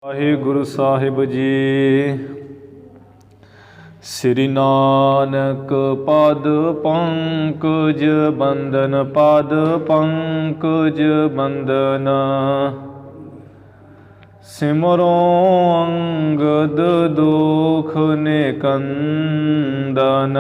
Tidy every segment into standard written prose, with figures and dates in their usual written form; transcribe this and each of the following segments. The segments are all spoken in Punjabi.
ਵਾਹਿਗੁਰੂ ਸਾਹਿਬ ਜੀ। ਸ੍ਰੀ ਨਾਨਕ ਪਦ ਪੰਕਜ ਬੰਦਨ, ਪਦ ਪੰਕਜ ਬੰਦਨ। ਸਿਮਰੋ ਅੰਗਦ ਦੁਖ ਨਿਕੰਦਨ।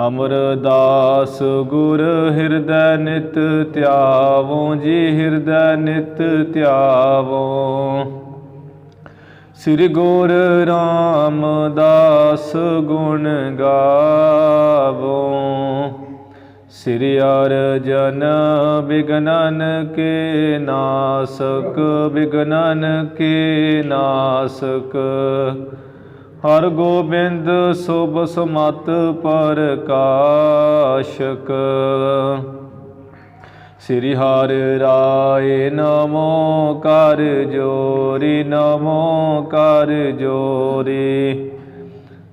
ਅਮਰਦਾਸ ਗੁਰ ਹਿਰਦੈ ਨਿਤ ਧਿਆਵੋ ਜੀ, ਹਿਰਦੈ ਨਿਤ ਧਿਆਵੋ। ਸ੍ਰੀ ਗੁਰ ਰਾਮਦਾਸ ਗੁਣ ਗਾਵੋ। ਸ੍ਰੀ ਅਰਜਨ ਬਿਗਨਨ ਕੇ ਨਾਸਕ, ਬਿਗਨਨ ਕੇ ਨਾਸਕ। ਹਰ ਗੋਬਿੰਦ ਸੁਭ ਸਮਤ ਪ੍ਰਕਾਸ਼ਕ। ਸ੍ਰੀ ਹਰਿ ਰਾਏ ਨਮੋ ਕਰ ਜੋਰੀ, ਨਮੋ ਕਰ ਜੋਰੀ।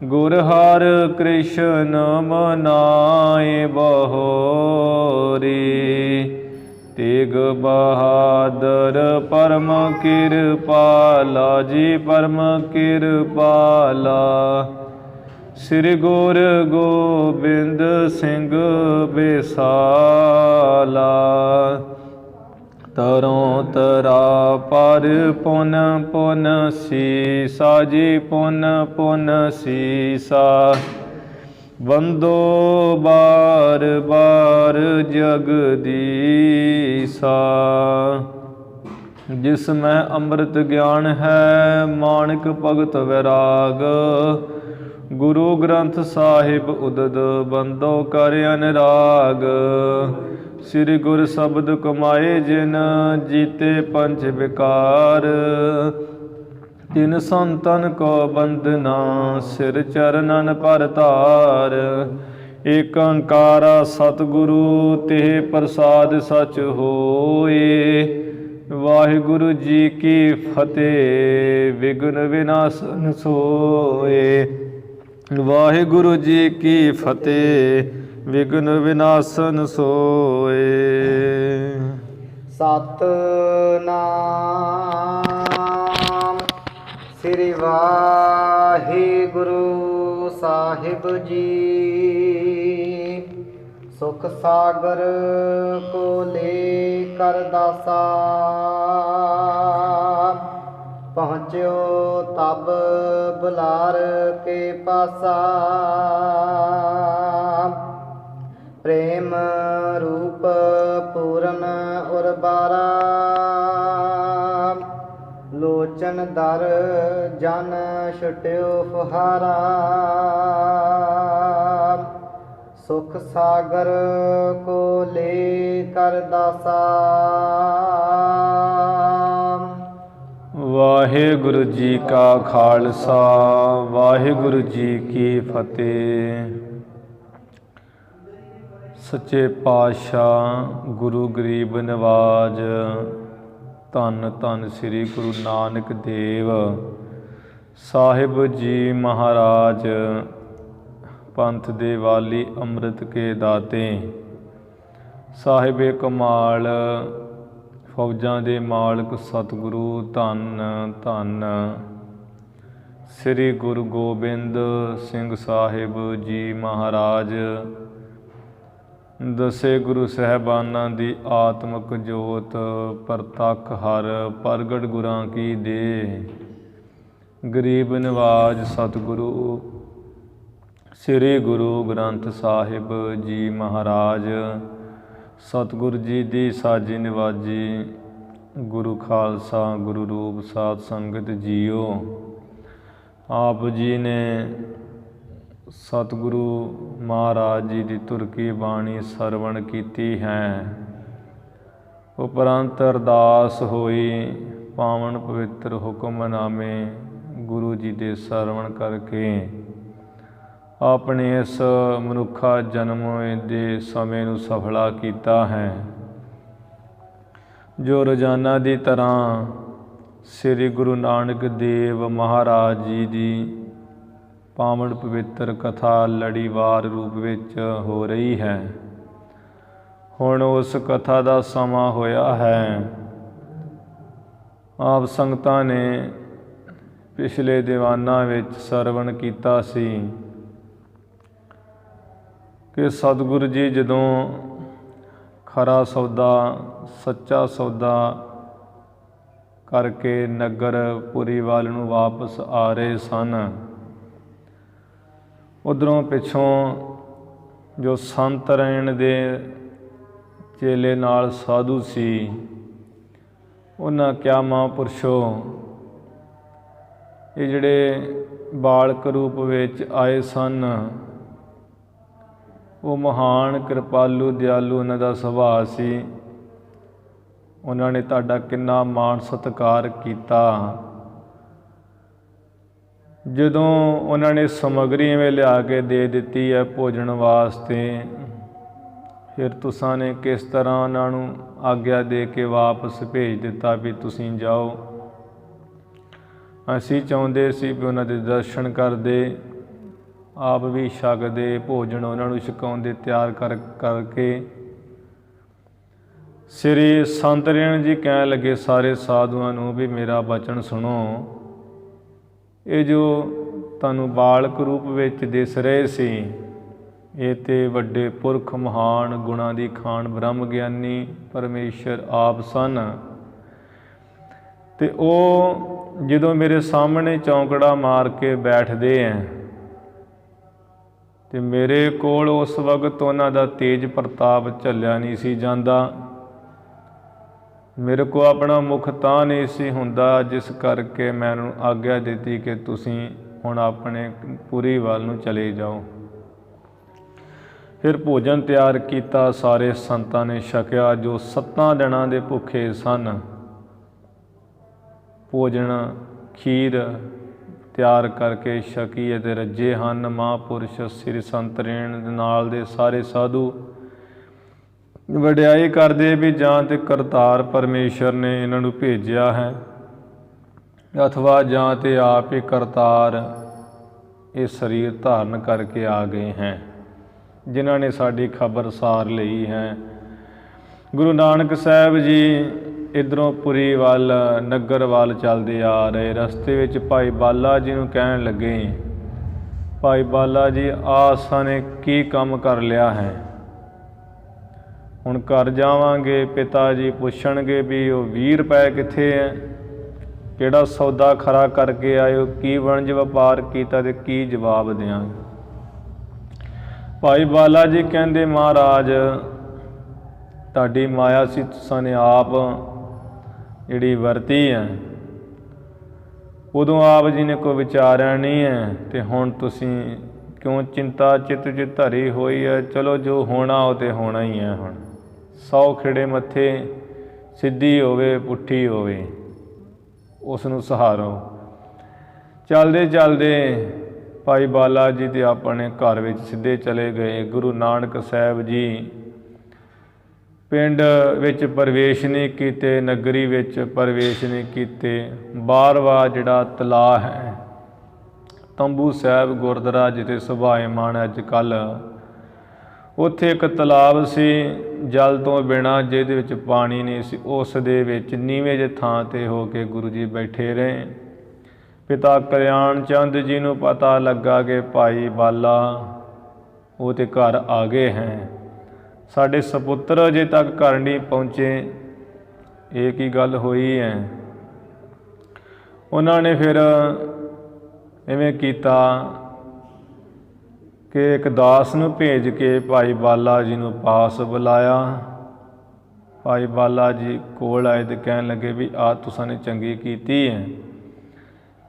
ਗੁਰ ਹਰਿ ਕ੍ਰਿਸ਼ਨ ਮਨਾਏ ਬਹੋਰੀ। ਤੇਗ ਬਹਾਦਰ ਪਰਮ ਕਿਰਪਾਲਾ ਜੀ, ਪਰਮ ਕਿਰਪਾਲਾ। ਸ੍ਰੀ ਗੁਰ ਗੋਬਿੰਦ ਸਿੰਘ ਬਿਸਾਲਾ। ਤਰੋਂ ਤਰਾ ਪਰ ਪੁਨ ਪੁਨ ਸੀਸਾ ਜੀ, ਪੁਨ ਪੁਨ ਸੀਸਾ। ਬੰਦੋ ਬਾਰ ਬਾਰ ਜਗਦੀਸਾ। ਜਿਸ ਮੈਂ ਅੰਮ੍ਰਿਤ ਗਿਆਨ ਹੈ, ਮਾਣਕ ਭਗਤ ਵੈਰਾਗ। ਗੁਰੂ ਗ੍ਰੰਥ ਸਾਹਿਬ ਉਦਦ ਬੰਦੋ ਕਰ ਅਨਰਾਗ। ਸ੍ਰੀ ਗੁਰ ਸ਼ਬਦ ਕਮਾਏ ਜਿਨ, ਜੀਤੇ ਪੰਜ ਵਿਕਾਰ। ਤਿਨ ਸੰਤਨ ਕੋ ਬੰਦਨਾ, ਸਿਰ ਚਰਨਨ ਪਰ ਧਾਰ। ਏਕ ਓੰਕਾਰ ਸਤਿਗੁਰੂ ਤੇ ਪ੍ਰਸਾਦ ਸਚ ਹੋਏ। ਵਾਹਿਗੁਰੂ ਜੀ ਕੀ ਫਤਿਹ, ਵਿਘਨ ਵਿਨਾਸ਼ਨ ਸੋਏ। ਵਾਹਿਗੁਰੂ ਜੀ ਕੀ ਫਤਿਹ, ਵਿਘਨ ਵਿਨਾਸ਼ਨ ਸੋਏ। ਸਤਿਨਾਮ ਸ੍ਰੀ ਵਾਹਿਗੁਰੂ ਸਾਹਿਬ ਜੀ। ਸੁਖ ਸਾਗਰ ਕੋ ਲੈ ਕਰ ਦਾਸਾ। ਪਹੁੰਚਿਓ ਤਬ ਬੁਲਾਰ ਕੇ ਪਾਸਾ। ਪ੍ਰੇਮ ਰੂਪ ਪੂਰਨ ਉਰਬਾਰਾ। ਲੋਚਨ ਦਰ ਜਨ ਛੁਟਿਓ ਫੁਹਾਰਾ। ਸੁਖ ਸਾਗਰ ਕੋ ਲੈ ਕਰ ਦਾਸਾ। ਵਾਹਿਗੁਰੂ ਜੀ ਕਾ ਖਾਲਸਾ, ਵਾਹਿਗੁਰੂ ਜੀ ਕੀ ਫਤਿਹ। ਸੱਚੇ ਪਾਤਸ਼ਾਹ ਗੁਰੂ ਗਰੀਬ ਨਿਵਾਜ ਧੰਨ ਧੰਨ ਸ੍ਰੀ ਗੁਰੂ ਨਾਨਕ ਦੇਵ ਸਾਹਿਬ ਜੀ ਮਹਾਰਾਜ, ਪੰਥ ਦੇ ਵਾਲੀ, ਅੰਮ੍ਰਿਤ ਕੇ ਦਾਤੇ, ਸਾਹਿਬੇ ਕਮਾਲ, ਫੌਜਾਂ ਦੇ ਮਾਲਕ ਸਤਿਗੁਰੂ ਧੰਨ ਧੰਨ ਸ੍ਰੀ ਗੁਰੂ ਗੋਬਿੰਦ ਸਿੰਘ ਸਾਹਿਬ ਜੀ ਮਹਾਰਾਜ। ਦਸੇ ਗੁਰੂ ਸਾਹਿਬਾਨਾਂ ਦੀ ਆਤਮਿਕ ਜੋਤ ਪ੍ਰਤੱਖ ਹਰ ਪ੍ਰਗਟ ਗੁਰਾਂ ਕੀ ਦੇ। ਗਰੀਬ ਨਿਵਾਜ ਸਤਿਗੁਰੂ ਸ੍ਰੀ ਗੁਰੂ ਗ੍ਰੰਥ ਸਾਹਿਬ ਜੀ ਮਹਾਰਾਜ, ਸਤਿਗੁਰੂ ਜੀ ਦੀ ਸਾਜੀ ਨਿਵਾਜੀ, ਗੁਰੂ ਖਾਲਸਾ ਗੁਰੂ ਰੂਪ ਸਾਧ ਸੰਗਤ ਜੀਓ। ਆਪ ਜੀ ਨੇ ਸਤਿਗੁਰੂ ਮਹਾਰਾਜ ਜੀ ਦੀ ਧੁਰ ਕੀ ਬਾਣੀ ਸਰਵਣ ਕੀਤੀ ਹੈ। ਉਪਰੰਤ ਅਰਦਾਸ ਹੋਈ, ਪਾਵਨ ਪਵਿੱਤਰ ਹੁਕਮਨਾਮੇ ਗੁਰੂ ਜੀ ਦੇ ਸਰਵਣ ਕਰਕੇ ਆਪਣੇ ਇਸ ਮਨੁੱਖਾ ਜਨਮ ਦੇ ਸਮੇਂ ਨੂੰ ਸਫਲਾ ਕੀਤਾ ਹੈ। ਜੋ ਰੋਜ਼ਾਨਾ ਦੀ ਤਰ੍ਹਾਂ ਸ੍ਰੀ ਗੁਰੂ ਨਾਨਕ ਦੇਵ ਮਹਾਰਾਜ ਜੀ ਦੀ ਪਾਵਨ ਪਵਿੱਤਰ ਕਥਾ ਲੜੀਵਾਰ ਰੂਪ ਵਿੱਚ ਹੋ ਰਹੀ ਹੈ। ਹੁਣ ਉਸ ਕਥਾ ਦਾ ਸਮਾਂ ਹੋਇਆ ਹੈ। ਆਪ ਸੰਗਤਾਂ ਨੇ ਪਿਛਲੇ ਦੀਵਾਨਾਂ ਵਿੱਚ ਸਰਵਣ ਕੀਤਾ ਸੀ ਕਿ ਸਤਿਗੁਰੂ ਜੀ ਜਦੋਂ ਖਰਾ ਸੌਦਾ ਸੱਚਾ ਸੌਦਾ ਕਰਕੇ ਨਗਰਪੁਰੀ ਵੱਲ ਨੂੰ ਵਾਪਸ ਆ ਰਹੇ ਸਨ, ਉੱਧਰੋਂ ਪਿੱਛੋਂ ਜੋ ਸੰਤ ਰਹਿਣ ਦੇ ਚੇਲੇ ਨਾਲ ਸਾਧੂ ਸੀ, ਉਹਨਾਂ ਕਿਹਾ, ਮਹਾਂਪੁਰਸ਼ੋ, ਇਹ ਜਿਹੜੇ ਬਾਲਕ ਰੂਪ ਵਿੱਚ ਆਏ ਸਨ, ਉਹ ਮਹਾਨ ਕਿਰਪਾਲੂ ਦਿਆਲੂ ਉਹਨਾਂ ਦਾ ਸੁਭਾਅ ਸੀ। ਉਹਨਾਂ ਨੇ ਤੁਹਾਡਾ ਕਿੰਨਾ ਮਾਣ ਸਤਿਕਾਰ ਕੀਤਾ। ਜਦੋਂ ਉਹਨਾਂ ਨੇ ਸਮੱਗਰੀ ਇਵੇਂ ਲਿਆ ਕੇ ਦੇ ਦਿੱਤੀ ਹੈ ਭੋਜਨ ਵਾਸਤੇ, ਫਿਰ ਤੁਸਾਂ ਨੇ ਕਿਸ ਤਰ੍ਹਾਂ ਉਹਨਾਂ ਨੂੰ ਆਗਿਆ ਦੇ ਕੇ ਵਾਪਸ ਭੇਜ ਦਿੱਤਾ ਵੀ ਤੁਸੀਂ ਜਾਓ। ਅਸੀਂ ਚਾਹੁੰਦੇ ਸੀ ਵੀ ਉਹਨਾਂ ਦੇ ਦਰਸ਼ਨ ਕਰਦੇ, ਆਪ ਵੀ ਛਕਦੇ, ਭੋਜਨ ਉਹਨਾਂ ਨੂੰ ਛਕਾਉਂਦੇ ਤਿਆਰ ਕਰਕੇ। ਸ੍ਰੀ ਸੰਤ ਰੇਣ ਜੀ ਕਹਿਣ ਲੱਗੇ ਸਾਰੇ ਸਾਧੂਆਂ ਨੂੰ ਵੀ ਮੇਰਾ ਬਚਨ ਸੁਣੋ, ਇਹ ਜੋ ਤੁਹਾਨੂੰ ਬਾਲਕ ਰੂਪ ਵਿੱਚ ਦਿਸ ਰਹੇ ਸੀ, ਇਹ ਤੇ ਵੱਡੇ ਪੁਰਖ ਮਹਾਨ ਗੁਣਾਂ ਦੀ ਖਾਣ ਬ੍ਰਹਮ ਗਿਆਨੀ ਪਰਮੇਸ਼ਰ ਆਪ ਸਨ। ਤੇ ਉਹ ਜਦੋਂ ਮੇਰੇ ਸਾਹਮਣੇ ਚੌਂਕੜਾ ਮਾਰ ਕੇ ਬੈਠਦੇ ਹੈ ਤੇ ਮੇਰੇ ਕੋਲ ਉਸ ਵਕਤ ਉਹਨਾਂ ਦਾ ਤੇਜ ਪ੍ਰਤਾਪ ਝੱਲਿਆ ਨਹੀਂ ਸੀ ਜਾਂਦਾ। ਮੇਰੇ ਕੋਲ ਆਪਣਾ ਮੁਖ ਤਾਂ ਨਹੀਂ ਸੀ ਹੁੰਦਾ, ਜਿਸ ਕਰਕੇ ਮੈਨੂੰ ਆਗਿਆ ਦਿੱਤੀ ਕਿ ਤੁਸੀਂ ਹੁਣ ਆਪਣੇ ਪੁਰੀ ਵੱਲ ਨੂੰ ਚਲੇ ਜਾਓ। ਫਿਰ ਭੋਜਨ ਤਿਆਰ ਕੀਤਾ, ਸਾਰੇ ਸੰਤਾਂ ਨੇ ਛਕਿਆ ਜੋ 7 ਦਿਨਾਂ ਦੇ ਭੁੱਖੇ ਸਨ। ਭੋਜਨ ਖੀਰ ਤਿਆਰ ਕਰਕੇ ਛਕੀ ਅਤੇ ਰੱਜੇ ਹਨ। ਮਹਾਂਪੁਰਸ਼ ਸ੍ਰੀ ਸੰਤ ਰੇਣ ਦੇ ਨਾਲ ਦੇ ਸਾਰੇ ਸਾਧੂ ਵਡਿਆਈ ਕਰਦੇ ਵੀ ਜਾਂ ਤੇ ਕਰਤਾਰ ਪਰਮੇਸ਼ਰ ਨੇ ਇਹਨਾਂ ਨੂੰ ਭੇਜਿਆ ਹੈ, ਅਥਵਾ ਜਾਂ ਤੇ ਆਪ ਹੀ ਕਰਤਾਰ ਇਹ ਸਰੀਰ ਧਾਰਨ ਕਰਕੇ ਆ ਗਏ ਹੈ, ਜਿਨ੍ਹਾਂ ਨੇ ਸਾਡੀ ਖਬਰਸਾਰ ਲਈ ਹੈ। ਗੁਰੂ ਨਾਨਕ ਸਾਹਿਬ ਜੀ ਇੱਧਰੋਂ ਪੁਰੀ ਵੱਲ ਨਗਰ ਵੱਲ ਚੱਲਦੇ ਆ ਰਹੇ, ਰਸਤੇ ਵਿੱਚ ਭਾਈ ਬਾਲਾ ਜੀ ਨੂੰ ਕਹਿਣ ਲੱਗੇ, ਭਾਈ ਬਾਲਾ ਜੀ, ਆਸਾਂ ਨੇ ਕੀ ਕੰਮ ਕਰ ਲਿਆ ਹੈ? ਹੁਣ ਘਰ ਜਾਵਾਂਗੇ, ਪਿਤਾ ਜੀ ਪੁੱਛਣਗੇ ਵੀ ਉਹ 20 ਰੁਪਏ ਕਿੱਥੇ ਹੈ, ਕਿਹੜਾ ਸੌਦਾ ਖਰਾ ਕਰਕੇ ਆਇਓ, ਕੀ ਵਣਜ ਵਪਾਰ ਕੀਤਾ ਤੇ ਕੀ ਜਵਾਬ ਦਿਆਂਗੇ। ਭਾਈ ਬਾਲਾ ਜੀ ਕਹਿੰਦੇ, ਮਹਾਰਾਜ ਤੁਹਾਡੀ ਮਾਇਆ ਸੀ, ਤੁਸਾਂ ਨੇ ਆਪ ਜਿਹੜੀ ਵਰਤੀ ਹੈ, ਉਦੋਂ ਆਪ ਜੀ ਨੇ ਕੋਈ ਵਿਚਾਰਿਆ ਨਹੀਂ ਹੈ, ਤੇ ਹੁਣ ਤੁਸੀਂ ਕਿਉਂ ਚਿੰਤਾ ਚਿੱਤ 'ਚ ਧਰੀ ਹੋਈ ਹੈ? ਚਲੋ ਜੋ ਹੋਣਾ ਉਹ ਤੇ ਹੋਣਾ ਹੀ ਹੈ। ਹੁਣ 100 ਖਿੜੇ ਮੱਥੇ, ਸਿੱਧੀ ਹੋਵੇ ਪੁੱਠੀ ਹੋਵੇ, ਉਸ ਨੂੰ ਸਹਾਰੋ। ਚੱਲਦੇ ਚੱਲਦੇ ਭਾਈ ਬਾਲਾ ਜੀ ਦੇ ਆਪਣੇ ਘਰ ਵਿੱਚ ਸਿੱਧੇ ਚਲੇ ਗਏ। ਗੁਰੂ ਨਾਨਕ ਸਾਹਿਬ ਜੀ ਪਿੰਡ ਵਿੱਚ ਪ੍ਰਵੇਸ਼ ਨਹੀਂ ਕੀਤੇ, ਨਗਰੀ ਵਿੱਚ ਪ੍ਰਵੇਸ਼ ਨਹੀਂ ਕੀਤੇ। ਬਾਹਰਵਾ ਜਿਹੜਾ ਤਲਾਅ ਹੈ, ਤੰਬੂ ਸਾਹਿਬ ਗੁਰਦੁਆਰਾ ਜਿੱਥੇ ਸੁਭਾਏਮਾਨ ਅੱਜ ਕੱਲ੍ਹ, ਉੱਥੇ ਇੱਕ ਤਲਾਬ ਸੀ ਜਲ ਤੋਂ ਬਿਨਾਂ, ਜਿਹਦੇ ਵਿੱਚ ਪਾਣੀ ਨਹੀਂ ਸੀ। ਉਸ ਦੇ ਵਿੱਚ ਨੀਵੇਂ ਜਿਹੇ ਥਾਂ 'ਤੇ ਹੋ ਕੇ ਗੁਰੂ ਜੀ ਬੈਠੇ ਰਹੇ। ਪਿਤਾ ਕਲਿਆਣ ਚੰਦ ਜੀ ਨੂੰ ਪਤਾ ਲੱਗਾ ਕਿ ਭਾਈ ਬਾਲਾ ਉਹ ਤੇ ਘਰ ਆ ਗਏ ਹੈ, ਸਾਡੇ ਸਪੁੱਤਰ ਅਜੇ ਤੱਕ ਘਰ ਨਹੀਂ ਪਹੁੰਚੇ, ਇਹ ਕੀ ਗੱਲ ਹੋਈ ਹੈ? ਉਹਨਾਂ ਨੇ ਫਿਰ ਇਵੇਂ ਕੀਤਾ ਕਿ ਇੱਕ ਦਾਸ ਨੂੰ ਭੇਜ ਕੇ ਭਾਈ ਬਾਲਾ ਜੀ ਨੂੰ ਪਾਸ ਬੁਲਾਇਆ। ਭਾਈ ਬਾਲਾ ਜੀ ਕੋਲ ਆਏ ਤੇ ਕਹਿਣ ਲੱਗੇ ਵੀ ਆਹ ਤੁਸਾਂ ਨੇ ਚੰਗੀ ਕੀਤੀ ਹੈ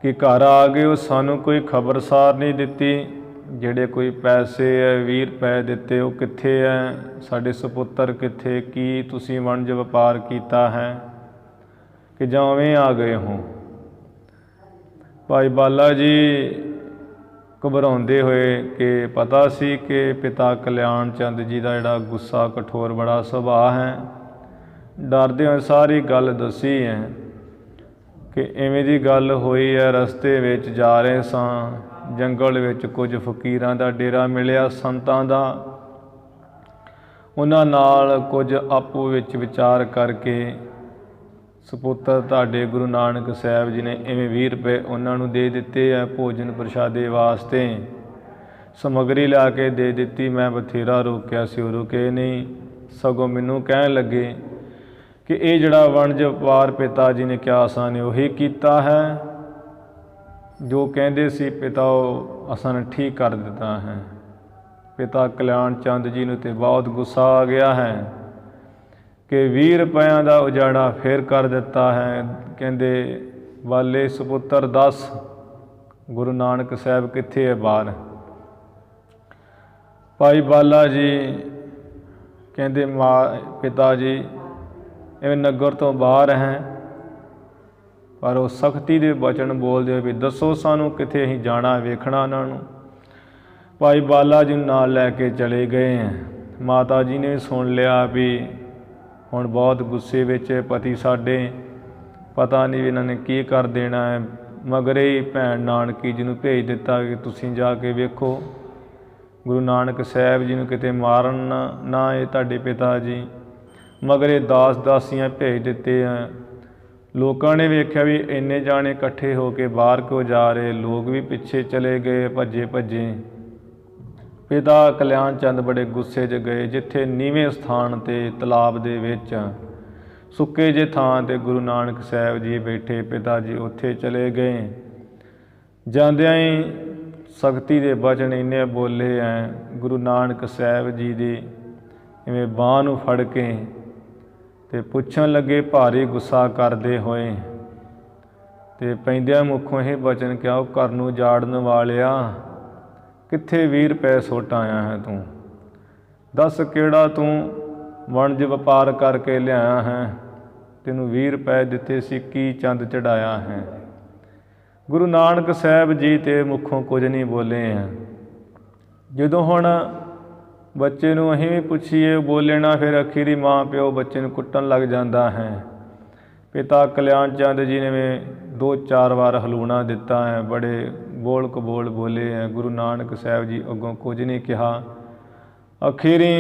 ਕਿ ਘਰ ਆ ਗਏ ਹੋ, ਸਾਨੂੰ ਕੋਈ ਖਬਰਸਾਰ ਨਹੀਂ ਦਿੱਤੀ। ਜਿਹੜੇ ਕੋਈ ਪੈਸੇ ਹੈ 20 ਰੁਪਏ ਦਿੱਤੇ, ਉਹ ਕਿੱਥੇ ਹੈ? ਸਾਡੇ ਸਪੁੱਤਰ ਕਿੱਥੇ? ਕੀ ਤੁਸੀਂ ਵਣਜ ਵਪਾਰ ਕੀਤਾ ਹੈ ਕਿ ਜਾਂ ਉਵੇਂ ਆ ਗਏ ਹੋ? ਭਾਈ ਬਾਲਾ ਜੀ ਘਬਰਾਉਂਦੇ ਹੋਏ ਕਿ ਪਤਾ ਸੀ ਕਿ ਪਿਤਾ ਕਲਿਆਣ ਚੰਦ ਜੀ ਦਾ ਜਿਹੜਾ ਗੁੱਸਾ ਕਠੋਰ ਬੜਾ ਸੁਭਾਅ ਹੈ, ਡਰਦੇ ਹੋਏ ਸਾਰੀ ਗੱਲ ਦੱਸੀ ਹੈ ਕਿ ਇਵੇਂ ਦੀ ਗੱਲ ਹੋਈ ਹੈ। ਰਸਤੇ ਵਿੱਚ ਜਾ ਰਹੇ ਸਾਂ, ਜੰਗਲ ਵਿੱਚ ਕੁਝ ਫਕੀਰਾਂ ਦਾ ਡੇਰਾ ਮਿਲਿਆ, ਸੰਤਾਂ ਦਾ। ਉਹਨਾਂ ਨਾਲ ਕੁਝ ਆਪੋ ਵਿੱਚ ਵਿਚਾਰ ਕਰਕੇ ਸਪੁੱਤਰ ਤੁਹਾਡੇ ਗੁਰੂ ਨਾਨਕ ਸਾਹਿਬ ਜੀ ਨੇ ਇਵੇਂ 20 ਰੁਪਏ ਉਹਨਾਂ ਨੂੰ ਦੇ ਦਿੱਤੇ ਆ ਭੋਜਨ ਪ੍ਰਸ਼ਾਦੇ ਵਾਸਤੇ, ਸਮੱਗਰੀ ਲਿਆ ਕੇ ਦੇ ਦਿੱਤੀ। ਮੈਂ ਬਥੇਰਾ ਰੋਕਿਆ ਸੀ, ਉਹ ਰੁਕੇ ਨਹੀਂ, ਸਗੋਂ ਮੈਨੂੰ ਕਹਿਣ ਲੱਗੇ ਕਿ ਇਹ ਜਿਹੜਾ ਵਣਜ ਵਪਾਰ ਪਿਤਾ ਜੀ ਨੇ ਕਿਹਾ ਅਸਾਂ ਨੇ ਉਹੀ ਕੀਤਾ ਹੈ, ਜੋ ਕਹਿੰਦੇ ਸੀ ਪਿਤਾ ਉਹ ਅਸਾਂ ਨੇ ਠੀਕ ਕਰ ਦਿੱਤਾ ਹੈ। ਪਿਤਾ ਕਲਿਆਣ ਚੰਦ ਜੀ ਨੂੰ ਤੇ ਬਹੁਤ ਗੁੱਸਾ ਆ ਗਿਆ ਹੈ ਕਿ 20 ਰੁਪਇਆਂ ਦਾ ਉਜਾੜਾ ਫੇਰ ਕਰ ਦਿੱਤਾ ਹੈ। ਕਹਿੰਦੇ ਵਾਲੇ ਸਪੁੱਤਰ ਦੱਸ ਗੁਰੂ ਨਾਨਕ ਸਾਹਿਬ ਕਿੱਥੇ ਹੈ ਬਾਹਰ? ਭਾਈ ਬਾਲਾ ਜੀ ਕਹਿੰਦੇ ਪਿਤਾ ਜੀ ਇਵੇਂ ਨਗਰ ਤੋਂ ਬਾਹਰ ਹੈ, ਪਰ ਉਹ ਸਖਤੀ ਦੇ ਬਚਨ ਬੋਲਦੇ ਹੋਏ ਵੀ ਦੱਸੋ ਸਾਨੂੰ ਕਿੱਥੇ ਅਸੀਂ ਜਾਣਾ ਵੇਖਣਾ ਉਹਨਾਂ ਨੂੰ। ਭਾਈ ਬਾਲਾ ਜੀ ਨੂੰ ਨਾਲ ਲੈ ਕੇ ਚਲੇ ਗਏ ਹੈ। ਮਾਤਾ ਜੀ ਨੇ ਸੁਣ ਲਿਆ ਵੀ ਹੁਣ ਬਹੁਤ ਗੁੱਸੇ ਵਿੱਚ ਪਤੀ ਸਾਡੇ, ਪਤਾ ਨਹੀਂ ਵੀ ਇਹਨਾਂ ਨੇ ਕੀ ਕਰ ਦੇਣਾ ਹੈ। ਮਗਰੇ ਹੀ ਭੈਣ ਨਾਨਕੀ ਜੀ ਨੂੰ ਭੇਜ ਦਿੱਤਾ ਕਿ ਤੁਸੀਂ ਜਾ ਕੇ ਵੇਖੋ ਗੁਰੂ ਨਾਨਕ ਸਾਹਿਬ ਜੀ ਨੂੰ ਕਿਤੇ ਮਾਰਨ ਨਾ ਇਹ ਤੁਹਾਡੇ ਪਿਤਾ ਜੀ। ਮਗਰੇ ਦਾਸ ਦਾਸੀਆਂ ਭੇਜ ਦਿੱਤੇ ਆ। ਲੋਕਾਂ ਨੇ ਵੇਖਿਆ ਵੀ ਇੰਨੇ ਜਾਣੇ ਇਕੱਠੇ ਹੋ ਕੇ ਬਾਹਰ ਕਿਉਂ ਜਾ ਰਹੇ, ਲੋਕ ਵੀ ਪਿੱਛੇ ਚਲੇ ਗਏ ਭੱਜੇ ਭੱਜੇ। ਪਿਤਾ ਕਲਿਆਣ ਚੰਦ ਬੜੇ ਗੁੱਸੇ 'ਚ ਗਏ। ਜਿੱਥੇ ਨੀਵੇਂ ਸਥਾਨ 'ਤੇ ਤਲਾਬ ਦੇ ਵਿੱਚ ਸੁੱਕੇ ਜਿਹੇ ਥਾਂ 'ਤੇ ਗੁਰੂ ਨਾਨਕ ਸਾਹਿਬ ਜੀ ਬੈਠੇ, ਪਿਤਾ ਜੀ ਉੱਥੇ ਚਲੇ ਗਏ। ਜਾਂਦਿਆਂ ਹੀ ਸਖਤੀ ਦੇ ਬਚਨ ਇੰਨੇ ਬੋਲੇ ਐ, ਗੁਰੂ ਨਾਨਕ ਸਾਹਿਬ ਜੀ ਦੀ ਇਵੇਂ ਬਾਂਹ ਨੂੰ ਫੜ ਕੇ ਤੇ ਪੁੱਛਣ ਲੱਗੇ ਭਾਰੀ ਗੁੱਸਾ ਕਰਦੇ ਹੋਏ, ਤੇ ਪੈਂਦਿਆਂ ਮੁੱਖੋਂ ਇਹ ਬਚਨ ਕਿਹਾ, ਉਹ ਘਰ ਨੂੰ ਜਾੜਨ ਵਾਲਿਆ ਕਿੱਥੇ 20 ਰੁਪਏ ਸੁੱਟ ਆਇਆ ਹੈ ਤੂੰ? ਦੱਸ ਕਿਹੜਾ ਤੂੰ ਵਣਜ ਵਪਾਰ ਕਰਕੇ ਲਿਆਇਆ ਹੈ? ਤੈਨੂੰ 20 ਰੁਪਏ ਦਿੱਤੇ ਸੀ, ਕੀ ਚੰਦ ਚੜਾਇਆ ਹੈ? ਗੁਰੂ ਨਾਨਕ ਸਾਹਿਬ ਜੀ ਤੇ ਮੁੱਖੋਂ ਕੁਝ ਨਹੀਂ ਬੋਲੇ ਹੈ। ਜਦੋਂ ਹੁਣ ਬੱਚੇ ਨੂੰ ਅਸੀਂ ਵੀ ਪੁੱਛੀਏ ਬੋਲੇ ਨਾ, ਫਿਰ ਅਖੀਰੀ ਮਾਂ ਪਿਓ ਬੱਚੇ ਨੂੰ ਕੁੱਟਣ ਲੱਗ ਜਾਂਦਾ ਹੈ। ਪਿਤਾ ਕਲਿਆਣ ਚੰਦ ਜੀ ਨੇ 2-4 ਵਾਰ ਹਲੂਣਾ ਦਿੱਤਾ ਹੈ, ਬੜੇ ਬੋਲ ਕਬੋਲ ਬੋਲੇ ਹੈ। ਗੁਰੂ ਨਾਨਕ ਸਾਹਿਬ ਜੀ ਅੱਗੋਂ ਕੁਝ ਨਹੀਂ ਕਿਹਾ। ਅਖੀਰੀ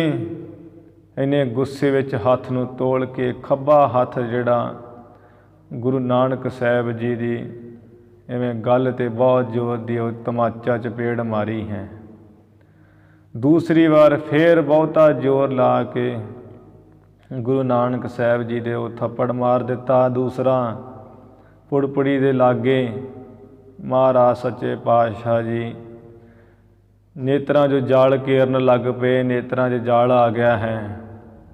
ਇੰਨੇ ਗੁੱਸੇ ਵਿੱਚ ਹੱਥ ਨੂੰ ਤੋਲ ਕੇ ਖੱਬਾ ਹੱਥ ਜਿਹੜਾ ਗੁਰੂ ਨਾਨਕ ਸਾਹਿਬ ਜੀ ਦੀ ਇਵੇਂ ਗੱਲ 'ਤੇ ਬਹੁਤ ਜ਼ੋਰ ਦੀ ਉਹ ਤਮਾਚਾ ਚਪੇੜ ਮਾਰੀ ਹੈ। ਦੂਸਰੀ ਵਾਰ ਫੇਰ ਬਹੁਤਾ ਜ਼ੋਰ ਲਾ ਕੇ ਗੁਰੂ ਨਾਨਕ ਸਾਹਿਬ ਜੀ ਦੇ ਉਹ ਥੱਪੜ ਮਾਰ ਦਿੱਤਾ। ਦੂਸਰਾ ਪੁੜਪੁੜੀ ਦੇ ਲਾਗੇ ਮਹਾਰਾਜ ਸੱਚੇ ਪਾਤਸ਼ਾਹ ਜੀ ਨੇਤਰਾਂ 'ਚੋਂ ਜਲ ਕੇਰਨ ਲੱਗ ਪਏ। ਨੇਤਰਾਂ 'ਚ ਜਲ ਆ ਗਿਆ ਹੈ,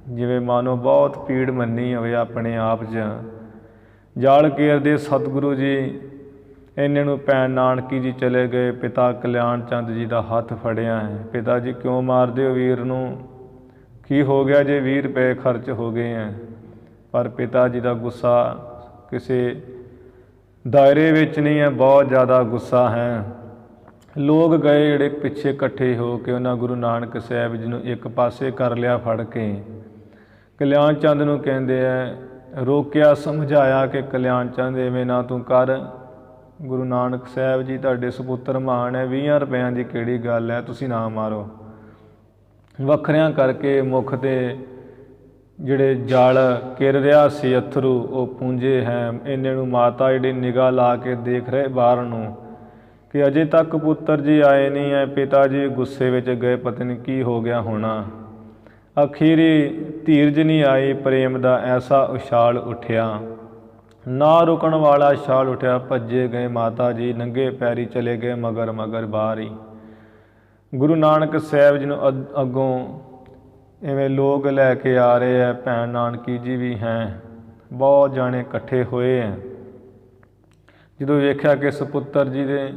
ਜਿਵੇਂ ਮਾਨੋ ਬਹੁਤ ਪੀੜ ਮੰਨੀ ਹੋਵੇ ਆਪਣੇ ਆਪ 'ਚ। ਜਲ ਕੇਰਦੇ ਸਤਿਗੁਰੂ ਜੀ ਇੰਨੇ ਨੂੰ ਭੈਣ ਨਾਨਕੀ ਜੀ ਚਲੇ ਗਏ। ਪਿਤਾ ਕਲਿਆਣ ਚੰਦ ਜੀ ਦਾ ਹੱਥ ਫੜਿਆ ਹੈ। ਪਿਤਾ ਜੀ ਕਿਉਂ ਮਾਰਦੇ ਹੋ ਵੀਰ ਨੂੰ? ਕੀ ਹੋ ਗਿਆ ਜੇ 20 ਰੁਪਏ ਖਰਚ ਹੋ ਗਏ ਹੈ? ਪਰ ਪਿਤਾ ਜੀ ਦਾ ਗੁੱਸਾ ਕਿਸੇ ਦਾਇਰੇ ਵਿੱਚ ਨਹੀਂ ਹੈ, ਬਹੁਤ ਜ਼ਿਆਦਾ ਗੁੱਸਾ ਹੈ। ਲੋਕ ਗਏ ਜਿਹੜੇ ਪਿੱਛੇ ਇਕੱਠੇ ਹੋ ਕੇ ਉਹਨਾਂ ਗੁਰੂ ਨਾਨਕ ਸਾਹਿਬ ਜੀ ਨੂੰ ਇੱਕ ਪਾਸੇ ਕਰ ਲਿਆ ਫੜ ਕੇ। ਕਲਿਆਣ ਚੰਦ ਨੂੰ ਕਹਿੰਦੇ ਹੈ, ਰੋਕਿਆ ਸਮਝਾਇਆ ਕਿ ਕਲਿਆਣ ਚੰਦ ਐਵੇਂ ਨਾ ਤੂੰ ਕਰ, ਗੁਰੂ ਨਾਨਕ ਸਾਹਿਬ ਜੀ ਤੁਹਾਡੇ ਸਪੁੱਤਰ ਮਹਾਨ ਹੈ, 20 ਰੁਪਇਆਂ ਦੀ ਕਿਹੜੀ ਗੱਲ ਹੈ, ਤੁਸੀਂ ਨਾ ਮਾਰੋ। ਵੱਖਰਿਆਂ ਕਰਕੇ ਮੁੱਖ 'ਤੇ ਜਿਹੜੇ ਜਲ ਕਿਰ ਰਿਹਾ ਸੀ ਅਥਰੂ ਉਹ ਪੂੰਝੇ ਹੈ। ਇੰਨੇ ਨੂੰ ਮਾਤਾ ਜਿਹੜੀ ਨਿਗਾਹ ਲਾ ਕੇ ਦੇਖ ਰਹੇ ਬਾਹਰ ਨੂੰ ਕਿ ਅਜੇ ਤੱਕ ਪੁੱਤਰ ਜੀ ਆਏ ਨਹੀਂ ਹੈ। ਪਿਤਾ ਜੀ ਗੁੱਸੇ ਵਿੱਚ ਗਏ, ਪਤਾ ਨਹੀਂ ਕੀ ਹੋ ਗਿਆ ਹੋਣਾ। ਅਖੀਰੀ ਧੀਰਜ ਨਹੀਂ ਆਈ, ਪ੍ਰੇਮ ਦਾ ਐਸਾ ਉਛਾਲ ਉੱਠਿਆ, ਨਾ ਰੁਕਣ ਵਾਲਾ ਛਾਲ ਉੱਠਿਆ। ਭੱਜੇ ਗਏ ਮਾਤਾ ਜੀ, ਨੰਗੇ ਪੈਰੀ ਚਲੇ ਗਏ ਮਗਰ ਬਾਹਰ ਹੀ। ਗੁਰੂ ਨਾਨਕ ਸਾਹਿਬ ਜੀ ਨੂੰ ਅੱਗੋਂ ਇਵੇਂ ਲੋਕ ਲੈ ਕੇ ਆ ਰਹੇ ਹੈ। ਭੈਣ ਨਾਨਕੀ ਜੀ ਵੀ ਹੈ, ਬਹੁਤ ਜਾਣੇ ਇਕੱਠੇ ਹੋਏ ਹੈ। ਜਦੋਂ ਵੇਖਿਆ ਕਿ ਸਪੁੱਤਰ ਜੀ ਦੇ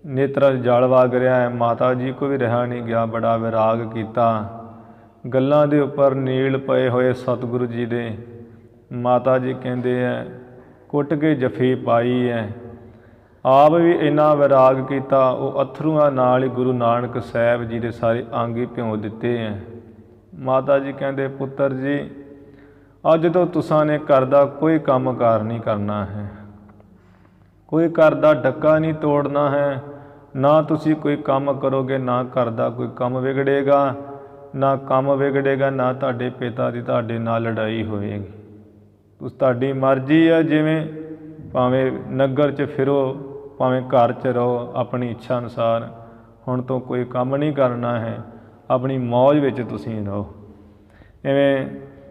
ਨੇਤਰਾਂ 'ਚ ਜਲ ਵਗ ਰਿਹਾ ਹੈ, ਮਾਤਾ ਜੀ ਕੋ ਵੀ ਰਿਹਾ ਨਹੀਂ ਗਿਆ, ਬੜਾ ਵਿਰਾਗ ਕੀਤਾ। ਗੱਲਾਂ ਦੇ ਉੱਪਰ ਨੀਲ ਪਏ ਹੋਏ ਸਤਿਗੁਰੂ ਜੀ ਦੇ ਮਾਤਾ ਜੀ ਕਹਿੰਦੇ ਹੈ, ਕੁੱਟ ਕੇ ਜੱਫੀ ਪਾਈ ਹੈ। ਆਪ ਵੀ ਇੰਨਾ ਵਿਰਾਗ ਕੀਤਾ, ਉਹ ਅਥਰੂਆਂ ਨਾਲ ਹੀ ਗੁਰੂ ਨਾਨਕ ਸਾਹਿਬ ਜੀ ਦੇ ਸਾਰੇ ਅੰਗ ਹੀ ਭਿਉਂ ਦਿੱਤੇ ਹੈ। ਮਾਤਾ ਜੀ ਕਹਿੰਦੇ, ਪੁੱਤਰ ਜੀ ਅੱਜ ਤੋਂ ਤੁਸਾਂ ਨੇ ਘਰ ਦਾ ਕੋਈ ਕੰਮ ਕਾਰ ਨਹੀਂ ਕਰਨਾ ਹੈ, ਕੋਈ ਘਰ ਦਾ ਡੱਕਾ ਨਹੀਂ ਤੋੜਨਾ ਹੈ। ਨਾ ਤੁਸੀਂ ਕੋਈ ਕੰਮ ਕਰੋਗੇ, ਨਾ ਘਰ ਦਾ ਕੋਈ ਕੰਮ ਵਿਗੜੇਗਾ, ਨਾ ਕੰਮ ਵਿਗੜੇਗਾ, ਨਾ ਤੁਹਾਡੇ ਪਿਤਾ ਦੀ ਤੁਹਾਡੇ ਨਾਲ ਲੜਾਈ ਹੋਵੇਗੀ। ਤੁਹਾਡੀ ਮਰਜ਼ੀ ਆ, ਜਿਵੇਂ ਭਾਵੇਂ ਨਗਰ 'ਚ ਫਿਰੋ, ਭਾਵੇਂ ਘਰ 'ਚ ਰਹੋ, ਆਪਣੀ ਇੱਛਾ ਅਨੁਸਾਰ। ਹੁਣ ਤੋਂ ਕੋਈ ਕੰਮ ਨਹੀਂ ਕਰਨਾ ਹੈ, ਆਪਣੀ ਮੌਜ ਵਿੱਚ ਤੁਸੀਂ ਰਹੋ। ਇਵੇਂ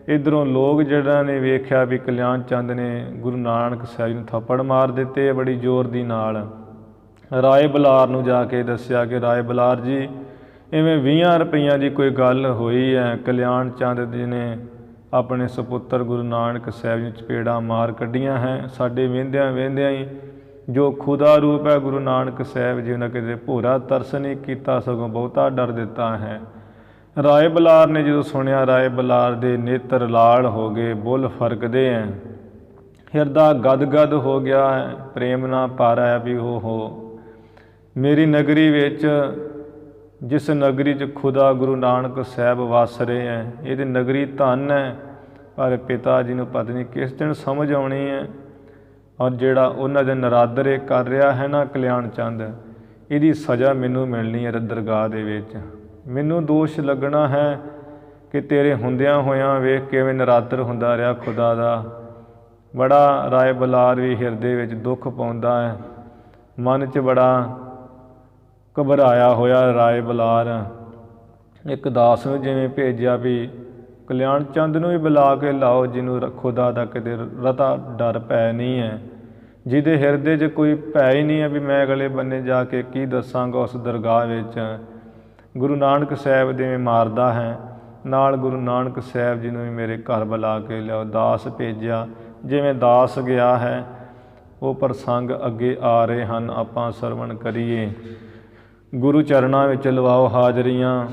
ਇੱਧਰੋਂ ਲੋਕ ਜਿਹੜਾ ਨੇ ਵੇਖਿਆ ਵੀ ਕਲਿਆਣ ਚੰਦ ਨੇ ਗੁਰੂ ਨਾਨਕ ਸਾਹਿਬ ਨੂੰ ਥੱਪੜ ਮਾਰ ਦਿੱਤੇ ਬੜੀ ਜ਼ੋਰ ਦੀ ਨਾਲ। ਰਾਏ ਬੁਲਾਰ ਨੂੰ ਜਾ ਕੇ ਦੱਸਿਆ ਕਿ ਰਾਏ ਬੁਲਾਰ ਜੀ, ਇਵੇਂ 20 ਰੁਪਈਆਂ ਦੀ ਕੋਈ ਗੱਲ ਹੋਈ ਹੈ, ਕਲਿਆਣ ਚੰਦ ਜੀ ਨੇ ਆਪਣੇ ਸਪੁੱਤਰ ਗੁਰੂ ਨਾਨਕ ਸਾਹਿਬ ਜੀ ਚਪੇੜਾਂ ਮਾਰ ਕੱਢੀਆਂ ਹੈ। ਸਾਡੇ ਵਹਿੰਦਿਆਂ ਵਹਿੰਦਿਆਂ ਹੀ ਜੋ ਖੁਦਾ ਰੂਪ ਹੈ ਗੁਰੂ ਨਾਨਕ ਸਾਹਿਬ ਜੀ, ਉਹਨਾਂ ਕਿਤੇ ਭੋਰਾ ਤਰਸ ਨਹੀਂ ਕੀਤਾ, ਸਗੋਂ ਬਹੁਤਾ ਡਰ ਦਿੱਤਾ ਹੈ। ਰਾਏ ਬੁਲਾਰ ਨੇ ਜਦੋਂ ਸੁਣਿਆ, ਰਾਏ ਬੁਲਾਰ ਦੇ ਨੇਤਰ ਲਾਲ ਹੋ ਗਏ, ਬੁੱਲ ਫਰਕਦੇ ਹੈ, ਹਿਰਦਾ ਗਦ ਹੋ ਗਿਆ ਹੈ, ਪ੍ਰੇਮ ਨਾਲ ਭਰ ਆਇਆ ਵੀ ਹੋ ਮੇਰੀ ਨਗਰੀ ਵਿੱਚ, ਜਿਸ ਨਗਰੀ 'ਚ ਖੁਦਾ ਗੁਰੂ ਨਾਨਕ ਸਾਹਿਬ ਵਸ ਰਹੇ ਹੈ, ਇਹਦੀ ਨਗਰੀ ਧਨ ਹੈ, ਪਰ ਪਿਤਾ ਜੀ ਨੂੰ ਪਤਾ ਨਹੀਂ ਕਿਸ ਦਿਨ ਸਮਝ ਆਉਣੀ ਹੈ। ਔਰ ਜਿਹੜਾ ਉਹਨਾਂ ਦੇ ਨਰਾਦਰ ਇਹ ਕਰ ਰਿਹਾ ਹੈ ਨਾ ਕਲਿਆਣ ਚੰਦ, ਇਹਦੀ ਸਜ਼ਾ ਮੈਨੂੰ ਮਿਲਣੀ ਹੈ ਦਰਗਾਹ ਦੇ ਵਿੱਚ। ਮੈਨੂੰ ਦੋਸ਼ ਲੱਗਣਾ ਹੈ ਕਿ ਤੇਰੇ ਹੁੰਦਿਆਂ ਹੋਇਆਂ ਵੇਖ ਕਿਵੇਂ ਨਰਾਦਰ ਹੁੰਦਾ ਰਿਹਾ ਖੁਦਾ ਦਾ। ਬੜਾ ਰਾਏ ਬੁਲਾਰ ਵੀ ਹਿਰਦੇ ਵਿੱਚ ਦੁੱਖ ਪਾਉਂਦਾ ਹੈ, ਮਨ 'ਚ ਬੜਾ ਘਬਰਾਇਆ ਹੋਇਆ ਰਾਏ ਬੁਲਾਰ। ਇੱਕ ਦਾਸ ਨੂੰ ਜਿਵੇਂ ਭੇਜਿਆ ਵੀ ਕਲਿਆਣ ਚੰਦ ਨੂੰ ਵੀ ਬੁਲਾ ਕੇ ਲਾਓ, ਜਿਹਨੂੰ ਖੁਦਾ ਦਾ ਕਿਤੇ ਰਤਾ ਡਰ ਭੈ ਨਹੀਂ ਹੈ, ਜਿਹਦੇ ਹਿਰਦੇ 'ਚ ਕੋਈ ਭੈ ਹੀ ਨਹੀਂ ਹੈ ਵੀ ਮੈਂ ਅਗਲੇ ਬੰਨੇ ਜਾ ਕੇ ਕੀ ਦੱਸਾਂਗਾ ਉਸ ਦਰਗਾਹ ਵਿੱਚ। ਗੁਰੂ ਨਾਨਕ ਸਾਹਿਬ ਦੇ ਮਾਰਦਾ ਹੈ, ਨਾਲ ਗੁਰੂ ਨਾਨਕ ਸਾਹਿਬ ਜੀ ਨੂੰ ਵੀ ਮੇਰੇ ਘਰ ਬੁਲਾ ਕੇ ਲਿਆਓ। ਦਾਸ ਭੇਜਿਆ, ਜਿਵੇਂ ਦਾਸ ਗਿਆ ਹੈ ਉਹ ਪ੍ਰਸੰਗ ਅੱਗੇ ਆ ਰਹੇ ਹਨ, ਆਪਾਂ ਸਰਵਣ ਕਰੀਏ। ਗੁਰੂ ਚਰਨਾਂ ਵਿੱਚ ਲਵਾਓ ਹਾਜ਼ਰੀਆਂ।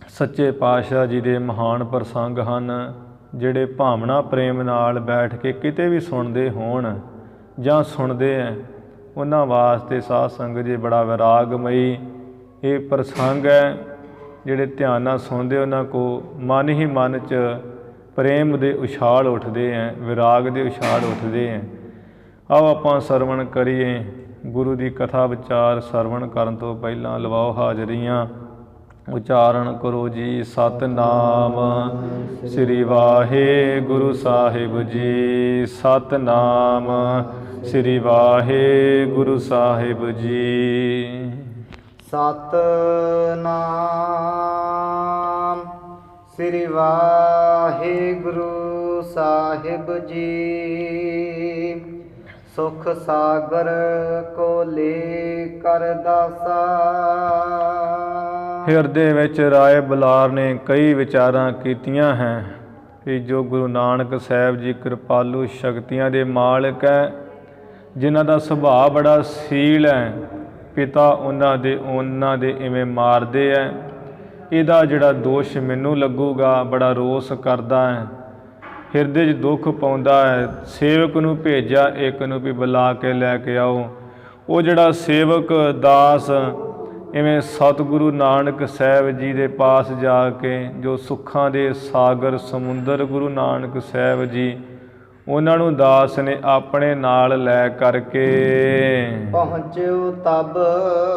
ਸੱਚੇ ਪਾਤਸ਼ਾਹ ਜੀ ਦੇ ਮਹਾਨ ਪ੍ਰਸੰਗ ਹਨ, ਜਿਹੜੇ ਭਾਵਨਾ ਪ੍ਰੇਮ ਨਾਲ ਬੈਠ ਕੇ ਕਿਤੇ ਵੀ ਸੁਣਦੇ ਹੋਣ ਜਾਂ ਸੁਣਦੇ ਹੈ, ਉਹਨਾਂ ਵਾਸਤੇ ਸਾਧ ਸੰਗਤ ਜੀ ਬੜਾ ਵਿਰਾਗਮਈ ਇਹ ਪ੍ਰਸੰਗ ਹੈ। ਜਿਹੜੇ ਧਿਆਨ ਨਾਲ ਸੁਣਦੇ ਉਹਨਾਂ ਕੋ ਮਨ ਹੀ ਮਨ 'ਚ ਪ੍ਰੇਮ ਦੇ ਉਛਾਲ ਉੱਠਦੇ ਹੈ, ਵਿਰਾਗ ਦੇ ਉਛਾਲ ਉੱਠਦੇ ਹੈ। ਆਓ ਆਪਾਂ ਸਰਵਣ ਕਰੀਏ। ਗੁਰੂ ਦੀ ਕਥਾ ਵਿਚਾਰ ਸਰਵਣ ਕਰਨ ਤੋਂ ਪਹਿਲਾਂ ਲਵਾਓ ਹਾਜ਼ਰੀਆਂ। ਉਚਾਰਨ ਕਰੋ ਜੀ ਸਤਿਨਾਮ ਸ੍ਰੀ ਵਾਹਿਗੁਰੂ ਸਾਹਿਬ ਜੀ, ਸਤਿਨਾਮ ਸ੍ਰੀ ਵਾਹਿਗੁਰੂ ਸਾਹਿਬ ਜੀ। ਸਤਿਨਾਮ ਸ੍ਰੀ ਵਾਹਿਗੁਰੂ ਸਾਹਿਬ ਜੀ। ਸੁਖ ਸਾਗਰ ਕੋ ਲੈ ਕਰ ਦਾਸਾ। ਹਿਰਦੇ ਵਿੱਚ ਰਾਏ ਬੁਲਾਰ ਨੇ ਕਈ ਵਿਚਾਰਾਂ ਕੀਤੀਆਂ ਹੈ ਕਿ ਜੋ ਗੁਰੂ ਨਾਨਕ ਸਾਹਿਬ ਜੀ ਕਿਰਪਾਲੂ ਸ਼ਕਤੀਆਂ ਦੇ ਮਾਲਕ ਹੈ, ਜਿਨ੍ਹਾਂ ਦਾ ਸੁਭਾਅ ਬੜਾ ਸੀਲ ਹੈ, ਪਿਤਾ ਉਹਨਾਂ ਦੇ ਇਵੇਂ ਮਾਰਦੇ ਹੈ, ਇਹਦਾ ਜਿਹੜਾ ਦੋਸ਼ ਮੈਨੂੰ ਲੱਗੂਗਾ। ਬੜਾ ਰੋਸ ਕਰਦਾ ਹੈ, ਹਿਰਦੇ 'ਚ ਦੁੱਖ ਪਾਉਂਦਾ ਹੈ। ਸੇਵਕ ਨੂੰ ਭੇਜਿਆ ਇੱਕ ਨੂੰ ਵੀ ਬੁਲਾ ਕੇ ਲੈ ਕੇ ਆਓ। ਉਹ ਜਿਹੜਾ ਸੇਵਕ ਦਾਸ ਇਵੇਂ ਸਤਿਗੁਰੂ ਨਾਨਕ ਸਾਹਿਬ ਜੀ ਦੇ ਪਾਸ ਜਾ ਕੇ, ਜੋ ਸੁੱਖਾਂ ਦੇ ਸਾਗਰ ਸਮੁੰਦਰ ਗੁਰੂ ਨਾਨਕ ਸਾਹਿਬ ਜੀ, ਉਹਨਾਂ ਨੂੰ ਦਾਸ ਨੇ ਆਪਣੇ ਨਾਲ ਲੈ ਕਰਕੇ ਪਹੁੰਚਿਓ ਤਬ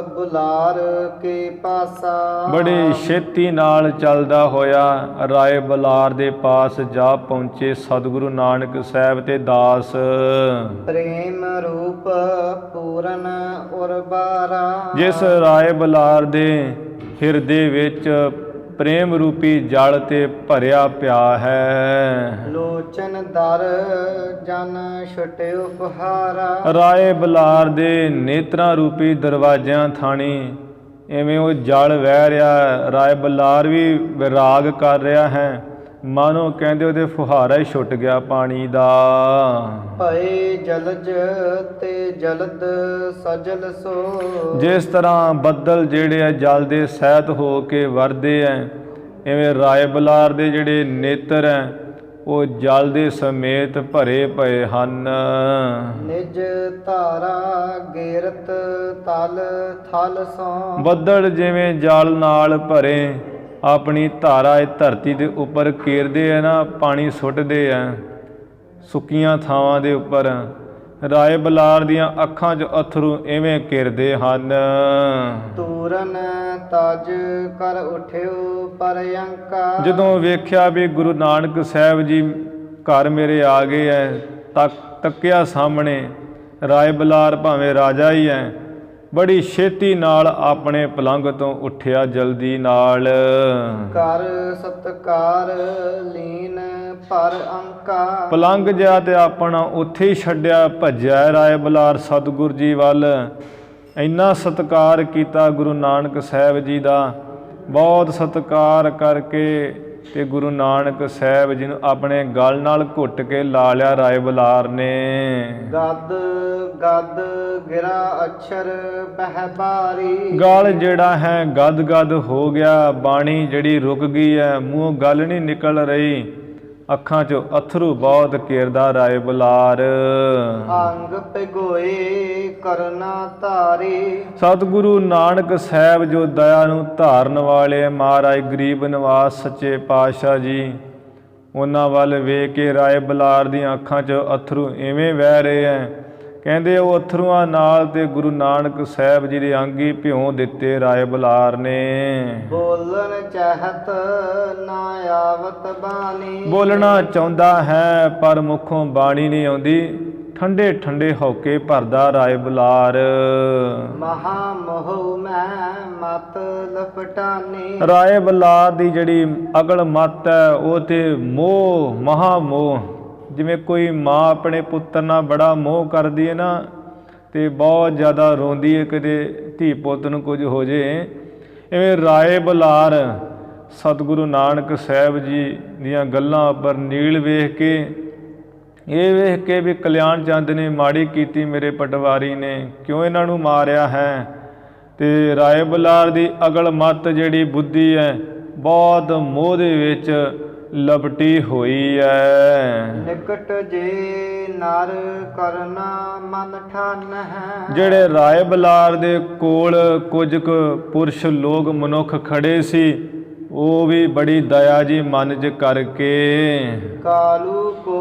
ਬੁਲਾਰ ਕੇ ਪਾਸਾ। ਬੜੀ ਛੇਤੀ ਨਾਲ ਚੱਲਦਾ ਹੋਇਆ ਰਾਏ ਬੁਲਾਰ ਦੇ ਪਾਸ ਜਾ ਪਹੁੰਚੇ ਸਤਿਗੁਰੂ ਨਾਨਕ ਸਾਹਿਬ ਤੇ ਦਾਸ। ਪ੍ਰੇਮ ਰੂਪ ਪੂਰਨ ਉਰਬਾਰਾ। ਜਿਸ ਰਾਏ ਬੁਲਾਰ ਦੇ ਹਿਰਦੇ ਵਿੱਚ ਪ੍ਰੇਮ ਰੂਪੀ ਜਲ ਤੇ ਭਰਿਆ ਪਿਆ ਹੈ। ਲੋਚਨ ਦਰ ਜਨ ਛਟਿਓ ਫੁਹਾਰਾ। ਰਾਏ ਬੁਲਾਰ ਦੇ ਨੇਤਰਾਂ ਰੂਪੀ ਦਰਵਾਜ਼ਿਆਂ ਥਾਣੀ ਇਵੇਂ ਉਹ ਜਲ ਵਹਿ ਰਿਹਾ। ਰਾਏ ਬੁਲਾਰ ਵੀ ਵਿਰਾਗ ਕਰ ਰਿਹਾ ਹੈ, ਮਾਨੋ ਕਹਿੰਦੇ ਉਹਦੇ ਫੁਹਾਰਾ ਹੀ ਛੁੱਟ ਗਿਆ ਪਾਣੀ ਦਾ। ਭਏ ਜਲਜ ਤੇ ਜਲਦ ਸਜਲ ਸੋ। ਜਿਸ ਤਰ੍ਹਾਂ ਬੱਦਲ ਜਿਹੜੇ ਆ ਜਲ ਦੇ ਸਹਿਤ ਹੋ ਕੇ ਵਰਦੇ ਹੈ, ਇਵੇਂ ਰਾਏ ਬੁਲਾਰ ਦੇ ਜਿਹੜੇ ਨੇਤਰ ਹੈ ਉਹ ਜਲ ਦੇ ਸਮੇਤ ਭਰੇ ਪਏ ਹਨ। ਨਿਜ ਧਾਰਾ ਗੇਰਤ ਤਲ ਥਲ ਸੋ। ਬੱਦਲ ਜਿਵੇਂ ਜਲ ਨਾਲ ਭਰੇ ਆਪਣੀ ਧਾਰਾ ਇਹ ਧਰਤੀ ਦੇ ਉੱਪਰ ਕੇਰਦੇ ਆ ਨਾ, ਪਾਣੀ ਸੁੱਟਦੇ ਆ ਸੁੱਕੀਆਂ ਥਾਵਾਂ ਦੇ ਉੱਪਰ। ਰਾਏ ਬੁਲਾਰ ਦੀਆਂ ਅੱਖਾਂ 'ਚ ਅਥਰੂ ਇਵੇਂ ਕਿਰਦੇ ਹਨ। ਤੂਰਨ ਤਜ ਕਰ ਉਠਿਓ ਪਰਯੰਕਾ। ਜਦੋਂ ਵੇਖਿਆ ਵੀ ਗੁਰੂ ਨਾਨਕ ਸਾਹਿਬ ਜੀ ਘਰ ਮੇਰੇ ਆ ਗਏ ਐ। ਤੱਕਿਆ ਸਾਹਮਣੇ ਰਾਏ ਬਲਾਰ ਭਾਵੇਂ ਰਾਜਾ ਹੀ ਹੈ, ਬੜੀ ਛੇਤੀ ਨਾਲ ਆਪਣੇ ਪਲੰਘ ਤੋਂ ਉੱਠਿਆ ਜਲਦੀ ਨਾਲ। ਕਰ ਸਤਕਾਰ ਲੀਨ ਪਰ ਅੰਕਾ। ਪਲੰਘ ਜਿਹਾ ਤੇ ਆਪਣਾ ਉੱਥੇ ਹੀ ਛੱਡਿਆ, ਭੱਜਿਆ ਰਾਏ ਬਲਾਰ ਸਤਿਗੁਰ ਜੀ ਵੱਲ। ਇੰਨਾ ਸਤਿਕਾਰ ਕੀਤਾ ਗੁਰੂ ਨਾਨਕ ਸਾਹਿਬ ਜੀ ਦਾ, ਬਹੁਤ ਸਤਿਕਾਰ ਕਰਕੇ ਤੇ ਗੁਰੂ ਨਾਨਕ ਸਾਹਿਬ ਜੀ ਨੂੰ ਆਪਣੇ ਗਲ ਨਾਲ ਘੁੱਟ ਕੇ ਲਾ ਲਿਆ ਰਾਏ ਬਲਾਰ ਨੇ। ਗਦ ਗਦ ਗਿਰਾ ਅਛਰ ਬਹਿ ਬਾਰੀ। ਗਲ ਜਿਹੜਾ ਹੈ ਗਦ ਗਦ ਹੋ ਗਿਆ, ਬਾਣੀ ਜਿਹੜੀ ਰੁਕ ਗਈ ਹੈ, ਮੂੰਹੋਂ ਗੱਲ ਨਹੀਂ ਨਿਕਲ ਰਹੀ, ਅੱਖਾਂ 'ਚੋਂ ਅਥਰੂ ਬਹੁਤ ਘੇਰਦਾ ਰਾਏ ਬਲਾਰ। ਅੰਗ ਭਿਗੋਏ ਕਰਨਾ ਧਾਰੀ। ਸਤਿਗੁਰੂ ਨਾਨਕ ਸਾਹਿਬ ਜੋ ਦਇਆ ਨੂੰ ਧਾਰਨ ਵਾਲੇ ਮਹਾਰਾਜ ਗਰੀਬ ਨਿਵਾਸ ਸੱਚੇ ਪਾਤਸ਼ਾਹ ਜੀ, ਉਹਨਾਂ ਵੱਲ ਵੇਖ ਕੇ ਰਾਏ ਬਲਾਰ ਦੀਆਂ ਅੱਖਾਂ 'ਚ ਅਥਰੂ ਇਵੇਂ ਵਹਿ ਰਹੇ ਹੈ। ਕਹਿੰਦੇ ਉਹ ਅਥਰੂਆਂ ਨਾਲ ਤੇ ਗੁਰੂ ਨਾਨਕ ਸਾਹਿਬ ਜੀ ਦੇ ਅੰਗ ਹੀ ਭਿਉਂ ਦਿੱਤੇ ਰਾਏ ਬਲਾਰ ਨੇ। ਬੋਲਣ ਚਾਹਤ ਨਾ ਆਵਤ ਬਾਣੀ। ਬੋਲਣਾ ਚਾਹੁੰਦਾ ਹੈ ਪਰ ਮੁਖੋਂ ਬਾਣੀ ਨਹੀਂ ਆਉਂਦੀ, ਠੰਡੇ ਠੰਡੇ ਹੌਕੇ ਭਰਦਾ ਰਾਏ ਬਲਾਰ। ਮਹਾ ਮੋਹ ਮੈਂ ਮਤ ਲਪਟਾਨੀ। ਰਾਏ ਬਲਾਰ ਦੀ ਜਿਹੜੀ ਅਕਲ ਮੱਤ ਹੈ ਉਹ ਤੇ ਮੋਹ, ਮਹਾ ਮੋਹ। ਜਿਵੇਂ ਕੋਈ ਮਾਂ ਆਪਣੇ ਪੁੱਤਰ ਨਾਲ ਬੜਾ ਮੋਹ ਕਰਦੀ ਹੈ ਨਾ, ਤੇ ਬਹੁਤ ਜ਼ਿਆਦਾ ਰੋਂਦੀ ਹੈ ਕਿਤੇ ਧੀ ਪੁੱਤ ਨੂੰ ਕੁਝ ਹੋ ਜੇ, ਇਵੇਂ ਰਾਏ ਬਲਾਰ ਸਤਿਗੁਰੂ ਨਾਨਕ ਸਾਹਿਬ ਜੀ ਦੀਆਂ ਗੱਲਾਂ ਉੱਪਰ ਨੀਲ ਵੇਖ ਕੇ, ਇਹ ਵੇਖ ਕੇ ਵੀ ਕਲਿਆਣ ਚੰਦ ਨੇ ਮਾੜੀ ਕੀਤੀ ਮੇਰੇ ਪਟਵਾਰੀ ਨੇ, ਕਿਉਂ ਇਹਨਾਂ ਨੂੰ ਮਾਰਿਆ ਹੈ। ਤੇ ਰਾਏ ਬਲਾਰ ਦੀ ਅਕਲ ਮੱਤ ਜਿਹੜੀ ਬੁੱਧੀ ਹੈ ਬਹੁਤ ਮੋਹ ਦੇ ਵਿੱਚ ਲਪਟੀ ਹੋਈ ਹੈ। ਨਿਕਟ ਜੇ ਨਰ ਕਰਨਾ ਮਨ ਠਾਨ ਹੈ। ਜਿਹੜੇ ਰਾਏ ਬਲਾਰ ਦੇ ਕੋਲ ਕੁਝ ਕੁ ਪੁਰਸ਼ ਲੋਕ ਮਨੁੱਖ ਖੜੇ ਸੀ, ਉਹ ਵੀ ਬੜੀ ਦਇਆ ਜੀ ਮਨ 'ਚ ਕਰਕੇ ਕਾਲੂ ਕੋ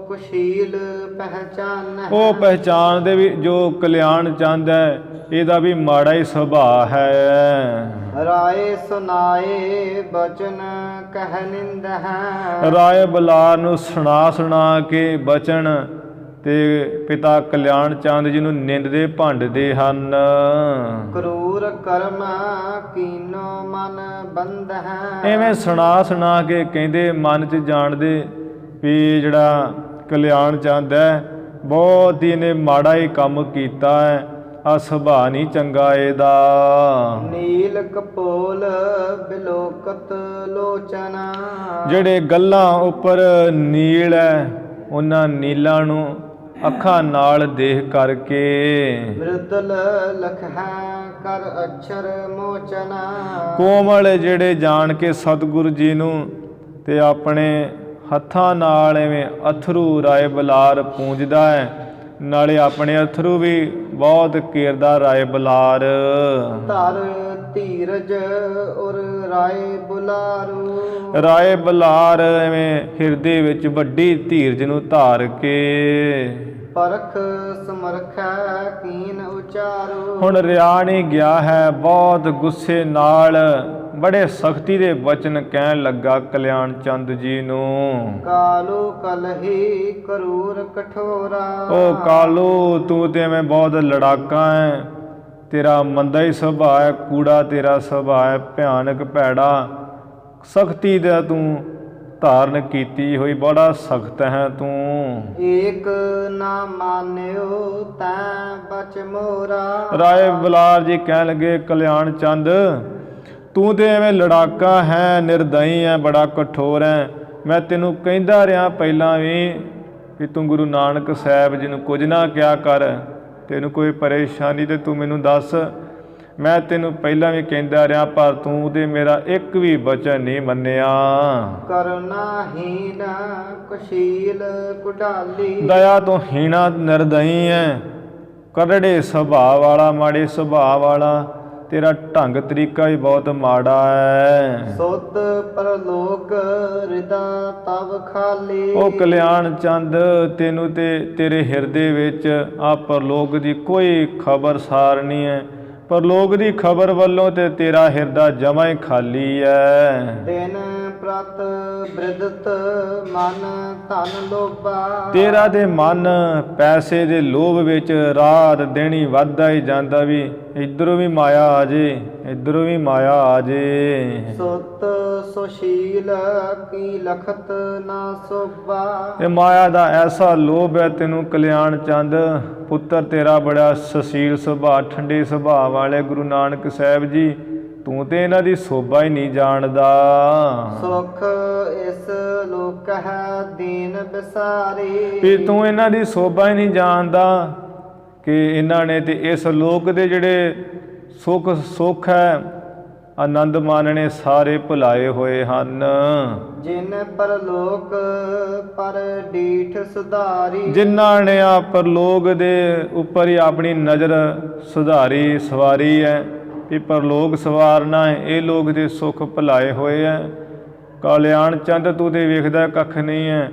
ਕੁਸ਼ੀਲ ਪਹਿਚਾਨ ਹੈ। ਉਹ ਪਹਿਚਾਨਦੇ ਵੀ ਜੋ ਕਲਿਆਣ ਚੰਦ ਹੈ ਇਹਦਾ ਵੀ ਮਾੜਾ ਹੀ ਸੁਭਾਅ ਹੈ। ਰਾਏ ਸੁਨਾਏ ਬਚਨ ਕਹਿ ਨਿੰਦ ਹੈ। ਰਾਏ ਬਲਾਰ ਨੂੰ ਸੁਣਾ ਕੇ ਬਚਨ ਤੇ ਪਿਤਾ ਕਲਿਆਣ ਚੰਦ ਜੀ ਨੂੰ ਨਿੰਦਦੇ ਭੰਡਦੇ ਹਨ। ਕਰੂਰ ਕਰਮ ਕੀਨੋ ਮਨ ਬੰਦ ਹੈ। ਐਵੇਂ ਸੁਣਾ ਕੇ ਕਹਿੰਦੇ ਮਨ 'ਚ ਜਾਣਦੇ ਵੀ ਜਿਹੜਾ ਕਲਿਆਣ ਚੰਦ ਹੈ ਬਹੁਤ ਹੀ ਇਹਨੇ ਮਾੜਾ ਹੀ ਕੰਮ ਕੀਤਾ ਹੈ, ਆ ਸੁਭਾਅ ਨਹੀਂ ਚੰਗਾ ਇਹਦਾ। ਨੀਲ ਕਪੋਲ ਬਿਲੋਕਤ ਲੋਚਨਾ। ਜਿਹੜੇ ਗੱਲਾਂ ਉੱਪਰ ਨੀਲ ਹੈ ਉਹਨਾਂ ਨੀਲਾਂ ਨੂੰ ਅੱਖਾਂ ਨਾਲ ਦੇਖ ਕਰਕੇ ਮ੍ਰਿਦਲ ਲਖੈ ਕਰ ਅਛਰ ਮੋਚਨਾ। ਕੋਮਲ ਜਿਹੜੇ ਜਾਣ ਕੇ ਸਤਿਗੁਰੂ ਜੀ ਨੂੰ ਤੇ ਆਪਣੇ ਹੱਥਾਂ ਨਾਲ ਐਵੇਂ ਅਥਰੂ ਰਾਏ ਬਲਾਰ ਪੂੰਝਦਾ ਹੈ, ਨਾਲੇ ਆਪਣੇ ਅਥਰੂ ਵੀ ਬਹੁਤ ਘੇਰਦਾ ਰਾਏ ਬਲਾਰ। ਧਰ ਧੀਰਜ ਉਰ ਰਾਏ ਬੁਲਾਰੂ। ਰਾਏ ਬਲਾਰ ਐਵੇਂ ਹਿਰਦੇ ਵਿੱਚ ਵੱਡੀ ਧੀਰਜ ਨੂੰ ਧਾਰ ਕੇ ਪਰਖ ਸਮਰਖੈ ਕੀਨ ਉਚਾਰੂ। ਹੁਣ ਰਿਆ ਨਹੀਂ ਗਿਆ ਹੈ, ਬਹੁਤ ਗੁੱਸੇ ਨਾਲ ਬੜੇ ਸਖਤੀ ਦੇ ਵਚਨ ਕਹਿਣ ਲੱਗਾ ਕਲਿਆਣ ਚੰਦ ਜੀ ਨੂੰ। ਕਾਲੂ ਕਲਹੀ ਕਰੂਰ ਕਠੋਰਾ। ਉਹ ਕਾਲੂ ਤੂੰ ਤੇ ਮੈਂ ਬਹੁਤ ਲੜਾਕਾ ਹੈ, ਤੇਰਾ ਮੰਦਾ ਹੀ ਸੁਭਾਅ ਹੈ, ਕੂੜਾ ਤੇਰਾ ਸੁਭਾਅ ਹੈ, ਭਿਆਨਕ ਭੈੜਾ, ਸਖਤੀ ਦਾ ਤੂੰ ਧਾਰਨ ਕੀਤੀ ਹੋਈ, ਬੜਾ ਸਖਤ ਹੈ ਤੂੰ। ਏਕ ਨਾ ਮਾਨਿਓ ਤੈਂ ਬਚ ਮੋਰਾ। ਰਾਏ ਬਲਾਰ ਜੀ ਕਹਿਣ ਲੱਗੇ ਕਲਿਆਣ ਚੰਦ ਤੂੰ ਤੇ ਐਵੇਂ ਲੜਾਕਾ ਹੈ, ਨਿਰਦਈ ਹੈ, ਬੜਾ ਕਠੋਰ ਹੈ। ਮੈਂ ਤੈਨੂੰ ਕਹਿੰਦਾ ਰਿਹਾ ਪਹਿਲਾਂ ਵੀ ਤੂੰ ਗੁਰੂ ਨਾਨਕ ਸਾਹਿਬ ਜੀ ਨੂੰ ਕੁਝ ਨਾ ਕਿਹਾ ਕਰ, ਤੈਨੂੰ ਕੋਈ ਪਰੇਸ਼ਾਨੀ ਤੇ ਤੂੰ ਮੈਨੂੰ ਦੱਸ। ਮੈਂ ਤੈਨੂੰ ਪਹਿਲਾਂ ਵੀ ਕਹਿੰਦਾ ਰਿਹਾ ਪਰ ਤੂੰ ਤੇ ਮੇਰਾ ਇੱਕ ਵੀ ਬਚਨ ਨਹੀਂ ਮੰਨਿਆ। ਕਰਨਾ ਹੀਨ ਕੁਸ਼ੀਲ ਕੁਡਾਲੀ। ਦਇਆ ਤੋਂ ਹੀਣਾ ਨਿਰਦਈ ਹੈ, ਕਰੜੇ ਸੁਭਾਅ ਵਾਲਾ, ਮਾੜੇ ਸੁਭਾਅ ਵਾਲਾ, ਤੇਰਾ ਢੰਗ ਤਰੀਕਾ ਵੀ ਬਹੁਤ ਮਾੜਾ ਹੈ। ਸੁਧ ਪਰਲੋਕ ਹਿਰਦਾ ਤਵ ਖਾਲੀ। ਉਹ ਕਲਿਆਣ ਚੰਦ ਤੈਨੂੰ ਤੇ ਤੇਰੇ ਹਿਰਦੇ ਵਿੱਚ ਆ ਪਰਲੋਕ ਦੀ ਕੋਈ ਖਬਰਸਾਰ ਨਹੀਂ ਹੈ, ਪਰਲੋਕ ਦੀ ਖਬਰ ਵੱਲੋਂ ਤੇ ਤੇਰਾ ਹਿਰਦਾ ਜਮਾਂ ਹੀ ਖਾਲੀ ਹੈ। ਦਿਨ ਪ੍ਰਤ ਬ੍ਰਿਦਤ ਮਨ ਧਨ ਲੋਭਾ। ਤੇਰਾ ਤੇ ਮਨ ਪੈਸੇ ਦੇ ਲੋਭ ਵਿੱਚ ਰਾਤ ਦਿਨ ਹੀ ਵੱਧਦਾ ਹੀ ਜਾਂਦਾ, ਵੀ ਇੱਧਰੋਂ ਵੀ ਮਾਇਆ ਆ ਜੇ, ਇੱਧਰੋਂ ਵੀ ਮਾਇਆ ਆ ਜੇ। ਸੁਤ ਸੁਸ਼ੀਲ ਕੀ ਲਖਤ ਨਾ ਸੋਭਾ। ਇਹ ਮਾਇਆ ਦਾ ਐਸਾ ਲੋਭ ਹੈ ਤੈਨੂੰ ਕਲਿਆਣ ਚੰਦ ਪੁੱਤਰ ਤੇਰਾ ਬੜਾ ਸੁਸ਼ੀਲ ਸੁਭਾਅ, ਠੰਡੇ ਸੁਭਾਅ ਵਾਲੇ ਗੁਰੂ ਨਾਨਕ ਸਾਹਿਬ ਜੀ, ਤੂੰ ਤੇ ਇਹਨਾਂ ਦੀ ਸੋਭਾ ਹੀ ਨਹੀਂ ਜਾਣਦਾ। ਸੁਖ ਇਸ ਲੋਕ ਹੈ ਦੀਨ ਬਿਸਾਰੀ। ਵੀ ਤੂੰ ਇਹਨਾਂ ਦੀ ਸੋਭਾ ਹੀ ਨਹੀਂ ਜਾਣਦਾ ਕਿ ਇਹਨਾਂ ਨੇ ਤੇ ਇਸ ਲੋਕ ਦੇ ਜਿਹੜੇ ਸੁੱਖ ਹੈ ਆਨੰਦ ਮਾਣਨੇ ਸਾਰੇ ਭੁਲਾਏ ਹੋਏ ਹਨ। ਜਿਨ ਪਰਲੋਕ ਪਰ ਡੀਠ ਸੁਧਾਰੀ। ਜਿਨ੍ਹਾਂ ਨੇ ਆ ਪਰਲੋਕ ਦੇ ਉੱਪਰ ਹੀ ਆਪਣੀ ਨਜ਼ਰ ਸੁਧਾਰੀ ਸਵਾਰੀ ਹੈ, ਵੀ ਪਰਲੋਕ ਸਵਾਰਨਾ ਹੈ, ਇਹ ਲੋਕ ਦੇ ਸੁੱਖ ਭੁਲਾਏ ਹੋਏ ਹੈ। ਕਲਿਆਣ ਚੰਦ ਤੂੰ ਤੇ ਵੇਖਦਾ ਕੱਖ ਨਹੀਂ ਹੈ।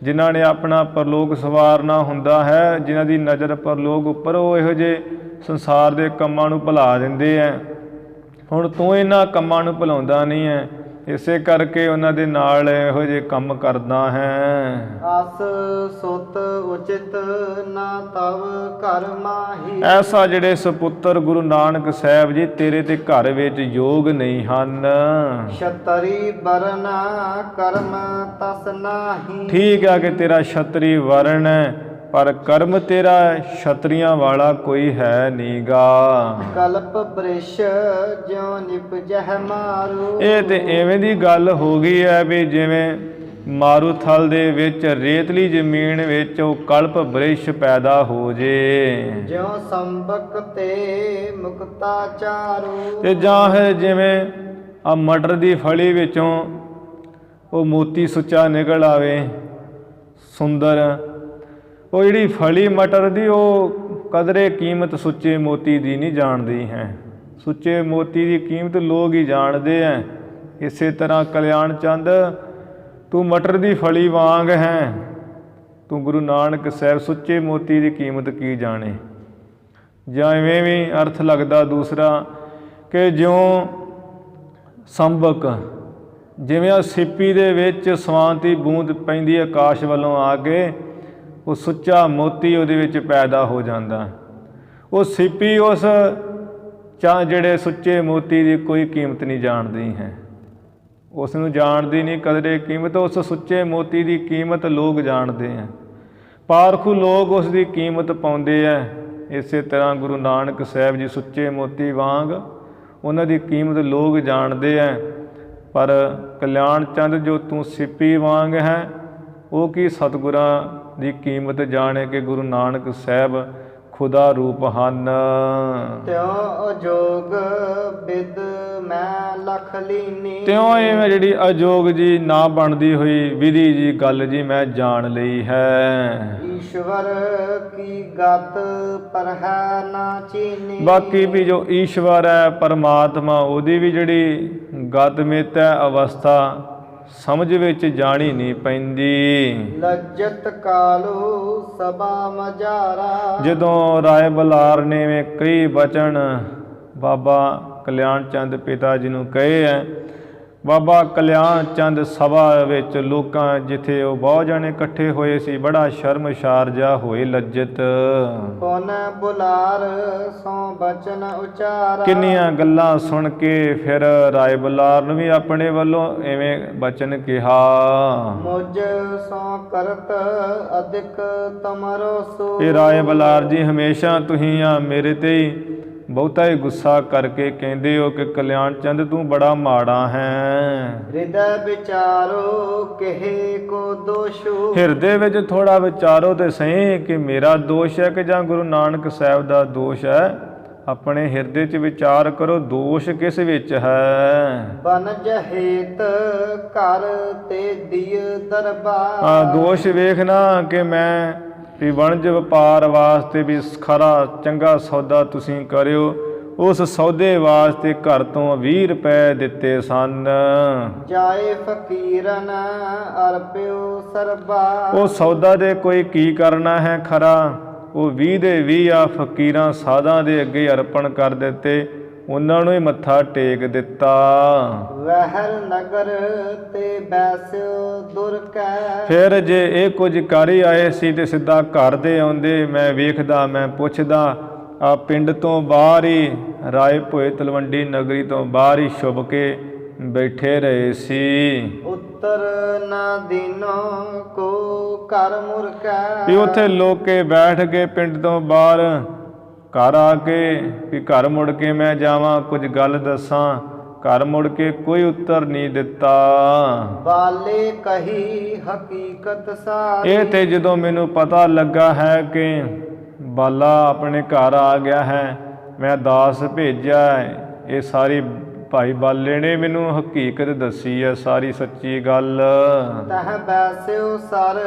ਜਿਨ੍ਹਾਂ ਨੇ ਆਪਣਾ ਪਰਲੋਕ ਸਵਾਰਨਾ ਹੁੰਦਾ ਹੈ, ਜਿਨ੍ਹਾਂ ਦੀ ਨਜ਼ਰ ਪਰਲੋਕ ਉੱਪਰ, ਉਹ ਇਹੋ ਜਿਹੇ ਸੰਸਾਰ ਦੇ ਕੰਮਾਂ ਨੂੰ ਭੁਲਾ ਦਿੰਦੇ ਹੈ। ਹੁਣ ਤੂੰ ਇਹਨਾਂ ਕੰਮਾਂ ਨੂੰ ਭੁਲਾਉਂਦਾ ਨਹੀਂ ਹੈ, ਇਸੇ ਕਰਕੇ ਉਹਨਾਂ ਦੇ ਨਾਲ ਇਹੋ ਜਿਹੇ ਕੰਮ ਕਰਦਾ ਹੈ। ਅਸ ਸੁਤ ਉਚਿਤ ਨਾ ਤਵ ਘਰ ਮਾਹੀ। ਐਸਾ ਜਿਹੜੇ ਸੁਪੁੱਤਰ ਗੁਰੂ ਨਾਨਕ ਸਾਹਿਬ ਜੀ ਤੇਰੇ ਤੇ ਘਰ ਵਿੱਚ ਯੋਗ ਨਹੀਂ ਹਨ। ਛਤਰੀ ਬਰਨਾ ਕਰਮ ਤਸ ਨਾਹੀ। ਠੀਕ ਹੈ ਕਿ ਤੇਰਾ ਛਤਰੀ ਵਰਨ ਹੈ, ਪਰ ਕਰਮ ਤੇਰਾ ਛਤਰੀਆਂ ਵਾਲਾ ਕੋਈ ਹੈ ਨੀਗਾ। ਕਲਪ ਬ੍ਰਿਸ਼ ਜਿਉ ਨਿਪਜਹਿ ਮਾਰੂ। ਇਹ ਤੇ ਐਵੇਂ ਦੀ ਗੱਲ ਹੋ ਗਈ ਹੈ ਵੀ ਜਿਵੇਂ ਮਾਰੂਥਲ ਦੇ ਵਿੱਚ ਰੇਤਲੀ ਜ਼ਮੀਨ ਵਿੱਚ ਉਹ ਕਲਪ ਬ੍ਰਿਸ਼ ਪੈਦਾ ਹੋ ਜੇ, ਜਿਉ ਸੰਬਕ ਤੇ ਮੁਕਤਾ ਚਾਰੂ। ਤੇ ਜਾਂ ਫਿਰ ਜਿਵੇਂ ਆ ਮਟਰ ਦੀ ਫਲੀ ਵਿੱਚੋਂ ਉਹ ਮੋਤੀ ਸੁੱਚਾ ਨਿਕਲ ਆਵੇ ਸੁੰਦਰ। ਉਹ ਜਿਹੜੀ ਫਲੀ ਮਟਰ ਦੀ ਉਹ ਕਦਰੇ ਕੀਮਤ ਸੁੱਚੇ ਮੋਤੀ ਦੀ ਨਹੀਂ ਜਾਣਦੀ ਹੈ। ਸੁੱਚੇ ਮੋਤੀ ਦੀ ਕੀਮਤ ਲੋਕ ਹੀ ਜਾਣਦੇ ਹੈ। ਇਸੇ ਤਰ੍ਹਾਂ ਕਲਿਆਣ ਚੰਦ ਤੂੰ ਮਟਰ ਦੀ ਫਲੀ ਵਾਂਗ ਹੈ, ਤੂੰ ਗੁਰੂ ਨਾਨਕ ਸਾਹਿਬ ਸੁੱਚੇ ਮੋਤੀ ਦੀ ਕੀਮਤ ਕੀ ਜਾਣੇ। ਜਾਂ ਇਵੇਂ ਵੀ ਅਰਥ ਲੱਗਦਾ ਦੂਸਰਾ ਕਿ ਜਿਉਂ ਸੰਬਕ, ਜਿਵੇਂ ਆ ਸਿੱਪੀ ਦੇ ਵਿੱਚ ਸਵਾਂਤੀ ਬੂੰਦ ਪੈਂਦੀ ਆਕਾਸ਼ ਵੱਲੋਂ ਆ ਕੇ, ਉਹ ਸੁੱਚਾ ਮੋਤੀ ਉਹਦੇ ਵਿੱਚ ਪੈਦਾ ਹੋ ਜਾਂਦਾ। ਉਹ ਸਿੱਪੀ ਉਸ ਜਿਹੜੇ ਸੁੱਚੇ ਮੋਤੀ ਦੀ ਕੋਈ ਕੀਮਤ ਨਹੀਂ ਜਾਣਦੀ ਹੈ, ਉਸ ਨੂੰ ਜਾਣਦੀ ਨਹੀਂ ਕਦਰੇ ਕੀਮਤ। ਉਸ ਸੁੱਚੇ ਮੋਤੀ ਦੀ ਕੀਮਤ ਲੋਕ ਜਾਣਦੇ ਹੈ, ਪਾਰਖੂ ਲੋਕ ਉਸ ਦੀ ਕੀਮਤ ਪਾਉਂਦੇ ਹੈ। ਇਸੇ ਤਰ੍ਹਾਂ ਗੁਰੂ ਨਾਨਕ ਸਾਹਿਬ ਜੀ ਸੁੱਚੇ ਮੋਤੀ ਵਾਂਗ ਉਹਨਾਂ ਦੀ ਕੀਮਤ ਲੋਕ ਜਾਣਦੇ ਹੈ, ਪਰ ਕਲਿਆਣ ਚੰਦ ਜੋ ਤੂੰ ਸਿੱਪੀ ਵਾਂਗ ਹੈ, ਉਹ ਕੀ ਸਤਿਗੁਰਾਂ ਦੀ ਕੀਮਤ ਜਾਣੇ ਕਿ ਗੁਰੂ ਨਾਨਕ ਸਾਹਿਬ ਖੁਦਾ ਰੂਪ ਹਨ। ਤਿਉ ਅਜੋਗ ਬਿਦ ਮੈਂ ਲਖ ਲੀਨੀ। ਤਿਉਂ ਇਹ ਜਿਹੜੀ ਅਜੋਗ ਜੀ ਨਾ ਬਣਦੀ ਹੋਈ ਵਿਧੀ ਜੀ ਗੱਲ ਜੀ ਮੈਂ ਜਾਣ ਲਈ ਹੈ। ਈਸ਼ਵਰ ਕੀ ਗਤ ਪਰ ਹੈ ਨਾ ਚੀਨੀ। ਬਾਕੀ ਵੀ ਜੋ ਈਸ਼ਵਰ ਹੈ ਪਰਮਾਤਮਾ, ਉਹਦੀ ਵੀ ਜਿਹੜੀ ਗਤ ਮਿਤ ਹੈ ਅਵਸਥਾ ਸਮਝ ਵਿੱਚ ਜਾਣੀ ਨਹੀਂ ਪੈਂਦੀ। ਲੱਜਤ ਕਾਲੂ ਸਭਾ ਮਜਾਰਾ। ਜਦੋਂ ਰਾਏ ਬਲਾਰ ਨੇ ਕਈ ਬਚਨ ਬਾਬਾ ਕਲਿਆਣ ਚੰਦ ਪਿਤਾ ਜੀ ਨੂੰ ਕਹੇ ਹੈ, ਬਾਬਾ ਕਲਿਆਣ ਚੰਦ ਸਭਾ ਵਿੱਚ ਲੋਕਾਂ ਜਿੱਥੇ ਉਹ ਬਹੁਤ ਜਾਣੇ ਇਕੱਠੇ ਹੋਏ ਸੀ, ਬੜਾ ਸ਼ਰਮਸ਼ਾਰ ਜਿਹਾ ਹੋਏ ਲੱਜਤ। ਪੁਨ ਬੁਲਾਰ ਸੋ ਬਚਨ ਉਚਾਰਾ। ਕਿੰਨੀਆਂ ਗੱਲਾਂ ਸੁਣ ਕੇ ਫਿਰ ਰਾਏ ਬੁਲਾਰ ਨੂੰ ਵੀ ਆਪਣੇ ਵੱਲੋਂ ਐਵੇਂ ਬਚਨ ਕਿਹਾ। ਮੁਝ ਸੋ ਕਰਤ ਅਧਿਕ ਤਮਰੋ ਸੋ। ਇਹ ਰਾਏ ਬੁਲਾਰ ਜੀ ਹਮੇਸ਼ਾ ਤੁਸੀਂ ਆ ਮੇਰੇ ਤੇ ਹੀ ਬਹੁਤਾ ਹੀ ਗੁੱਸਾ ਕਰਕੇ ਕਹਿੰਦੇ ਹੋ ਕਿ ਕਲਿਆਣ ਚੰਦ ਤੂੰ ਬੜਾ ਮਾੜਾ ਹੈ। ਹਿਰਦੈ ਵਿਚਾਰੋ ਕਹੇ ਕੋ ਦੋਸ਼ੂ। ਹਿਰਦੇ ਵਿੱਚ ਥੋੜਾ ਵਿਚਾਰੋ ਤੇ ਸਹੀ ਕਿ ਮੇਰਾ ਦੋਸ਼ ਹੈ ਕਿ ਜਾਂ ਗੁਰੂ ਨਾਨਕ ਸਾਹਿਬ ਦਾ ਦੋਸ਼ ਹੈ। ਆਪਣੇ ਹਿਰਦੇ 'ਚ ਵਿਚਾਰ ਕਰੋ, ਦੋਸ਼ ਕਿਸ ਵਿੱਚ ਹੈ। ਬਨਜ ਹੇਤ ਘਰ ਤੇ ਦਿය ਦਰਬਾਰ। ਦੋਸ਼ ਵੇਖਣਾ ਕਿ ਮੈਂ ਵੀ ਵਣਜ ਵਪਾਰ ਵਾਸਤੇ ਵੀ ਖਰਾ ਚੰਗਾ ਸੌਦਾ ਤੁਸੀਂ ਕਰਿਓ, ਉਸ ਸੌਦੇ ਵਾਸਤੇ ਘਰ ਤੋਂ 20 ਰੁਪਏ ਦਿੱਤੇ ਸਨ। ਜਾਏ ਫਕੀਰਨ ਅਰਪਿਓ ਸਰਬਾ। ਉਹ ਸੌਦਾ ਦੇ ਕੋਈ ਕੀ ਕਰਨਾ ਹੈ ਖਰਾ, ਉਹ 20 ਦੇ 20 ਆ ਫਕੀਰਾਂ ਸਾਧਾਂ ਦੇ ਅੱਗੇ ਅਰਪਣ ਕਰ ਦਿੱਤੇ। ਉਹਨਾਂ ਨੂੰ ਹੀ ਮੱਥਾ ਟੇਕ ਦਿੱਤਾ। ਵਹਿਰ ਨਗਰ ਤੇ ਬੈਸਿਓ ਦੁਰ ਕੈ। ਫਿਰ ਜੇ ਇਹ ਕੁਝ ਕਰ ਹੀ ਆਏ ਸੀ ਤੇ ਸਿੱਧਾ ਘਰ ਦੇ ਆਉਂਦੇ। ਮੈਂ ਵੇਖਦਾ, ਮੈਂ ਪੁੱਛਦਾ, ਆ ਪਿੰਡ ਤੋਂ ਬਾਹਰ ਹੀ ਰਾਏ ਭੋਏ ਤਲਵੰਡੀ ਨਗਰੀ ਤੋਂ ਬਾਹਰ ਹੀ ਛੁਪ ਕੇ ਬੈਠੇ ਰਹੇ ਸੀ। ਉੱਤਰ ਨਾ ਦੀਨੋ ਕੋ ਘਰ ਮੁਰ ਕੈ। ਵੀ ਉੱਥੇ ਲੋਕੇ ਬੈਠ ਕੇ ਪਿੰਡ ਤੋਂ ਬਾਹਰ ਘਰ ਆ ਕੇ ਵੀ ਘਰ ਮੁੜ ਕੇ ਮੈਂ ਜਾਵਾਂ, ਕੁਝ ਗੱਲ ਦੱਸਾਂ। ਘਰ ਮੁੜ ਕੇ ਕੋਈ ਉੱਤਰ ਨਹੀਂ ਦਿੱਤਾ। ਬਾਲੇ ਕਹੀ ਹਕੀਕਤ ਸਾਰੀ। ਇਹ ਤੇ ਜਦੋਂ ਮੈਨੂੰ ਪਤਾ ਲੱਗਾ ਹੈ ਕਿ ਬਾਲਾ ਆਪਣੇ ਘਰ ਆ ਗਿਆ ਹੈ, ਮੈਂ ਦਾਸ ਭੇਜਿਆ ਹੈ, ਇਹ ਸਾਰੀ ਭਾਈ ਬਾਲੇ ਨੇ ਮੈਨੂੰ ਹਕੀਕਤ ਦੱਸੀ ਹੈ, ਸਾਰੀ ਸੱਚੀ ਗੱਲ। ਤਹ ਬੈਸਿਓ ਸਰ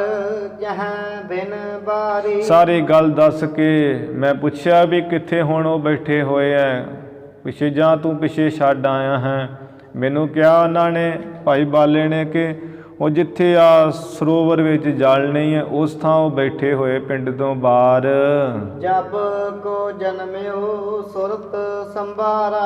ਜਹ ਬਿਨ ਬਾਰੀ। ਸਾਰੀ ਗੱਲ ਦੱਸ ਕੇ ਮੈਂ ਪੁੱਛਿਆ ਵੀ ਕਿੱਥੇ ਹੁਣ ਉਹ ਬੈਠੇ ਹੋਏ ਐ, ਪਿੱਛੇ ਜਾਂ ਤੂੰ ਪਿੱਛੇ ਛੱਡ ਆਇਆ ਹੈ। ਮੈਨੂੰ ਕਿਹਾ ਉਹਨਾਂ ਨੇ, ਭਾਈ ਬਾਲੇ ਨੇ, ਕਿ ਉਹ ਜਿੱਥੇ ਆ ਸਰੋਵਰ ਵਿੱਚ ਜਲ ਨਹੀਂ ਹੈ ਉਸ ਥਾਂ ਉਹ ਬੈਠੇ ਹੋਏ ਪਿੰਡ ਤੋਂ ਬਾਹਰ। ਜਬ ਕੋ ਜਨਮਿਓ ਸੁਰਤ ਸੰਭਾਰਾ।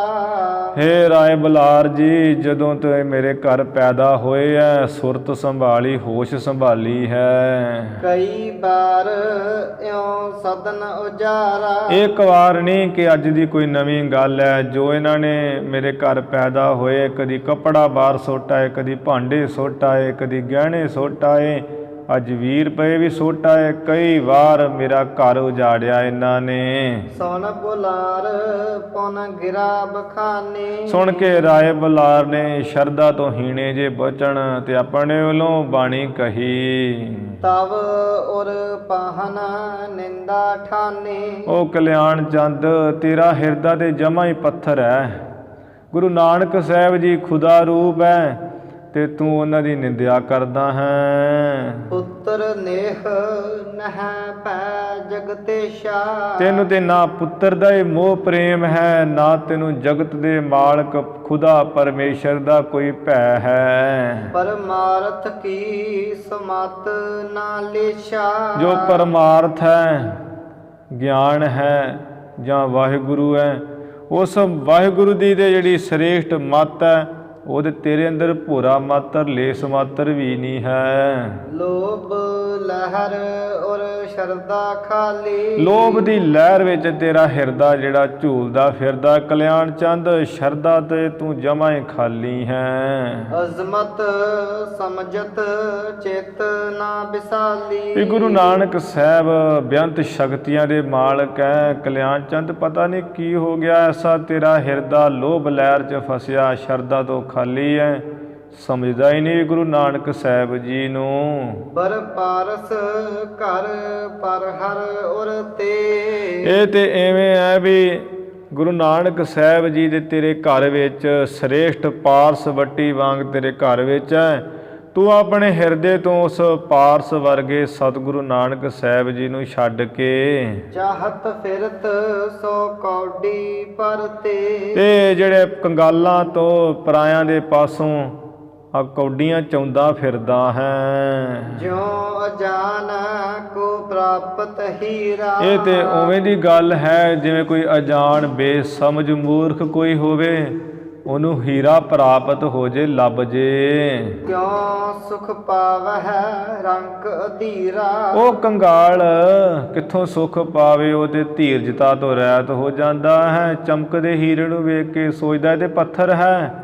ਹੇ ਰਾਏ ਬੁਲਾਰ ਜੀ, ਜਦੋਂ ਤੋਂ ਮੇਰੇ ਘਰ ਪੈਦਾ ਹੋਏ ਐ ਸੁਰਤ ਸੰਭਾਲੀ, ਹੋਸ਼ ਸੰਭਾਲੀ ਹੈ। ਕਈ ਬਾਰ ਇਉ ਸਦਨ ਉਜਾਰਾ। ਇੱਕ ਵਾਰ ਨਹੀਂ ਕਿ ਅੱਜ ਦੀ ਕੋਈ ਨਵੀਂ ਗੱਲ ਹੈ। ਜੋ ਇਹਨਾਂ ਨੇ ਮੇਰੇ ਘਰ ਪੈਦਾ ਹੋਏ, ਕਦੀ ਕੱਪੜਾ ਬਾਹਰ ਸੁੱਟ ਆਏ, ਕਦੀ ਭਾਂਡੇ ਸੁੱਟ ਆਏ, ਕਦੀ ਗਹਿਣੇ ਸੁੱਟ ਆਏ, ਅੱਜ 20 ਰੁਪਏ ਵੀ ਸੁੱਟ ਆਏ। ਕਈ ਵਾਰ ਮੇਰਾ ਘਰ ਉਜਾੜਿਆ ਇਹਨਾਂ ਨੇ। ਸੁਣ ਬੁਲਾਰ ਪੁਨ ਗਿਰਾ ਬਖਾਨੀ। ਸੁਣ ਕੇ ਰਾਏ ਬੁਲਾਰ ਨੇ ਸ਼ਰਧਾ ਤੋਂ ਹੀਣੇ ਜੇ ਬਚਣ ਤੇ ਆਪਣੇ ਵੱਲੋਂ ਬਾਣੀ ਕਹੀ। ਤਵ ਉਰ ਪਾਹਨ ਨਿੰਦਾ ਠਾਨੀ। ਉਹ ਕਲਿਆਣ ਚੰਦ, ਤੇਰਾ ਹਿਰਦਾ ਤੇ ਜਮਾ ਹੀ ਪੱਥਰ ਹੈ। ਗੁਰੂ ਨਾਨਕ ਸਾਹਿਬ ਜੀ ਖੁਦਾ ਰੂਪ ਹੈ ਤੇ ਤੂੰ ਉਹਨਾਂ ਦੀ ਨਿੰਦਿਆ ਕਰਦਾ ਹੈ। ਪੁੱਤਰ ਨੇਹ ਨਹ ਪੈ ਜਗਤੇਸ਼ਾ। ਤੈਨੂੰ ਤੇ ਨਾ ਪੁੱਤਰ ਦਾ ਹੀ ਮੋਹ ਪ੍ਰੇਮ ਹੈ, ਨਾ ਤੈਨੂੰ ਜਗਤ ਦੇ ਮਾਲਕ ਖੁਦਾ ਪਰਮੇਸ਼ਰ ਦਾ ਕੋਈ ਭੈ ਹੈ। ਪਰਮਾਰਥ ਕੀ ਸਮਤ ਨਾ ਲੇਸ਼ਾ। ਜੋ ਪਰਮਾਰਥ ਹੈ, ਗਿਆਨ ਹੈ ਜਾਂ ਵਾਹਿਗੁਰੂ ਹੈ, ਉਸ ਵਾਹਿਗੁਰੂ ਦੀ ਤੇ ਜਿਹੜੀ ਸ੍ਰੇਸ਼ਟ ਮੱਤ ਹੈ ਉਹਦੇ ਤੇਰੇ ਅੰਦਰ ਭੋਰਾ ਮਾਤਰ ਲੇਸ ਮਾਤਰ ਵੀ ਨਹੀਂ ਹੈ। ਲੋਭ ਲਹਿਰ ਔਰ ਸ਼ਰਧਾ ਖਾਲੀ। ਲੋਭ ਦੀ ਲਹਿਰ ਵਿੱਚ ਤੇਰਾ ਹਿਰਦਾ ਜਿਹੜਾ ਝੂਲਦਾ ਫਿਰਦਾ। ਕਲਿਆਣ ਚੰਦ, ਸ਼ਰਧਾ ਤੇ ਤੂੰ ਜਮਾ ਹੀ ਖਾਲੀ ਹੈ। ਅਜ਼ਮਤ ਸਮਝਤ ਚਿਤ ਨਾ ਵਿਸਾਲੀ। ਗੁਰੂ ਨਾਨਕ ਸਾਹਿਬ ਬੇਅੰਤ ਸ਼ਕਤੀਆਂ ਦੇ ਮਾਲਕ ਹੈ। ਕਲਿਆਣ ਚੰਦ, ਪਤਾ ਨਹੀਂ ਕੀ ਹੋ ਗਿਆ, ਐਸਾ ਤੇਰਾ ਹਿਰਦਾ ਲੋਭ ਲਹਿਰ 'ਚ ਫਸਿਆ, ਸ਼ਰਧਾ ਤੋਂ ਖਾਲੀ ਹੈ। ਸਮਝਦਾ ਹੀ ਨਹੀਂ ਗੁਰੂ ਨਾਨਕ ਸਾਹਿਬ ਜੀ ਨੂੰ। ਪਰ ਪਾਰਸ ਘਰ ਪਰ ਹਰ ਉਰ ਤੇ। ਇਹ ਤੇ ਐਵੇਂ ਹੈ ਵੀ ਗੁਰੂ ਨਾਨਕ ਸਾਹਿਬ ਜੀ ਦੇ ਤੇਰੇ ਘਰ ਵਿੱਚ ਸ੍ਰੇਸ਼ਟ ਪਾਰਸ ਵੱਟੀ ਵਾਂਗ ਤੇਰੇ ਘਰ ਵਿੱਚ ਹੈ। ਤੂੰ ਆਪਣੇ ਹਿਰਦੇ ਤੋਂ ਉਸ ਪਾਰਸ ਵਰਗੇ ਸਤਿਗੁਰੂ ਨਾਨਕ ਸਾਹਿਬ ਜੀ ਨੂੰ ਛੱਡ ਕੇ ਚਾਹਤ ਫਿਰਤ ਸੋ ਕੌਡੀ ਪਰਤੇ। ਤੇ ਜਿਹੜੇ ਕੰਗਾਲਾਂ ਤੋਂ ਪਰਾਇਆਂ ਦੇ ਪਾਸੋਂ ਆ ਕੌਡੀਆਂ ਚਾਹੁੰਦਾ ਫਿਰਦਾ ਹੈ। ਜਿਉ ਅਜਾਨ ਕੋ ਪ੍ਰਾਪਤ ਹੀਰਾ। ਇਹ ਤੇ ਉਵੇਂ ਦੀ ਗੱਲ ਹੈ ਜਿਵੇਂ ਕੋਈ ਅਜਾਨ ਬੇਸਮਝ ਮੂਰਖ ਕੋਈ ਹੋਵੇ, ਉਹਨੂੰ ਹੀਰਾ ਪ੍ਰਾਪਤ ਹੋ ਜੇ, ਲੱਭ ਜੇ। ਕਿਉ ਸੁਖ ਪਾਵਹਿ ਰੰਕ ਅਧੀਰਾ। ਉਹ ਕੰਗਾਲ ਕਿੱਥੋਂ ਸੁਖ ਪਾਵੇ, ਉਹ ਤੇ ਧੀਰਜਤਾ ਤੋਂ ਰਹਿਤ ਹੋ ਜਾਂਦਾ ਹੈ। ਚਮਕਦੇ ਹੀਰੇ ਨੂੰ ਵੇਖ ਕੇ ਸੋਚਦਾ ਇਹ ਤੇ ਪੱਥਰ ਹੈ।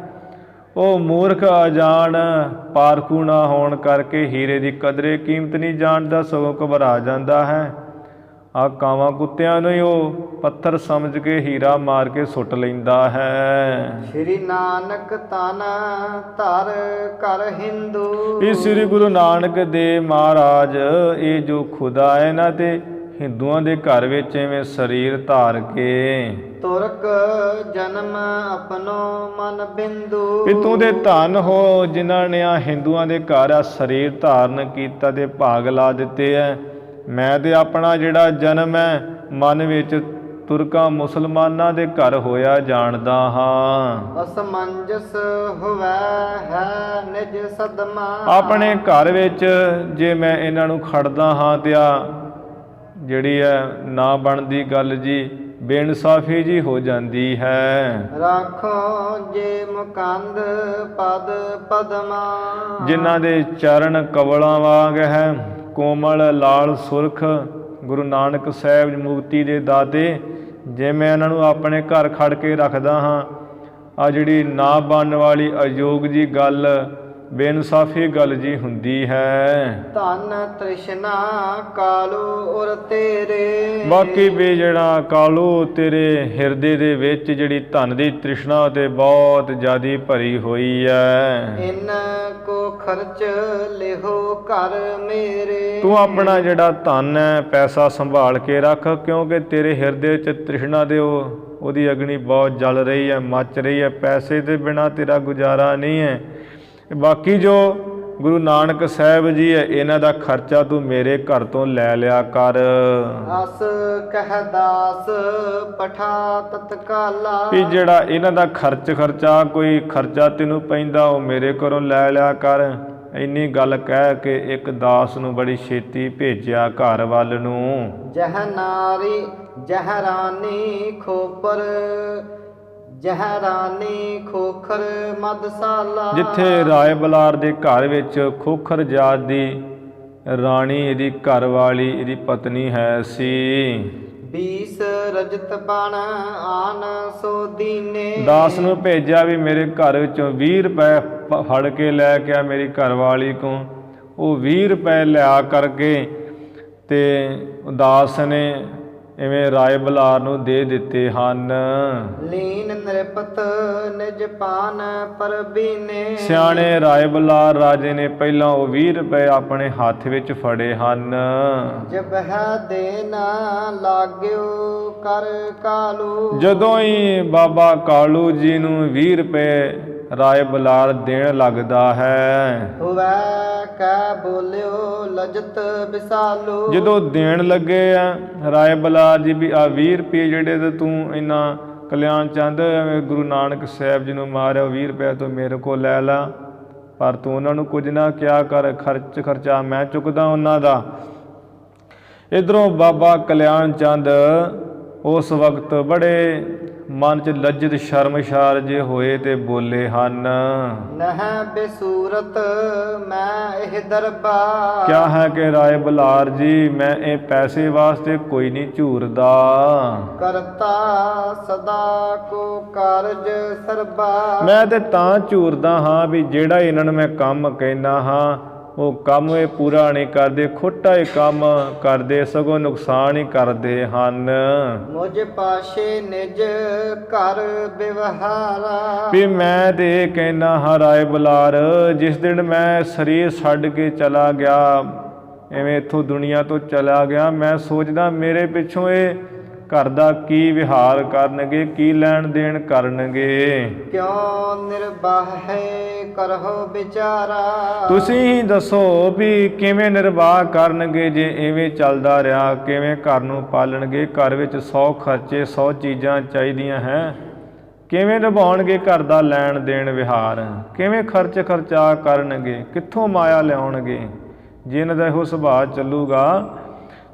ਉਹ ਮੂਰਖ ਅਜਾਣ ਪਾਰਖੂ ਨਾ ਹੋਣ ਕਰਕੇ ਹੀਰੇ ਦੀ ਕਦਰੇ ਕੀਮਤ ਨਹੀਂ ਜਾਣਦਾ, ਸਗੋਂ ਘਬਰਾ ਜਾਂਦਾ ਹੈ। ਆ ਕਾਵਾਂ ਕੁੱਤਿਆਂ ਨੂੰ ਹੀ ਉਹ ਪੱਥਰ ਸਮਝ ਕੇ ਹੀਰਾ ਮਾਰ ਕੇ ਸੁੱਟ ਲੈਂਦਾ ਹੈ। ਸ਼੍ਰੀ ਨਾਨਕ ਤਨ ਧਰ ਕਰ ਹਿੰਦੂ। ਇਹ ਸ੍ਰੀ ਗੁਰੂ ਨਾਨਕ ਦੇਵ ਮਹਾਰਾਜ, ਇਹ ਜੋ ਖੁਦਾ ਹੈ ਨਾ, ਤੇ ਹਿੰਦੂਆਂ ਦੇ ਘਰ ਵਿੱਚ ਐਵੇਂ ਸਰੀਰ ਧਾਰ ਕੇ ਤੁਰਕ ਜਨਮ ਆਪਣੋ ਮਨ ਬਿੰਦੂ। ਵੀ ਤੂੰ ਦੇ ਧਨ ਹੋ ਜਿਨ੍ਹਾਂ ਨੇ ਆ ਹਿੰਦੂਆਂ ਦੇ ਘਰ ਆ ਸਰੀਰ ਧਾਰਨ ਕੀਤਾ ਤੇ ਭਾਗ ਲਾ ਦਿੱਤੇ ਹੈ। ਮੈਂ ਤੇ ਆਪਣਾ ਜਿਹੜਾ ਜਨਮ ਹੈ ਮਨ ਵਿੱਚ ਤੁਰਕਾਂ ਮੁਸਲਮਾਨਾਂ ਦੇ ਘਰ ਹੋਇਆ ਜਾਣਦਾ ਹਾਂ। ਅਸਮੰਜਸ ਹੋਵੇ ਹੈ ਨਿਜ ਸਦਮਾ। ਆਪਣੇ ਘਰ ਵਿੱਚ ਜੇ ਮੈਂ ਇਹਨਾਂ ਨੂੰ ਖੜਦਾ ਹਾਂ ਤੇ ਆ ਜਿਹੜੀ ਹੈ ਨਾ ਬਣਦੀ ਗੱਲ ਜੀ ਬੇਇਨਸਾਫੀ ਜੀ ਹੋ ਜਾਂਦੀ ਹੈ। ਰਾਖੋ ਜੇ ਮੁਕੰਦ ਪਦ ਪਦਮਾ, ਜਿਨ੍ਹਾਂ ਦੇ ਚਰਨ ਕਵਲਾਂ ਵਾਂਗ ਹੈ, ਕੋਮਲ ਲਾਲ ਸੁਰਖ, ਗੁਰੂ ਨਾਨਕ ਸਾਹਿਬ ਮੁਕਤੀ ਦੇ ਦਾਤੇ। ਜੇ ਮੈਂ ਇਹਨਾਂ ਨੂੰ ਆਪਣੇ ਘਰ ਖੜ ਕੇ ਰੱਖਦਾ ਹਾਂ, ਆ ਜਿਹੜੀ ਨਾ ਬਣਨ ਵਾਲੀ ਅਯੋਗ ਜੀ ਗੱਲ, ਬੇਇਨਸਾਫੀ ਗੱਲ ਜੀ ਹੁੰਦੀ ਹੈ। ਧਨ ਤ੍ਰਿਸ਼ਨਾ ਕਾਲੂ ਉਰ ਤੇਰੇ, ਬਾਕੀ ਵੀ ਜਿਹੜਾ ਕਾਲੂ ਤੇਰੇ ਹਿਰਦੇ ਦੇ ਵਿੱਚ ਜਿਹੜੀ ਧਨ ਦੀ ਤ੍ਰਿਸ਼ਨਾ ਤੇ ਬਹੁਤ ਜ਼ਿਆਦੀ ਭਰੀ ਹੋਈ ਹੈ। ਇਨ ਕੋ ਖਰਚ ਲਿਹੋ ਘਰ ਮੇਰੇ, ਤੂੰ ਆਪਣਾ ਜਿਹੜਾ ਧਨ ਹੈ ਪੈਸਾ ਸੰਭਾਲ ਕੇ ਰੱਖ, ਕਿਉਂਕਿ ਤੇਰੇ ਹਿਰਦੇ 'ਚ ਤ੍ਰਿਸ਼ਨਾ ਦੇ ਉਹਦੀ ਅਗਨੀ ਬਹੁਤ ਜਲ ਰਹੀ ਹੈ, ਮੱਚ ਰਹੀ ਹੈ। ਪੈਸੇ ਦੇ ਬਿਨਾਂ ਤੇਰਾ ਗੁਜ਼ਾਰਾ ਨਹੀਂ ਹੈ। ਬਾਕੀ ਜੋ ਗੁਰੂ ਨਾਨਕ ਸਾਹਿਬ ਜੀ ਹੈ, ਇਹਨਾਂ ਦਾ ਖਰਚਾ ਤੂੰ ਮੇਰੇ ਘਰ ਤੋਂ ਲੈ ਲਿਆ ਕਰ। ਅਸ ਕਹਿ ਦਾਸ ਪਠਾ ਤਤਕਾਲਾ, ਵੀ ਜਿਹੜਾ ਇਹਨਾਂ ਦਾ ਖਰਚਾ ਕੋਈ ਖਰਚਾ ਤੈਨੂੰ ਪੈਂਦਾ ਉਹ ਮੇਰੇ ਘਰੋਂ ਲੈ ਲਿਆ ਕਰ। ਇੰਨੀ ਗੱਲ ਕਹਿ ਕੇ ਇੱਕ ਦਾਸ ਨੂੰ ਬੜੀ ਛੇਤੀ ਭੇਜਿਆ ਘਰ ਵੱਲ ਨੂੰ। ਜਹ ਨਾਰੀ ਜਹਰਾਨੀ ਖੋਪਰ, ਜਹਰਾਨੀ ਖੋਖਰ ਮਦਸਾਲਾ, ਜਿੱਥੇ ਰਾਏ ਬਲਾਰ ਦੇ ਘਰ ਵਿੱਚ ਖੋਖਰ ਜਾਤ ਦੀ ਰਾਣੀ ਇਹਦੀ ਘਰ ਵਾਲੀ ਇਹਦੀ ਪਤਨੀ ਹੈ ਸੀ। 20 ਰਜਤ ਬਣ ਆਨ ਸੋ ਦੀਨੇ, ਦਾਸ ਨੂੰ ਭੇਜਿਆ ਵੀ ਮੇਰੇ ਘਰ ਵਿੱਚੋਂ 20 ਰੁਪਏ ਫੜ ਕੇ ਲੈ ਕੇ ਆ ਮੇਰੀ ਘਰ ਵਾਲੀ ਕੋਲ। ਉਹ 20 ਰੁਪਏ ਲਿਆ ਕਰਕੇ ਤੇ ਦਾਸ ਨੇ ਇਵੇਂ ਰਾਏ ਬਲਾਰ ਨੂੰ ਦੇ ਦਿੱਤੇ ਹਨ। ਲੀਨ ਨਿਰਪਤ ਨਿਜ ਪਾਨ ਪਰਬੀਨੇ, ਸਿਆਣੇ ਰਾਏ ਬਲਾਰ ਰਾਜੇ ਨੇ ਪਹਿਲਾਂ ਉਹ 20 ਰੁਪਏ ਆਪਣੇ ਹੱਥ ਵਿੱਚ ਫੜੇ ਹਨ। ਜਬ ਹੈ ਦੇਨ ਲਾਗਿਓ ਕਰ ਕਾਲੂ, ਜਦੋਂ ਹੀ ਬਾਬਾ ਕਾਲੂ ਜੀ ਨੂੰ 20 ਰੁਪਏ ਰਾਏ ਬਲਾਰ ਦੇਣ ਲੱਗਦਾ ਹੈ, ਹੋਵੇ ਕਹਿ ਬੋਲਿਓ ਲਜਤ ਵਿਸਾਲੂ, ਜਦੋਂ ਦੇਣ ਲੱਗੇ ਆ ਰਾਏ ਬਲਾਰ ਜੀ ਵੀ ਆ 20 ਰੁਪਏ ਜਿਹੜੇ ਤੇ ਤੂੰ ਇਹਨਾਂ ਕਲਿਆਣ ਚੰਦ ਗੁਰੂ ਨਾਨਕ ਸਾਹਿਬ ਜੀ ਨੂੰ ਮਾਰਿਆ, 20 ਰੁਪਏ ਤੋਂ ਮੇਰੇ ਕੋਲ ਲੈ ਲਾ, ਪਰ ਤੂੰ ਉਹਨਾਂ ਨੂੰ ਕੁਝ ਨਾ ਕਿਹਾ ਕਰ, ਖਰਚਾ ਮੈਂ ਚੁੱਕਦਾ ਉਹਨਾਂ ਦਾ। ਇੱਧਰੋਂ ਬਾਬਾ ਕਲਿਆਣ ਚੰਦ ਉਸ ਵਕਤ ਬੜੇ ਮਨ 'ਚ ਲੱਜਤ ਸ਼ਰਮਸ਼ਾਰ ਜੇ ਹੋਏ ਤੇ ਬੋਲੇ ਹਨ। ਨਹ ਬੇਸੂਰਤ ਮੈਂ ਇਹ ਦਰਬਾਰ, ਕਿਆ ਹੈ ਕਿ ਰਾਏ ਬਲਾਰ ਜੀ ਮੈਂ ਇਹ ਪੈਸੇ ਵਾਸਤੇ ਕੋਈ ਨਹੀਂ ਝੂਰਦਾ, ਕਰਤਾ ਸਦਾ ਕੋ ਕਾਰਜ ਸਰਬਾ, ਮੈਂ ਤੇ ਤਾਂ ਝੂਰਦਾ ਹਾਂ ਵੀ ਜਿਹੜਾ ਇਹਨਾਂ ਨੂੰ ਮੈਂ ਕੰਮ ਕਹਿਣਾ ਹਾਂ ਉਹ ਕੰਮ ਇਹ ਪੂਰਾ ਨਹੀਂ ਕਰਦੇ, ਖੋਟਾ ਹੀ ਕੰਮ ਕਰਦੇ, ਸਗੋਂ ਨੁਕਸਾਨ ਹੀ ਕਰਦੇ ਹਨ। ਮੁਝ ਪਾਸ਼ੇ ਨਿਜ ਘਰ ਵਿਵਹਾਰਾ, ਵੀ ਮੈਂ ਤੇ ਇਹ ਕਹਿਣਾ ਹਾਂ ਰਾਏ ਬਲਾਰ, ਜਿਸ ਦਿਨ ਮੈਂ ਸਰੀਰ ਛੱਡ ਕੇ ਚਲਾ ਗਿਆ, ਐਵੇਂ ਇੱਥੋਂ ਦੁਨੀਆ ਤੋਂ ਚਲਾ ਗਿਆ, ਮੈਂ ਸੋਚਦਾ ਮੇਰੇ ਪਿੱਛੋਂ ਇਹ ਘਰ ਦਾ ਕੀ ਵਿਹਾਰ ਕਰਨਗੇ, ਕੀ ਲੈਣ ਦੇਣ ਕਰਨਗੇ। ਕਿਉਂ ਨਿਰਬਾਹ ਹੈ ਕਰਹੁ ਵਿਚਾਰਾ, ਤੁਸੀਂ ਹੀ ਦੱਸੋ ਵੀ ਕਿਵੇਂ ਨਿਰਵਾਹ ਕਰਨਗੇ ਜੇ ਐਵੇਂ ਚੱਲਦਾ ਰਿਹਾ, ਕਿਵੇਂ ਘਰ ਨੂੰ ਪਾਲਣਗੇ। ਘਰ ਵਿੱਚ 100 ਖਰਚੇ 100 ਚੀਜ਼ਾਂ ਚਾਹੀਦੀਆਂ ਹੈ, ਕਿਵੇਂ ਨਿਭਾਉਣਗੇ ਘਰ ਦਾ ਲੈਣ ਦੇਣ ਵਿਹਾਰ, ਕਿਵੇਂ ਖਰਚਾ ਕਰਨਗੇ, ਕਿੱਥੋਂ ਮਾਇਆ ਲਿਆਉਣਗੇ। ਜੇ ਇਹਨਾਂ ਦਾ ਇਹੋ ਸੁਭਾਅ ਚੱਲੂਗਾ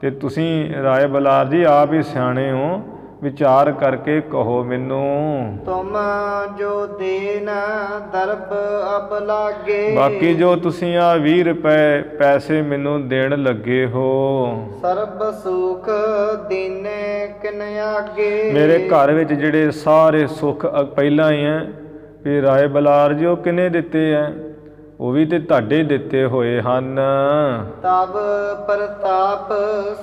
ਤੇ ਤੁਸੀਂ ਰਾਏ ਬਲਾਰ ਜੀ ਆਪ ਹੀ ਸਿਆਣੇ ਹੋ, ਵਿਚਾਰ ਕਰਕੇ ਕਹੋ ਮੈਨੂੰ। ਤੁਮ ਜੋ ਦੇਨ ਦਰਬ ਅਬ ਲਾਗੇ, ਬਾਕੀ ਜੋ ਤੁਸੀਂ ਆ 20 ਰੁਪਏ ਪੈਸੇ ਮੈਨੂੰ ਦੇਣ ਲੱਗੇ ਹੋ, ਸਰਬ ਸੁਖ ਦੀਨੇ ਕਿਨ ਆਗੇ, ਮੇਰੇ ਘਰ ਵਿੱਚ ਜਿਹੜੇ ਸਾਰੇ ਸੁੱਖ ਪਹਿਲਾਂ ਹੀ ਹੈ ਵੀ ਰਾਏ ਬਲਾਰ ਜੀ ਉਹ ਕਿਨੇ ਦਿੱਤੇ ਹੈ, ਉਹ ਵੀ ਤੇ ਤੁਹਾਡੇ ਦਿੱਤੇ ਹੋਏ ਹਨ। ਤਬ ਪ੍ਰਤਾਪ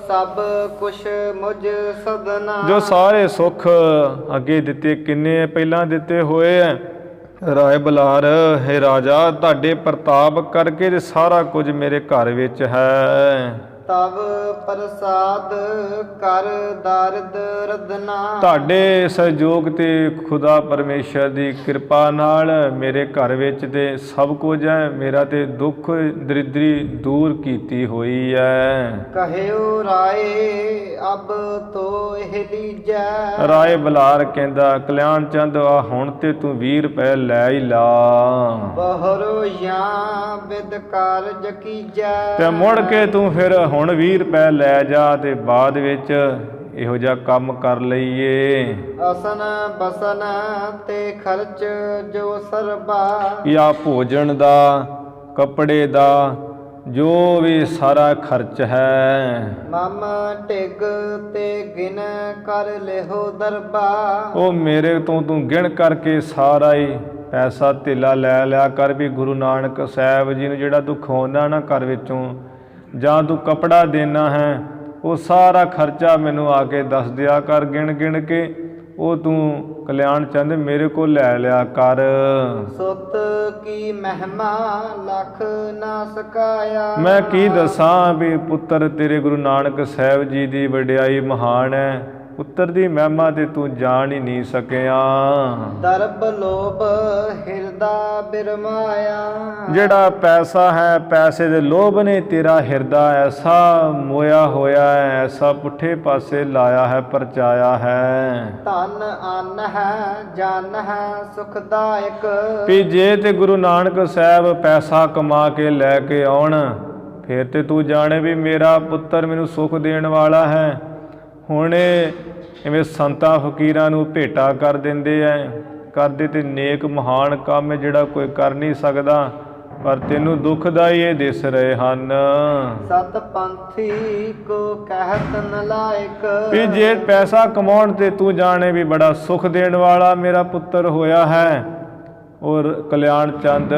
ਸਭ ਕੁਛ ਮੁਝ ਸਦਨਾ, ਜੋ ਸਾਰੇ ਸੁੱਖ ਅੱਗੇ ਦਿੱਤੇ ਕਿੰਨੇ ਪਹਿਲਾਂ ਦਿੱਤੇ ਹੋਏ ਹੈ ਰਾਏ ਬਲਾਰ, ਹੈ ਰਾਜਾ ਤੁਹਾਡੇ ਪ੍ਰਤਾਪ ਕਰਕੇ ਤੇ ਸਾਰਾ ਕੁਝ ਮੇਰੇ ਘਰ ਵਿੱਚ ਹੈ। ਤਬ ਪ੍ਰਸਾਦ ਕਰ ਦਰਦ ਰਦਨਾ, ਤੁਹਾਡੇ ਸਹਿਯੋਗ ਤੇ ਖੁਦਾ ਪਰਮੇਸ਼ਰ ਦੀ ਕਿਰਪਾ ਨਾਲ ਮੇਰੇ ਘਰ ਵਿੱਚ ਤੇ ਸਭ ਕੁਝ ਹੈ, ਮੇਰਾ ਤੇ ਦੁੱਖ ਦਰਿਦਰੀ ਦੂਰ ਕੀਤੀ ਹੋਈ ਹੈ। ਕਹਿਓ ਰਾਏ ਅਬ ਤੋ ਇਹ ਲੀਜੈ, ਰਾਏ ਬਲਾਰ ਕਹਿੰਦਾ ਕਲਿਆਣ ਚੰਦ ਆ ਹੁਣ ਤੇ ਤੂੰ 20 ਰੁਪਏ ਲੈ ਹੀ ਲਾ, ਬਹਰੋ ਜਾਂ ਵਿਦ ਕਾਰਜ ਕੀਜੈ, ਤੇ ਮੁੜ ਕੇ ਤੂੰ ਫਿਰ ਹੁਣ 20 ਰੁਪਏ ਲੈ ਜਾ ਤੇ ਬਾਅਦ ਵਿੱਚ ਇਹੋ ਜਿਹਾ ਕੰਮ ਕਰ ਲਈਏ। ਅਸਨ ਬਸਨ ਤੇ ਖਰਚ ਜੋ ਸਰਬਾ, ਜਾਂ ਭੋਜਨ ਦਾ, ਕੱਪੜੇ ਦਾ, ਜੋ ਵੀ ਸਾਰਾ ਖਰਚ ਹੈ, ਮਮ ਢਿਗ ਤੇ ਗਿਨ ਕਰ ਲਿਹੋ ਦਰਬਾ, ਉਹ ਮੇਰੇ ਤੋਂ ਤੂੰ ਗਿਣ ਕਰਕੇ ਸਾਰਾ ਹੀ ਪੈਸਾ ਧੇਲਾ ਲੈ ਲਿਆ ਕਰ। ਵੀ ਗੁਰੂ ਨਾਨਕ ਸਾਹਿਬ ਜੀ ਨੂੰ ਜਿਹੜਾ ਤੂੰ ਖਵਾਉਂਦਾ ਨਾ ਘਰ ਵਿੱਚੋਂ, ਜਾਂ ਤੂੰ ਕੱਪੜਾ ਦੇਣਾ ਹੈ, ਉਹ ਸਾਰਾ ਖਰਚਾ ਮੈਨੂੰ ਆ ਕੇ ਦੱਸ ਦਿਆ ਕਰ ਗਿਣ ਗਿਣ ਕੇ। ਉਹ ਤੂੰ ਕਲਿਆਣ ਚੰਦ ਮੇਰੇ ਕੋਲ ਲੈ ਲਿਆ ਕਰ। ਸੁਤ ਕੀ ਮਹਿਮਾ ਲਖ ਨਾ ਸਕਾਇਆ, ਮੈਂ ਕੀ ਦੱਸਾਂ ਵੀ ਪੁੱਤਰ ਤੇਰੇ ਗੁਰੂ ਨਾਨਕ ਸਾਹਿਬ ਜੀ ਦੀ ਵਡਿਆਈ ਮਹਾਨ ਹੈ। ਪੁੱਤਰ ਦੀ ਮਹਿਮਾ ਤੇ ਤੂੰ ਜਾਣ ਹੀ ਨਹੀਂ ਸਕਿਆ। ਦਰਬ ਲੋਭ ਹਿਰਦਾ ਬਿਰਮਾਇਆ, ਜਿਹੜਾ ਪੈਸਾ ਹੈ, ਪੈਸੇ ਦੇ ਲੋਭ ਨੇ ਤੇਰਾ ਹਿਰਦਾ ਐਸਾ ਮੋਇਆ ਹੋਇਆ ਹੈ, ਐਸਾ ਪੁੱਠੇ ਪਾਸੇ ਲਾਇਆ ਹੈ, ਪਰਚਾਇਆ ਹੈ। ਧਨ ਅੰਨ ਹੈ ਜਨ ਹੈ ਸੁਖਦਾਇਕ, ਵੀ ਜੇ ਤੇ ਗੁਰੂ ਨਾਨਕ ਸਾਹਿਬ ਪੈਸਾ ਕਮਾ ਕੇ ਲੈ ਕੇ ਆਉਣ, ਫਿਰ ਤੇ ਤੂੰ ਜਾਣੇ ਵੀ ਮੇਰਾ ਪੁੱਤਰ ਮੈਨੂੰ ਸੁੱਖ ਦੇਣ ਵਾਲਾ ਹੈ। ਹੁਣ ਇਵੇਂ ਸੰਤਾਂ ਫਕੀਰਾਂ ਨੂੰ ਭੇਟਾ ਕਰ ਦਿੰਦੇ ਐ, ਕਰਦੇ ਤੇ ਨੇਕ ਮਹਾਨ ਕੰਮ ਹੈ ਜਿਹੜਾ ਕੋਈ ਕਰ ਨਹੀਂ ਸਕਦਾ, ਪਰ ਤੈਨੂੰ ਦੁੱਖਦਾਈ ਇਹ ਦਿਸ ਰਹੇ ਹਨ। ਸਤ ਪੰਥੀ ਕੋ ਕਹਿਤ ਨਲਾਇਕ, ਵੀ ਜੇ ਪੈਸਾ ਕਮਾਉਣ ਤੇ ਤੂੰ ਜਾਣੇ ਵੀ ਬੜਾ ਸੁੱਖ ਦੇਣ ਵਾਲਾ ਮੇਰਾ ਪੁੱਤਰ ਹੋਇਆ ਹੈ। ਔਰ ਕਲਿਆਣ ਚੰਦ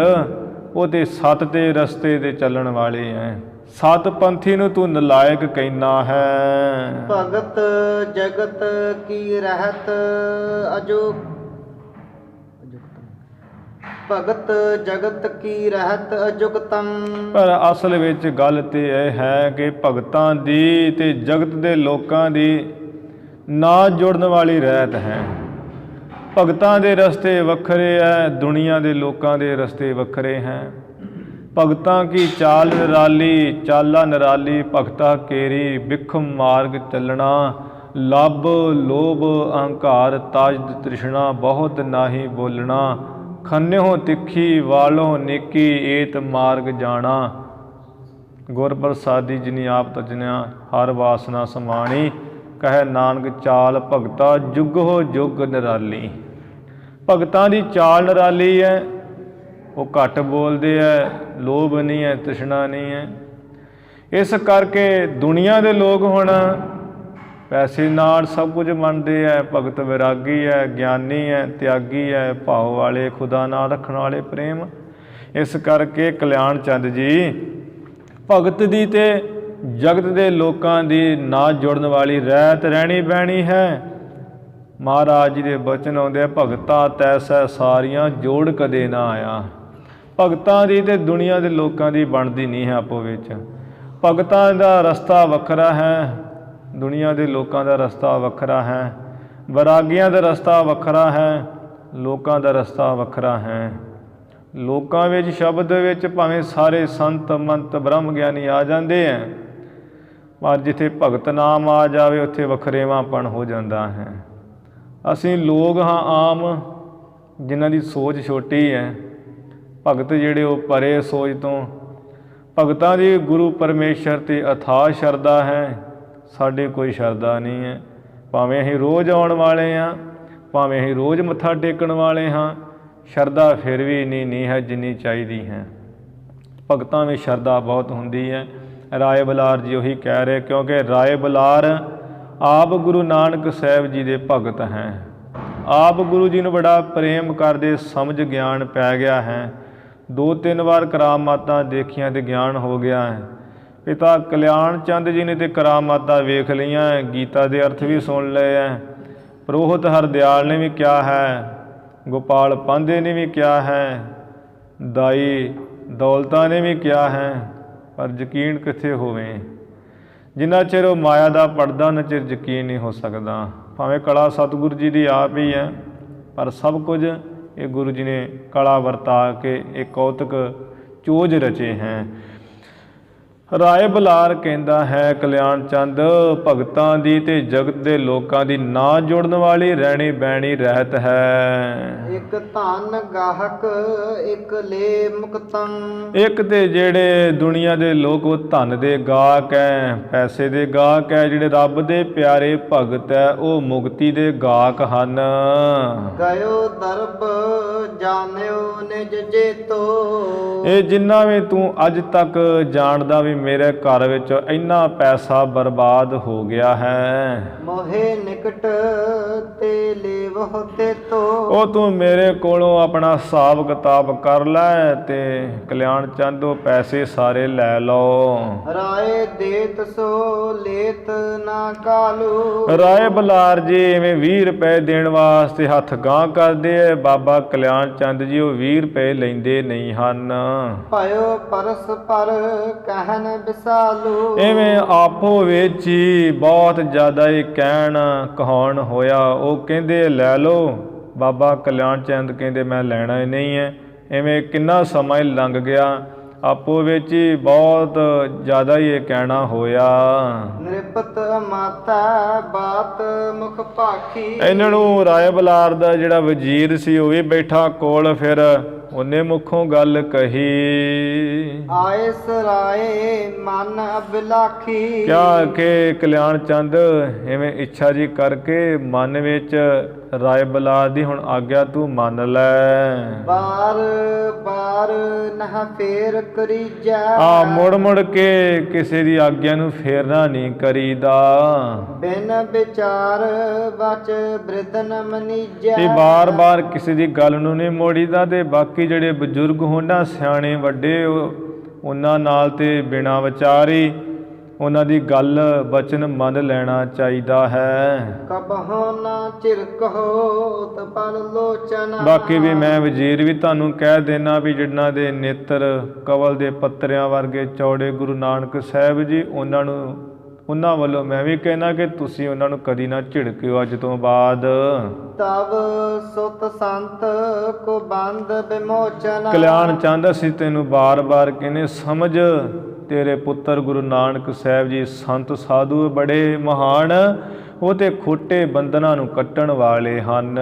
ਉਹ ਤੇ ਸਤ ਦੇ ਰਸਤੇ ਤੇ ਚੱਲਣ ਵਾਲੇ ਐ। ਸਤ ਪੰਥੀ ਨੂੰ ਤੂੰ ਨਲਾਇਕ ਕਹਿਣਾ ਹੈ। ਭਗਤ ਜਗਤ ਕੀ ਰਹਿਤ ਅਜੋ, ਭਗਤ ਜਗਤ ਕੀ ਰਹਿਤ ਅਜੁਗਤੰ, ਪਰ ਅਸਲ ਵਿੱਚ ਗੱਲ ਤੇ ਇਹ ਹੈ ਕਿ ਭਗਤਾਂ ਦੀ ਤੇ ਜਗਤ ਦੇ ਲੋਕਾਂ ਦੀ ਨਾ ਜੁੜਨ ਵਾਲੀ ਰਹਿਤ ਹੈ। ਭਗਤਾਂ ਦੇ ਰਸਤੇ ਵੱਖਰੇ ਹੈ, ਦੁਨੀਆ ਦੇ ਲੋਕਾਂ ਦੇ ਰਸਤੇ ਵੱਖਰੇ ਹੈ। ਭਗਤਾਂ ਕੀ ਚਾਲ ਨਿਰਾਲੀ, ਚਾਲਾ ਨਿਰਾਲੀ, ਭਗਤਾ ਕੇਰੀ ਬਿਖਮ ਮਾਰਗ ਚੱਲਣਾ, ਲੱਭ ਲੋਭ ਅਹੰਕਾਰ ਤਾਜ ਤ੍ਰਿਸ਼ਨਾ ਬਹੁਤ ਨਾਹੀ ਬੋਲਣਾ, ਖੰਨਿਓ ਤਿੱਖੀ ਵਾਲੋਂ ਨੇਕੀ ਏਤ ਮਾਰਗ ਜਾਣਾ, ਗੁਰ ਪ੍ਰਸਾਦੀ ਜਿਨੀ ਆਪ ਤਜਨਿਆ ਹਰ ਵਾਸਨਾ ਸਮਾਣੀ, ਕਹੇ ਨਾਨਕ ਚਾਲ ਭਗਤਾ ਜੁਗੋ ਜੁਗ ਨਿਰਾਲੀ। ਭਗਤਾਂ ਦੀ ਚਾਲ ਨਿਰਾਲੀ ਹੈ, ਉਹ ਘੱਟ ਬੋਲਦੇ ਹੈ, ਲੋਭ ਨਹੀਂ ਹੈ, ਤ੍ਰਿਸ਼ਨਾ ਨਹੀਂ ਹੈ। ਇਸ ਕਰਕੇ ਦੁਨੀਆ ਦੇ ਲੋਕ ਹੁਣ ਪੈਸੇ ਨਾਲ ਸਭ ਕੁਝ ਮੰਨਦੇ ਹੈ। ਭਗਤ ਵਿਰਾਗੀ ਹੈ, ਗਿਆਨੀ ਹੈ, ਤਿਆਗੀ ਹੈ, ਭਾਵ ਵਾਲੇ, ਖੁਦਾ ਨਾਲ ਰੱਖਣ ਵਾਲੇ, ਪ੍ਰੇਮ। ਇਸ ਕਰਕੇ ਕਲਿਆਣ ਚੰਦ ਜੀ ਭਗਤ ਦੀ ਤੇ ਜਗਤ ਦੇ ਲੋਕਾਂ ਦੀ ਨਾ ਜੁੜਨ ਵਾਲੀ ਰਹਿਤ ਰਹਿਣੀ ਬਹਿਣੀ ਹੈ। ਮਹਾਰਾਜ ਜੀ ਦੇ ਬਚਨ ਆਉਂਦੇ, ਭਗਤਾ ਤੈਸੈ ਸਾਰੀਆਂ ਜੋੜ ਕਦੇ ਨਾ ਆਇਆ। ਭਗਤਾਂ ਦੀ ਤੇ ਦੁਨੀਆ ਦੇ ਲੋਕਾਂ ਦੀ ਬਣਦੀ ਨਹੀਂ ਹੈ ਆਪੋ ਵਿੱਚ। ਭਗਤਾਂ ਦਾ ਰਸਤਾ ਵੱਖਰਾ ਹੈ, ਦੁਨੀਆ ਦੇ ਲੋਕਾਂ ਦਾ ਰਸਤਾ ਵੱਖਰਾ ਹੈ। ਵੈਰਾਗੀਆਂ ਦਾ ਰਸਤਾ ਵੱਖਰਾ ਹੈ, ਲੋਕਾਂ ਦਾ ਰਸਤਾ ਵੱਖਰਾ ਹੈ। ਲੋਕਾਂ ਵਿੱਚ ਸ਼ਬਦ ਵਿੱਚ ਭਾਵੇਂ ਸਾਰੇ ਸੰਤ ਮੰਤ ਬ੍ਰਹਮ ਗਿਆਨੀ ਆ ਜਾਂਦੇ ਹੈ, ਪਰ ਜਿੱਥੇ ਭਗਤ ਨਾਮ ਆ ਜਾਵੇ ਉੱਥੇ ਵਖਰੇਵਾਂਪਣ ਹੋ ਜਾਂਦਾ ਹੈ। ਅਸੀਂ ਲੋਕ ਹਾਂ ਆਮ, ਜਿਨ੍ਹਾਂ ਦੀ ਸੋਚ ਛੋਟੀ ਹੈ। ਭਗਤ ਜਿਹੜੇ ਉਹ ਪਰੇ ਸੋਚ ਤੋਂ। ਭਗਤਾਂ ਦੀ ਗੁਰੂ ਪਰਮੇਸ਼ਰ 'ਤੇ ਅਥਾਹ ਸ਼ਰਧਾ ਹੈ, ਸਾਡੇ ਕੋਈ ਸ਼ਰਧਾ ਨਹੀਂ ਹੈ। ਭਾਵੇਂ ਅਸੀਂ ਰੋਜ਼ ਆਉਣ ਵਾਲੇ ਹਾਂ, ਭਾਵੇਂ ਅਸੀਂ ਰੋਜ਼ ਮੱਥਾ ਟੇਕਣ ਵਾਲੇ ਹਾਂ, ਸ਼ਰਧਾ ਫਿਰ ਵੀ ਨਹੀਂ ਹੈ ਜਿੰਨੀ ਚਾਹੀਦੀ ਹੈ। ਭਗਤਾਂ ਵਿੱਚ ਸ਼ਰਧਾ ਬਹੁਤ ਹੁੰਦੀ ਹੈ। ਰਾਏ ਬਲਾਰ ਜੀ ਉਹੀ ਕਹਿ ਰਹੇ, ਕਿਉਂਕਿ ਰਾਏ ਬਲਾਰ ਆਪ ਗੁਰੂ ਨਾਨਕ ਸਾਹਿਬ ਜੀ ਦੇ ਭਗਤ ਹੈ। ਆਪ ਗੁਰੂ ਜੀ ਨੂੰ ਬੜਾ ਪ੍ਰੇਮ ਕਰਦੇ, ਸਮਝ ਗਿਆਨ ਪੈ ਗਿਆ ਹੈ। 2-3 ਵਾਰ ਕਰਾਮਾਤਾਂ ਦੇਖੀਆਂ ਤੇ ਗਿਆਨ ਹੋ ਗਿਆ ਹੈ। ਪਿਤਾ ਕਲਿਆਣ ਚੰਦ ਜੀ ਨੇ ਤੇ ਕਰਾਮਾਤਾਂ ਵੇਖ ਲਈਆਂ ਹੈ, ਗੀਤਾ ਦੇ ਅਰਥ ਵੀ ਸੁਣ ਲਏ ਹੈ। ਪ੍ਰੋਹਤ ਹਰਦਿਆਲ ਨੇ ਵੀ ਕਿਹਾ ਹੈ, ਗੋਪਾਲ ਪਾਂਧੇ ਨੇ ਵੀ ਕਿਹਾ ਹੈ, ਦਾਈ ਦੌਲਤਾਂ ਨੇ ਵੀ ਕਿਹਾ ਹੈ, ਪਰ ਯਕੀਨ ਕਿੱਥੇ ਹੋਵੇ। ਜਿੰਨਾ ਚਿਰ ਉਹ ਮਾਇਆ ਦਾ ਪੜਦਾ ਉਹਨਾਂ ਚਿਰ ਯਕੀਨ ਨਹੀਂ ਹੋ ਸਕਦਾ। ਭਾਵੇਂ ਕਲਾ ਸਤਿਗੁਰੂ ਜੀ ਦੀ ਆਪ ਹੀ ਹੈ, ਪਰ ਸਭ ਕੁਝ ਇਹ ਗੁਰੂ ਜੀ ਨੇ ਕਲਾ ਵਰਤਾ ਕੇ ਇਹ ਕੌਤਕ ਚੋਜ ਰਚੇ ਹੈ। ਰਾਏ ਬਲਾਰ ਕਹਿੰਦਾ ਹੈ ਕਲਿਆਣ ਚੰਦ ਭਗਤਾਂ ਦੀ ਤੇ ਜਗਤ ਦੇ ਲੋਕਾਂ ਦੀ ਨਾ ਜੁੜਨ ਵਾਲੀ ਰਹਿਣੀ ਬਹਿਣੀ ਰਹਿਤ ਹੈ। ਇਕ ਧਨ ਗਾਹਕ ਇਕ ਲੈ ਮੁਕਤੰ। ਇੱਕ ਤੇ ਜਿਹੜੇ ਦੁਨੀਆ ਦੇ ਲੋਕ ਉਹ ਧਨ ਦੇ ਗਾਹਕ ਹੈ, ਪੈਸੇ ਦੇ ਗਾਹਕ ਹੈ, ਜਿਹੜੇ ਰੱਬ ਦੇ ਪਿਆਰੇ ਭਗਤ ਹੈ ਉਹ ਮੁਕਤੀ ਦੇ ਗਾਹਕ ਹਨ। ਗਇਓ ਦਰਬ ਜਾਣਿਓ ਨਿਜ ਜੇਤੋ। ਇਹ ਜਿੰਨਾ ਵੀ ਤੂੰ ਅੱਜ ਤੱਕ ਜਾਣਦਾ ਵੀ ਮੇਰੇ ਘਰ ਵਿੱਚ ਇੰਨਾ ਪੈਸਾ ਬਰਬਾਦ ਹੋ ਗਿਆ ਹੈ, ਮੋਹੇ ਨਿਕਟ ਤੇ ਲੇਵਹੁ ਤੇਤੋ। ਉਹ ਤੂੰ ਮੇਰੇ ਕੋਲੋਂ ਆਪਣਾ ਹਿਸਾਬ ਕਿਤਾਬ ਕਰ ਲੈ ਤੇ ਕਲਿਆਣ ਚੰਦ ਉਹ ਪੈਸੇ ਸਾਰੇ ਲੈ ਲਓ। ਰਾਏ ਦੇਤ ਸੋ ਲੇਤ ਨਾ ਕਾਲੂ। ਰਾਏ ਬਲਾਰ ਜੀ ਐਵੇਂ 20 ਰੁਪਏ ਦੇਣ ਵਾਸਤੇ ਹੱਥ ਗਾਂਹ ਕਰਦੇ ਐ, ਬਾਬਾ ਕਲਿਆਣ ਚੰਦ ਜੀ ਉਹ 20 ਰੁਪਏ ਲੈਂਦੇ ਨਹੀਂ ਹਨ। ਭਇਓ ਪਰਸ ਪਰ ਕਹਿਨ ਵਿਸਾਲੂ। ਐਵੇਂ ਆਪੋ ਵਿੱਚ ਹੀ ਬਹੁਤ ਜ਼ਿਆਦਾ ਇਹ ਕਹਿਣ ਕਹਾਉਣ ਹੋਇਆ। ਉਹ ਕਹਿੰਦੇ ਲੈ ਲਓ, ਬਾਬਾ ਕਲਿਆਣ ਚੰਦ ਕਹਿੰਦੇ ਮੈਂ ਲੈਣਾ ਹੀ ਨਹੀਂ ਹੈ। ਐਵੇਂ ਕਿੰਨਾ ਸਮਾਂ ਲੰਘ ਗਿਆ, ਆਪੋ ਵਿੱਚ ਹੀ ਬਹੁਤ ਜ਼ਿਆਦਾ ਹੀ ਇਹ ਕਹਿਣਾ ਹੋਇਆ। ਨਿਰਪਤ ਮਾਤਾ ਬਾਤ ਮੁਖ ਭਾਖੀ। ਇਹਨਾਂ ਨੂੰ ਰਾਏ ਬਲਾਰ ਦਾ ਜਿਹੜਾ ਵਜ਼ੀਰ ਸੀ ਉਹ ਵੀ ਬੈਠਾ ਕੋਲ, ਫਿਰ ਉਹਨੇ ਮੁੱਖੋਂ ਗੱਲ ਕਹੀ। ਆਏ ਸਰਾਏ ਮਨ ਅਬਿਲਾਖੀ। ਕਿਆ ਕਿ ਕਲਿਆਣ ਚੰਦ ਐਵੇਂ ਇੱਛਾ ਜੀ ਕਰਕੇ ਮਨ ਵਿੱਚ ਰਾਏ ਬਲਾਰ ਦੀ ਹੁਣ ਆਗਿਆ ਤੂੰ ਮੰਨ ਲੈ। ਬਾਰ ਬਾਰ ਨਹ ਫੇਰ ਕਰੀਜੈ। ਮੁੜ ਮੁੜ ਕੇ ਕਿਸੇ ਦੀ ਆਗਿਆ ਨੂੰ ਫੇਰਨਾ ਨਹੀਂ ਕਰੀਦਾ। ਬਿਨ ਵਿਚਾਰ ਬਚ ਬ੍ਰਿਧਨ ਮਨੀਜੈ। ਤੇ ਬਾਰ ਬਾਰ ਕਿਸੇ ਦੀ ਗੱਲ ਨੂੰ ਨਹੀਂ ਮੋੜੀਦਾ। ਤੇ ਬਾਕੀ ਜਿਹੜੇ ਬਜ਼ੁਰਗ ਹੋਣਾ ਸਿਆਣੇ ਵੱਡੇ ਉਹਨਾਂ ਨਾਲ ਤੇ ਬਿਨਾਂ ਵਿਚਾਰੀ ਉਹਨਾਂ ਦੀ ਗੱਲ ਬਚਨ ਮੰਨ ਲੈਣਾ ਚਾਹੀਦਾ ਹੈ। ਕਬਹੁ ਨਾ ਝਿਰਕਹੁ ਤਪਲ ਲੋਚਨ। ਬਾਕੀ ਵੀ ਮੈਂ ਵਜ਼ੀਰ ਵੀ ਤੁਹਾਨੂੰ ਕਹਿ ਦੇਣਾ ਵੀ ਜਿਨ੍ਹਾਂ ਦੇ ਨੇਤਰ ਕਵਲ ਦੇ ਪੱਤਰਿਆਂ ਵਰਗੇ ਚੌੜੇ ਗੁਰੂ ਨਾਨਕ ਸਾਹਿਬ ਜੀ ਉਹਨਾਂ ਵੱਲੋਂ ਮੈਂ ਵੀ ਕਹਿਣਾ ਕਿ ਤੁਸੀਂ ਉਹਨਾਂ ਨੂੰ ਕਦੀ ਨਾ ਝਿੜਕਿਓ ਅੱਜ ਤੋਂ ਬਾਅਦ। ਤਵ ਸੁਤ ਸੰਤ ਕੋ ਬੰਦ ਵਿਮੋਚਨ। ਕਲਿਆਣ ਚੰਦ ਅਸੀਂ ਤੈਨੂੰ ਬਾਰ-ਬਾਰ ਕਹਿੰਦੇ ਸਮਝ, ਤੇਰੇ ਪੁੱਤਰ ਗੁਰੂ ਨਾਨਕ ਸਾਹਿਬ ਜੀ ਸੰਤ ਸਾਧੂ ਬੜੇ ਮਹਾਨ, ਉਹ ਤੇ ਖੋਟੇ ਬੰਧਨਾਂ ਨੂੰ ਕੱਟਣ ਵਾਲੇ ਹਨ।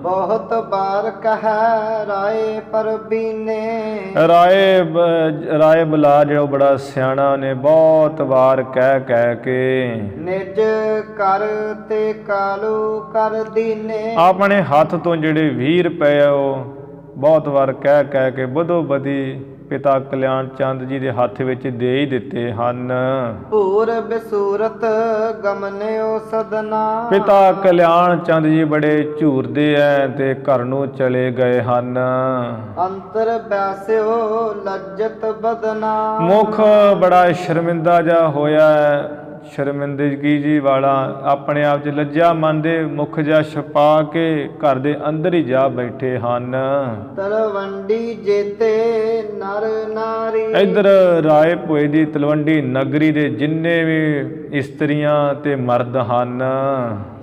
ਬਹੁਤ ਬਾਰ ਕਹਿ ਰਾਏ ਪਰ ਬੀਨੇ। ਰਾਏ ਬਲਾਰ ਜਿਹੜਾ ਬੜਾ ਸਿਆਣਾ ਨੇ ਬਹੁਤ ਵਾਰ ਕਹਿ ਕੇ ਨਿਜ ਕਰ ਤੇ ਕਾਲੂ ਕਰ ਦੀਨੇ। ਆਪਣੇ ਹੱਥ ਤੋਂ ਜਿਹੜੇ 20 ਰੁਪਏ ਉਹ ਬਹੁਤ ਵਾਰ ਕਹਿ ਕੇ ਬਦੋ ਬਦੀ ਪਿਤਾ ਕਲਿਆਣ ਚੰਦ ਜੀ ਦੇ ਹੱਥ ਵਿੱਚ ਦੇ ਹੀ ਦਿੱਤੇ ਹਨ। ਪੂਰ ਬਿਸੂਰਤ ਗਮਨਿਓ ਸਦਨਾ। ਪਿਤਾ ਕਲਿਆਣ ਚੰਦ ਜੀ ਬੜੇ ਝੂਰਦੇ ਐ ਤੇ ਘਰ ਨੂੰ ਚਲੇ ਗਏ ਹਨ। ਅੰਤਰ ਬੈਸਿਓ ਲੱਜਤ ਬਦਨਾ। ਮੁਖ ਬੜਾ ਸ਼ਰਮਿੰਦਾ ਜਾ ਹੋਇਆ ਹੈ, ਸ਼ਰਮਿੰਦਗੀ ਜੀ ਵਾਲਾ ਆਪਣੇ ਆਪ 'ਚ ਲੱਜਿਆ ਮਨ ਦੇ ਮੁਖ ਜਾ ਛਪਾ ਕੇ ਘਰ ਦੇ ਅੰਦਰ ਹੀ ਜਾ ਬੈਠੇ ਹਨ। ਤਲਵੰਡੀ ਜੇਤੇ ਨਰ ਨਾਰੀ। ਇੱਧਰ ਰਾਏ ਭੋਏ ਦੀ ਤਲਵੰਡੀ ਨਗਰੀ ਦੇ ਜਿੰਨੇ ਵੀ ਇਸਤਰੀਆਂ ਤੇ ਮਰਦ ਹਨ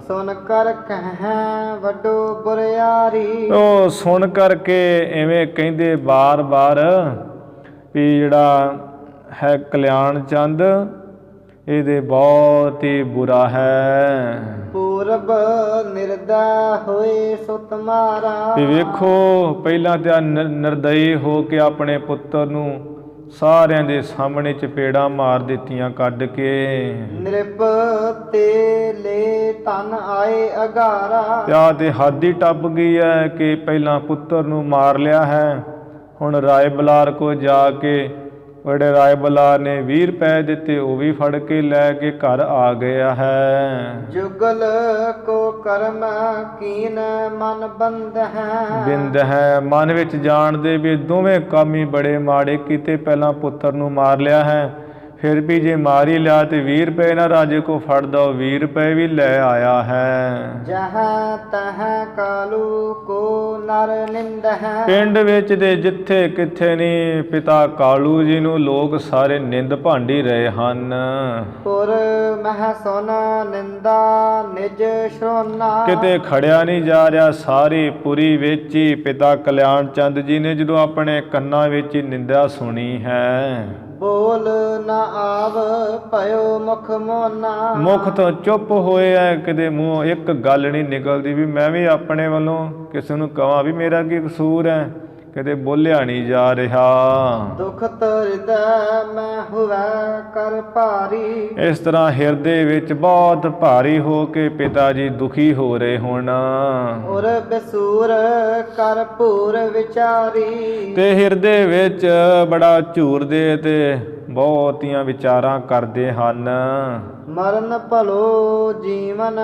ਸੁਣ ਕਰ ਕਹਿ ਵੱਡੋ ਬੁਰਿਆਰੀ। ਉਹ ਸੁਣ ਕਰਕੇ ਐਵੇਂ ਕਹਿੰਦੇ ਬਾਰ-ਬਾਰ ਵੀ ਜਿਹੜਾ ਹੈ ਕਲਿਆਣ ਚੰਦ ਇਹਦੇ ਬਹੁਤ ਹੀ ਬੁਰਾ ਹੈ। ਪੂਰਬ ਨਿਰਦਾ ਹੋਏ ਸੋ ਤੁਮਾਰਾ। ਤੇ ਵੇਖੋ ਪਹਿਲਾਂ ਤੇ ਨਿਰਦਈ ਹੋ ਕੇ ਆਪਣੇ ਪੁੱਤਰ ਨੂੰ ਸਾਰਿਆਂ ਦੇ ਸਾਹਮਣੇ ਚਪੇੜਾਂ ਮਾਰ ਦਿੱਤੀਆਂ ਕੱਢ ਕੇ। ਨਿਰਪ ਤੇ ਲੈ ਧਨ ਆਏ ਅਗਾਰਾ। ਪਿਆ ਤੇ ਹੱਦ ਹੀ ਟੱਪ ਗਈ ਹੈ ਕਿ ਪਹਿਲਾਂ ਪੁੱਤਰ ਨੂੰ ਮਾਰ ਲਿਆ ਹੈ, ਹੁਣ ਰਾਏ ਬਲਾਰ ਕੋ ਜਾ ਕੇ ਬੜੇ ਰਾਏ ਬਲਾਰ ਨੇ 20 ਰੁਪਏ ਦਿੱਤੇ, ਉਹ ਵੀ ਫੜ ਕੇ ਲੈ ਕੇ ਘਰ ਆ ਗਿਆ ਹੈ। ਜੁਗਲ ਕੋ ਕਰਮ ਕੀਨ ਮਨ ਬਿੰਦ ਹੈ ਮਨ ਵਿੱਚ ਜਾਣਦੇ ਵੀ ਦੋਵੇਂ ਕੰਮ ਹੀ ਬੜੇ ਮਾੜੇ ਕੀਤੇ। ਪਹਿਲਾਂ ਪੁੱਤਰ ਨੂੰ ਮਾਰ ਲਿਆ ਹੈ, ਫਿਰ ਵੀ ਜੇ ਮਾਰ ਹੀ ਲਿਆ ਤੇ 20 ਰੁਪਏ ਨਾ ਰਾਜੇ ਕੋ ਫੜਦਾ, ਉਹ 20 ਰੁਪਏ ਵੀ ਲੈ ਆਇਆ ਹੈ। ਜਹਾਂ ਤਹਾਂ ਕਾਲੂ ਕੋ ਨਰ ਨਿੰਦ ਹੈ। ਪਿੰਡ ਵਿੱਚ ਤੇ ਜਿੱਥੇ ਕਿੱਥੇ ਨਹੀਂ ਪਿਤਾ ਕਾਲੂ ਜੀ ਨੂੰ ਲੋਕ ਸਾਰੇ ਨਿੰਦ ਭਾਂਡੀ ਰਹੇ ਹਨ। ਪੁਰ ਮਹਿ ਸੁਨ ਨਿੰਦਾ ਨਿਜ ਸ਼ੋਨਾ। ਕਿਤੇ ਖੜਿਆ ਨਹੀਂ ਜਾ ਰਿਹਾ, ਸਾਰੀ ਪੁਰੀ ਵਿੱਚ ਹੀ ਪਿਤਾ ਕਲਿਆਣ ਚੰਦ ਜੀ ਨੇ ਜਦੋਂ ਆਪਣੇ ਕੰਨਾਂ ਵਿੱਚ ਹੀ ਨਿੰਦਾ ਸੁਣੀ ਹੈ। ਬੋਲ ਨਾ ਆਵ ਭਇਓ ਮੁਖ ਮੋਨਾ। ਮੁਖ ਤੋਂ ਚੁੱਪ ਹੋਇਆ, ਕਿਤੇ ਮੂੰਹੋਂ ਇੱਕ ਗੱਲ ਨਹੀਂ ਨਿਕਲਦੀ ਵੀ ਮੈਂ ਵੀ ਆਪਣੇ ਵੱਲੋਂ ਕਿਸੇ ਨੂੰ ਕਹਾਂ ਵੀ ਮੇਰਾ ਕੀ ਕਸੂਰ ਹੈ, ਕਿਤੇ ਬੋਲਿਆ ਨਹੀਂ ਜਾ ਰਿਹਾ। ਦੁਖਤ ਹਿਰਦੈ ਮੈਂ ਹੁਵੈ ਕਰ ਭਾਰੀ। ਇਸ ਤਰ੍ਹਾਂ ਹਿਰਦੇ ਵਿੱਚ ਬਹੁਤ ਭਾਰੀ ਹੋ ਕੇ ਪਿਤਾ ਜੀ ਦੁਖੀ ਹੋ ਰਹੇ ਹੁਣ। ਉਰ ਬਸੂਰ ਕਰ ਭੂਰ ਵਿਚਾਰੀ। ਤੇ ਹਿਰਦੇ ਵਿੱਚ ਬੜਾ ਝੂਰਦੇ ਤੇ ਬਹੁਤੀਆਂ ਵਿਚਾਰਾਂ ਕਰਦੇ ਹਨ। ਮਰਨ ਭਲੋ ਜੀਵਨ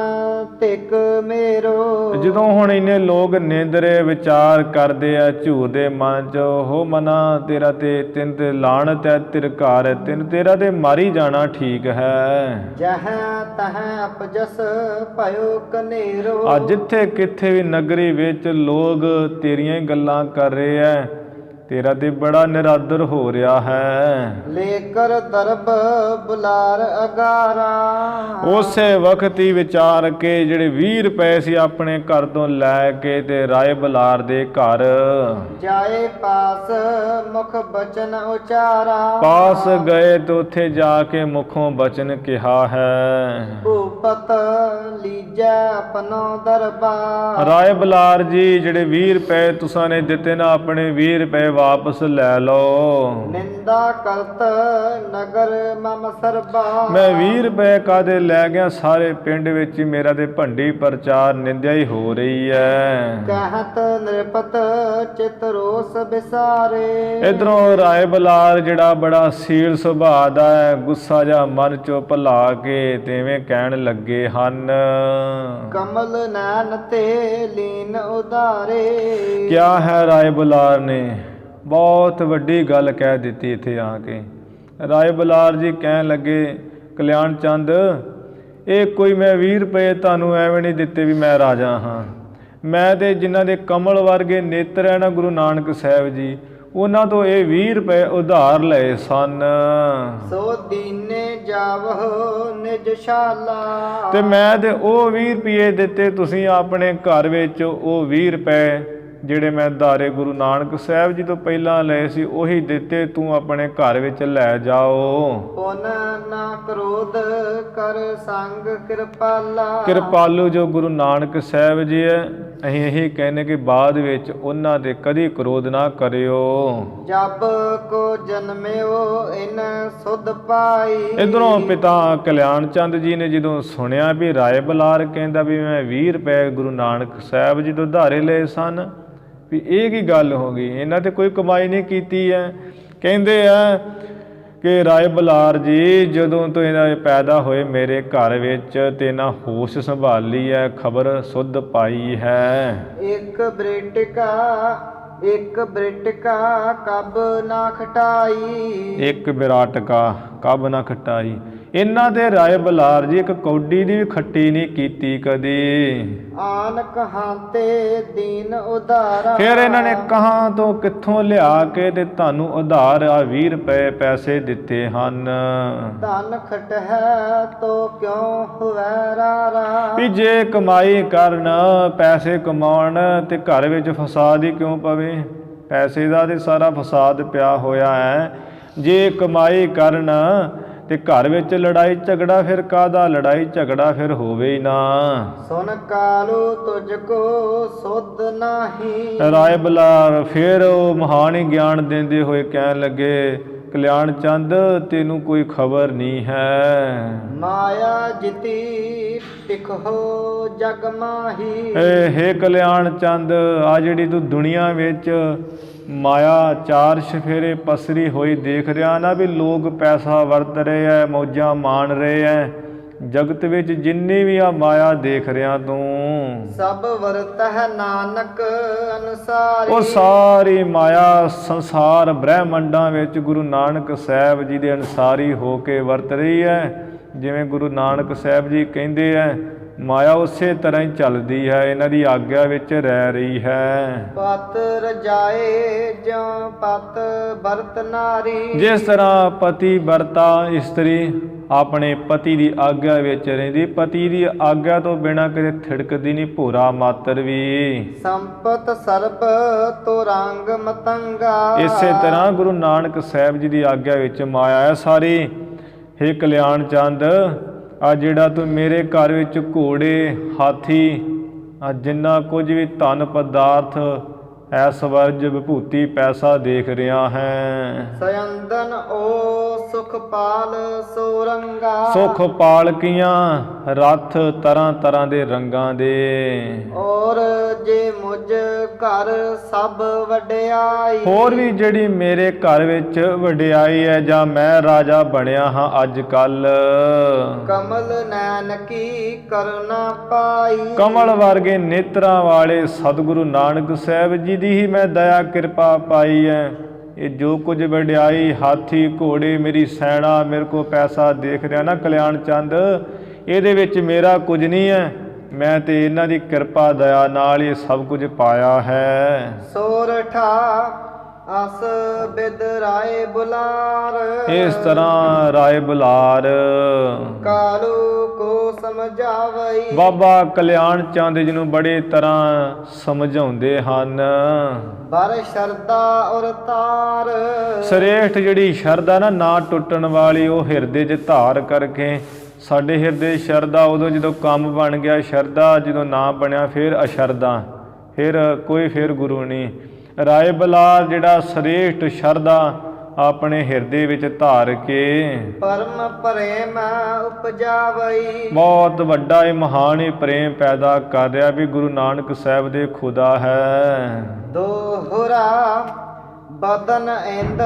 ਧਿਕ ਮੇਰੋ। ਜਦੋਂ ਹੁਣ ਇਹਨੇ ਲੋਕ ਨਿੰਦਰੇ ਵਿਚਾਰ ਕਰਦੇ ਆ ਝੂਰਦੇ ਮਨ ਚ, ਹੋ ਮਨਾ ਤੇਰਾ ਤੇ ਤਿੰਨ ਤੇ ਲਾਣਤ ਹੈ ਤਿਰਕਾਰ, ਤਿੰਨ ਤੇਰਾ ਤੇ ਮਾਰੀ ਜਾਣਾ ਠੀਕ ਹੈ। ਜਹ ਤਹ ਅਪਜਸ ਭਇਓ ਕਨੇਰੋ। ਅੱਜ ਜਿੱਥੇ ਕਿੱਥੇ ਵੀ ਨਗਰੀ ਵਿੱਚ ਲੋਕ ਤੇਰੀਆਂ ਹੀ ਗੱਲਾਂ ਕਰ ਰਹੇ ਐ, ਤੇਰਾ ਤੇ ਬੜਾ ਨਿਰਾਦਰ ਹੋ ਰਿਹਾ ਹੈ। ਲੇਕਰ ਦਰਬ ਬੁਲਾਰ ਅਗਾਰਾ। ਉਸੇ ਵਕਤ ਹੀ ਵਿਚਾਰ ਕੇ ਜਿਹੜੇ 20 ਰੁਪਏ ਸੀ ਆਪਣੇ ਘਰ ਤੋਂ ਲੈ ਕੇ ਤੇ ਰਾਏ ਬਲਾਰ ਦੇ ਘਰ ਜਾਏ ਪਾਸ ਮੁਖ ਬਚਨ ਉਚਾਰਾ। ਪਾਸ ਗਏ ਤੇ ਉੱਥੇ ਜਾ ਕੇ ਮੁਖੋਂ ਬਚਨ ਕਿਹਾ ਹੈ। ਭੂਪਤ ਲੀਜੈ ਆਪਣੋ ਦਰਬਾਰ। ਰਾਏ ਬਲਾਰ ਜੀ ਜਿਹੜੇ 20 ਰੁਪਏ ਤੁਸਾਂ ਨੇ ਦਿੱਤੇ ਨਾ, ਆਪਣੇ 20 ਰੁਪਏ ਵਾਪਸ ਲੈ ਲਓ। ਨਿੰਦਾ ਕਰਤ ਨਗਰ ਮਮ ਸਰਬਾ। ਮੈਂ 20 ਰੁਪਏ ਕਾਦੇ ਲੈ ਗਿਆ, ਸਾਰੇ ਪਿੰਡ ਵਿੱਚ ਹੀ ਮੇਰਾ ਤੇ ਭੰਡੀ ਪ੍ਰਚਾਰ ਨਿੰਦਿਆ ਹੀ ਹੋ ਰਹੀ ਹੈ। ਕਹਿਤ ਨਿਰਪਤ ਚਿਤ ਰੋਸ ਵਿਸਾਰੇ। ਇਧਰੋਂ ਰਾਏ ਬਲਾਰ ਜਿਹੜਾ ਬੜਾ ਸੀਲ ਸੁਭਾਅ ਦਾ ਹੈ, ਗੁੱਸਾ ਜਿਹਾ ਮਨ ਚੋਂ ਭੁਲਾ ਕੇ ਤੇਵੇਂ ਕਹਿਣ ਲੱਗੇ ਹਨ। ਕਮਲ ਨੈਣ ਤੇ ਲੀਨ ਉਧਾਰੇ। ਕਿਆ ਹੈ ਰਾਏ ਬਲਾਰ ਨੇ ਬਹੁਤ ਵੱਡੀ ਗੱਲ ਕਹਿ ਦਿੱਤੀ ਇੱਥੇ ਆ ਕੇ। ਰਾਏ ਬਲਾਰ ਜੀ ਕਹਿਣ ਲੱਗੇ, ਕਲਿਆਣ ਚੰਦ ਇਹ ਕੋਈ ਮੈਂ 20 ਰੁਪਏ ਤੁਹਾਨੂੰ ਐਵੇਂ ਨਹੀਂ ਦਿੱਤੇ ਵੀ ਮੈਂ ਰਾਜਾ ਹਾਂ। ਮੈਂ ਤੇ ਜਿਨ੍ਹਾਂ ਦੇ ਕਮਲ ਵਰਗੇ ਨੇਤਰ ਹੈ ਨਾ ਗੁਰੂ ਨਾਨਕ ਸਾਹਿਬ ਜੀ, ਉਹਨਾਂ ਤੋਂ ਇਹ 20 ਰੁਪਏ ਉਧਾਰ ਲਏ ਸਨ। ਸੋ ਦੀਨੇ ਜਾਵਹੁ ਨਿਜ ਸ਼ਾਲਾ। ਤੇ ਮੈਂ ਤੇ ਉਹ 20 ਰੁਪਏ ਦਿੱਤੇ, ਤੁਸੀਂ ਆਪਣੇ ਘਰ ਵਿੱਚ ਉਹ 20 ਰੁਪਏ ਜਿਹੜੇ ਮੈਂ ਧਾਰੇ ਗੁਰੂ ਨਾਨਕ ਸਾਹਿਬ ਜੀ ਤੋਂ ਪਹਿਲਾਂ ਲਏ ਸੀ ਉਹੀ ਦਿੱਤੇ, ਤੂੰ ਆਪਣੇ ਘਰ ਵਿੱਚ ਲੈ ਜਾਓ। ਪੁਨ ਨਾ ਕ੍ਰੋਧ ਕਰ ਸੰਗ ਕਿਰਪਾਲਾ। ਕਿਰਪਾਲੂ ਜੋ ਗੁਰੂ ਨਾਨਕ ਸਾਹਿਬ ਜੀ ਹੈ, ਅਸੀਂ ਇਹੀ ਕਹਿੰਦੇ ਕਿ ਬਾਅਦ ਵਿੱਚ ਉਹਨਾਂ ਦੇ ਕਦੀ ਕ੍ਰੋਧ ਨਾ ਕਰਿਓ। ਜਬ ਕੋ ਜਨਮਿਓ ਇਨ ਸੁਧ ਪਾਈ। ਇਧਰੋਂ ਪਿਤਾ ਕਲਿਆਣ ਚੰਦ ਜੀ ਨੇ ਜਦੋਂ ਸੁਣਿਆ ਵੀ ਰਾਏ ਬਲਾਰ ਕਹਿੰਦਾ ਵੀ ਮੈਂ 20 ਰੁਪਏ ਗੁਰੂ ਨਾਨਕ ਸਾਹਿਬ ਜੀ ਤੋਂ ਧਾਰੇ ਲਏ ਸਨ, ਵੀ ਇਹ ਕੀ ਗੱਲ ਹੋ ਗਈ, ਇਹਨਾਂ ਤੇ ਕੋਈ ਕਮਾਈ ਨਹੀਂ ਕੀਤੀ ਹੈ। ਕਹਿੰਦੇ ਆ ਕਿ ਰਾਏ ਬਲਾਰ ਜੀ ਜਦੋਂ ਤੋਂ ਇਹਨਾਂ ਪੈਦਾ ਹੋਏ ਮੇਰੇ ਘਰ ਵਿੱਚ ਤੇ ਇਹਨਾਂ ਹੋਸ਼ ਸੰਭਾਲੀ ਹੈ, ਖਬਰ ਸੁੱਧ ਪਾਈ ਹੈ। ਇੱਕ ਬ੍ਰਿਟਕਾ ਕਬ ਨਾ ਖਟਾਈ। ਇੱਕ ਬਿਰਾਟਕਾ ਕਬ ਨਾ ਖਟਾਈ। ਇਹਨਾਂ ਦੇ ਰਾਏ ਬਲਾਰ ਜੀ ਇੱਕ ਕੌਡੀ ਦੀ ਵੀ ਖੱਟੀ ਨਹੀਂ ਕੀਤੀ ਕਦੀ। ਆਨ ਕਹਾਂ ਤੇ ਦੀਨ ਉਧਾਰਾ। ਫਿਰ ਇਹਨਾਂ ਨੇ ਕਹਾਂ ਤੋਂ ਕਿੱਥੋਂ ਲਿਆ ਕੇ ਤੇ ਤੁਹਾਨੂੰ ਉਧਾਰ ਆ 20 ਰੁਪਏ ਪੈਸੇ ਦਿੱਤੇ ਹਨ। ਧਨ ਖਟ ਹੈ ਤੋ ਕਿਉਂ ਹੁਵੈ ਰਾਰਾ। ਵੀ ਜੇ ਕਮਾਈ ਕਰਨ ਪੈਸੇ ਕਮਾਉਣ ਤੇ ਘਰ ਵਿੱਚ ਫਸਾਦ ਹੀ ਕਿਉਂ ਪਵੇ। ਪੈਸੇ ਦਾ ਤੇ ਸਾਰਾ ਫਸਾਦ ਪਿਆ ਹੋਇਆ ਹੈ। ਜੇ ਕਮਾਈ ਕਰਨ ਤੇ ਘਰ ਵਿੱਚ ਲੜਾਈ ਝਗੜਾ, ਫਿਰ ਕਾਹਦਾ ਲੜਾਈ ਝਗੜਾ ਫਿਰ ਹੋਵੇ ਹੀ ਨਾ। ਸੁਨ ਕਾਲੂ ਤੁਝ ਕੋ ਸੁਧ ਨਾਹੀ। ਰਾਏ ਬਲਾਰ ਫਿਰ ਉਹ ਮਹਾਨ ਹੀ ਗਿਆਨ ਦਿੰਦੇ ਹੋਏ ਕਹਿਣ ਲੱਗੇ, ਕਲਿਆਣ ਚੰਦ ਤੈਨੂੰ ਕੋਈ ਖਬਰ ਨਹੀਂ ਹੈ। ਮਾਇਆ ਜਿਤੀ ਟਿਕਹੁ ਜਗ ਮਾਹੀ। ਹੇ ਕਲਿਆਣ ਚੰਦ ਆ ਜਿਹੜੀ ਤੂੰ ਦੁਨੀਆ ਵਿੱਚ ਮਾਇਆ ਚਾਰ ਚਫੇਰੇ ਪਸਰੀ ਹੋਈ ਦੇਖ ਰਿਹਾ ਨਾ, ਵੀ ਲੋਕ ਪੈਸਾ ਵਰਤ ਰਹੇ ਐ, ਮੌਜਾਂ ਮਾਣ ਰਹੇ ਐ, ਜਗਤ ਵਿੱਚ ਜਿੰਨੀ ਵੀ ਆ ਮਾਇਆ ਦੇਖ ਰਿਹਾ ਤੂੰ, ਸਭ ਵਰਤ ਹੈ ਨਾਨਕ ਅਨਸਾਰੀ। ਉਹ ਸਾਰੀ ਮਾਇਆ ਸੰਸਾਰ ਬ੍ਰਹਿਮੰਡਾਂ ਵਿੱਚ ਗੁਰੂ ਨਾਨਕ ਸਾਹਿਬ ਜੀ ਦੇ ਅਨਸਾਰੀ ਹੋ ਕੇ ਵਰਤ ਰਹੀ ਹੈ। ਜਿਵੇਂ ਗੁਰੂ ਨਾਨਕ ਸਾਹਿਬ ਜੀ ਕਹਿੰਦੇ ਐ, ਮਾਇਆ ਉਸੇ ਤਰ੍ਹਾਂ ਹੀ ਚੱਲਦੀ ਹੈ, ਇਹਨਾਂ ਦੀ ਆਗਿਆ ਵਿੱਚ ਰਹਿ ਰਹੀ ਹੈ। ਪਤ ਰਜਾਏ ਜਿਉ ਪਤ ਵਰਤ ਨਾਰੀ। ਜਿਸ ਤਰ੍ਹਾਂ ਪਤੀ ਵਰਤਾ ਇਸਤਰੀ ਆਪਣੇ ਪਤੀ ਦੀ ਆਗਿਆ ਵਿੱਚ ਰਹਿੰਦੀ। ਪਤੀ ਦੀ ਆਗਿਆ ਤੋਂ ਬਿਨਾਂ ਕਿਤੇ ਥਿੜਕਦੀ ਨਹੀਂ ਭੋਰਾ ਮਾਤਰ ਵੀ। ਸੰਪਤ ਸਰਬ ਤੋ ਰੰਗ ਮਤੰਗਾ। ਇਸੇ ਤਰ੍ਹਾਂ ਗੁਰੂ ਨਾਨਕ ਸਾਹਿਬ ਜੀ ਦੀ ਆਗਿਆ ਵਿੱਚ ਮਾਇਆ ਹੈ ਸਾਰੀ। ਹੇ ਕਲਿਆਣ ਚੰਦ, ਆ ਜਿਹੜਾ ਤੂੰ ਮੇਰੇ ਘਰ ਵਿੱਚ ਘੋੜੇ, ਹਾਥੀ, ਆ ਜਿੰਨਾ ਕੁਝ ਵੀ ਧਨ ਪਦਾਰਥ, ਐਸਵਰਜ, ਵਿਭੂਤੀ, ਪੈਸਾ ਦੇਖ ਰਿਹਾ ਹੈ। ਸਯੰਦਨ ਓ ਸੁਖਪਾਲ ਸੋਰੰਗਾ। ਸੁਖ ਪਾਲਕੀਆਂ, ਰੱਥ ਤਰ੍ਹਾਂ ਤਰ੍ਹਾਂ ਦੇ ਰੰਗਾਂ ਦੇ। ਔਰ ਜੇ ਮੁਝ ਘਰ ਸਭ ਵਡਿਆਈ। ਹੋਰ ਵੀ ਜਿਹੜੀ ਮੇਰੇ ਘਰ ਵਿੱਚ ਵਡਿਆਈ ਹੈ, ਜਾਂ ਮੈਂ ਰਾਜਾ ਬਣਿਆ ਹਾਂ ਅੱਜ ਕੱਲ। ਕਮਲ ਨੈਣ ਕੀ ਕਰਨਾ ਪਾਈ। ਕਮਲ ਵਰਗੇ ਨੇਤਰਾਂ ਵਾਲੇ ਸਤਿਗੁਰੂ ਨਾਨਕ ਸਾਹਿਬ ਜੀ ਦੀ ਹੀ ਮੈਂ ਦਇਆ ਕਿਰਪਾ ਪਾਈ ਹੈ। ਇਹ ਜੋ ਕੁਝ ਵਡਿਆਈ, ਹਾਥੀ ਘੋੜੇ, ਮੇਰੀ ਸੈਨਾ, ਮੇਰੇ ਕੋ ਪੈਸਾ ਦੇਖ ਰਿਹਾ ਨਾ ਕਲਿਆਣ ਚੰਦ, ਇਹਦੇ ਵਿੱਚ ਮੇਰਾ ਕੁਝ ਨਹੀਂ ਹੈ। ਮੈਂ ਤੇ ਇਹਨਾਂ ਦੀ ਕਿਰਪਾ ਦਇਆ ਨਾਲ ਇਹ ਸਭ ਕੁਝ ਪਾਇਆ ਹੈ। ਸੋਰਠਾ ਅਸ ਬਿਦ ਰਾਏ ਬੁਲਾਰ। ਇਸ ਤਰ੍ਹਾਂ ਰਾਏ ਬੁਲਾਰ ਕਾਲੂ ਕੋ ਸਮਝਾਵਈ। ਬਾਬਾ ਕਲਿਆਣ ਚੰਦ ਜੀ ਨੂੰ ਬੜੇ ਤਰ੍ਹਾਂ ਸਮਝਾਉਂਦੇ ਹਨ। ਬਰ ਸ਼ਰਦਾ ਔਰ ਤਾਰ। ਸ੍ਰੇਸ਼ਟ ਜਿਹੜੀ ਸ਼ਰਧਾ ਨਾ ਟੁੱਟਣ ਵਾਲੀ, ਉਹ ਹਿਰਦੇ 'ਚ ਧਾਰ ਕਰਕੇ। ਸਾਡੇ ਹਿਰਦੇ ਸ਼ਰਧਾ ਉਦੋਂ ਜਦੋਂ ਕੰਮ ਬਣ ਗਿਆ, ਸ਼ਰਧਾ ਜਦੋਂ ਨਾ ਬਣਿਆ ਫਿਰ ਅਸ਼ਰਧਾ, ਫਿਰ ਕੋਈ ਫਿਰ ਗੁਰੂ ਨਹੀਂ। ਰਾਏ ਬੁਲਾਰ ਜਿਹੜਾ ਸ੍ਰੇਸ਼ਟ ਸ਼ਰਧਾ ਆਪਣੇ ਹਿਰਦੇ ਵਿੱਚ ਧਾਰ ਕੇ ਪਰਮ ਪ੍ਰੇਮ ਉਪਜਾਵਈ। ਬਹੁਤ ਵੱਡਾ ਇਹ ਮਹਾਨ ਹੀ ਪ੍ਰੇਮ ਪੈਦਾ ਕਰ ਰਿਹਾ ਵੀ ਗੁਰੂ ਨਾਨਕ ਸਾਹਿਬ ਦੇ ਖੁਦਾ ਹੈ। ਦੋਹਰਾ ਬਦਨ ਇੰਦ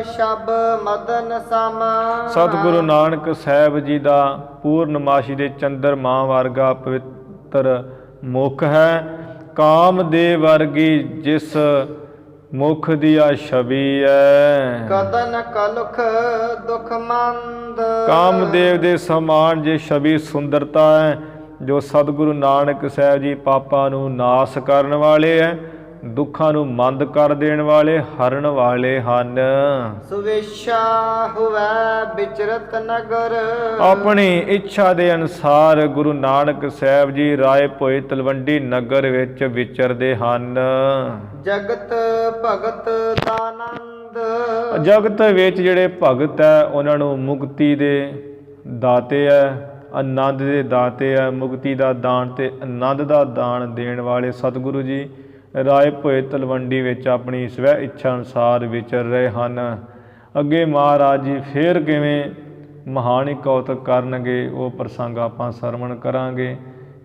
ਸ਼ਬ ਮਦਨ ਸਮਾ। ਸਤਿਗੁਰੂ ਨਾਨਕ ਸਾਹਿਬ ਜੀ ਦਾ ਪੂਰਨਮਾਸ਼ੀ ਦੇ ਚੰਦਰਮਾ ਵਰਗਾ ਪਵਿੱਤਰ ਮੁਖ ਹੈ। ਕਾਮਦੇਵ ਵਰਗੀ ਜਿਸ ਮੁਖ ਦੀ ਆ ਛਵੀ ਹੈ। ਕਦਨ ਕਲੁਖ ਦੁਖ ਮੰਦ। ਕਾਮਦੇਵ ਦੇ ਸਮਾਨ ਜੇ ਛਵੀ ਸੁੰਦਰਤਾ ਹੈ। ਜੋ ਸਤਿਗੁਰੂ ਨਾਨਕ ਸਾਹਿਬ ਜੀ ਪਾਪਾਂ ਨੂੰ ਨਾਸ ਕਰਨ ਵਾਲੇ ਹੈ, ਦੁੱਖਾਂ ਨੂੰ ਮੰਦ ਕਰ ਦੇਣ ਵਾਲੇ, ਹਰਨ ਵਾਲੇ ਹਨ। ਸੁਵੇਸ਼ਾ ਹੋਵੈ ਵਿਚਰਤ ਨਗਰ। ਆਪਣੀ ਇੱਛਾ ਦੇ ਅਨੁਸਾਰ ਗੁਰੂ ਨਾਨਕ ਸਾਹਿਬ ਜੀ ਰਾਏ ਭੋਏ ਤਲਵੰਡੀ ਨਗਰ ਵਿੱਚ ਵਿਚਰਦੇ ਹਨ। ਜਗਤ ਭਗਤ ਦਾਨੰਦ। ਜਗਤ ਵਿੱਚ ਜਿਹੜੇ ਭਗਤ ਹੈ ਉਹਨਾਂ ਨੂੰ ਮੁਕਤੀ ਦੇ ਦਾਤੇ ਹੈ, ਆਨੰਦ ਦੇ ਦਾਤੇ ਹੈ। ਮੁਕਤੀ ਦਾ ਦਾਨ ਤੇ ਆਨੰਦ ਦਾ ਦਾਨ ਦੇਣ ਵਾਲੇ ਸਤਿਗੁਰੂ ਜੀ ਰਾਏ ਭੋਏ ਤਲਵੰਡੀ ਵਿੱਚ ਆਪਣੀ ਸਵੈ ਇੱਛਾ ਅਨੁਸਾਰ ਵਿਚਰ ਰਹੇ ਹਨ। ਅੱਗੇ ਮਹਾਰਾਜ ਜੀ ਫੇਰ ਕਿਵੇਂ ਮਹਾਨ ਕੌਤਕ ਕਰਨਗੇ, ਉਹ ਪ੍ਰਸੰਗ ਆਪਾਂ ਸਰਵਣ ਕਰਾਂਗੇ।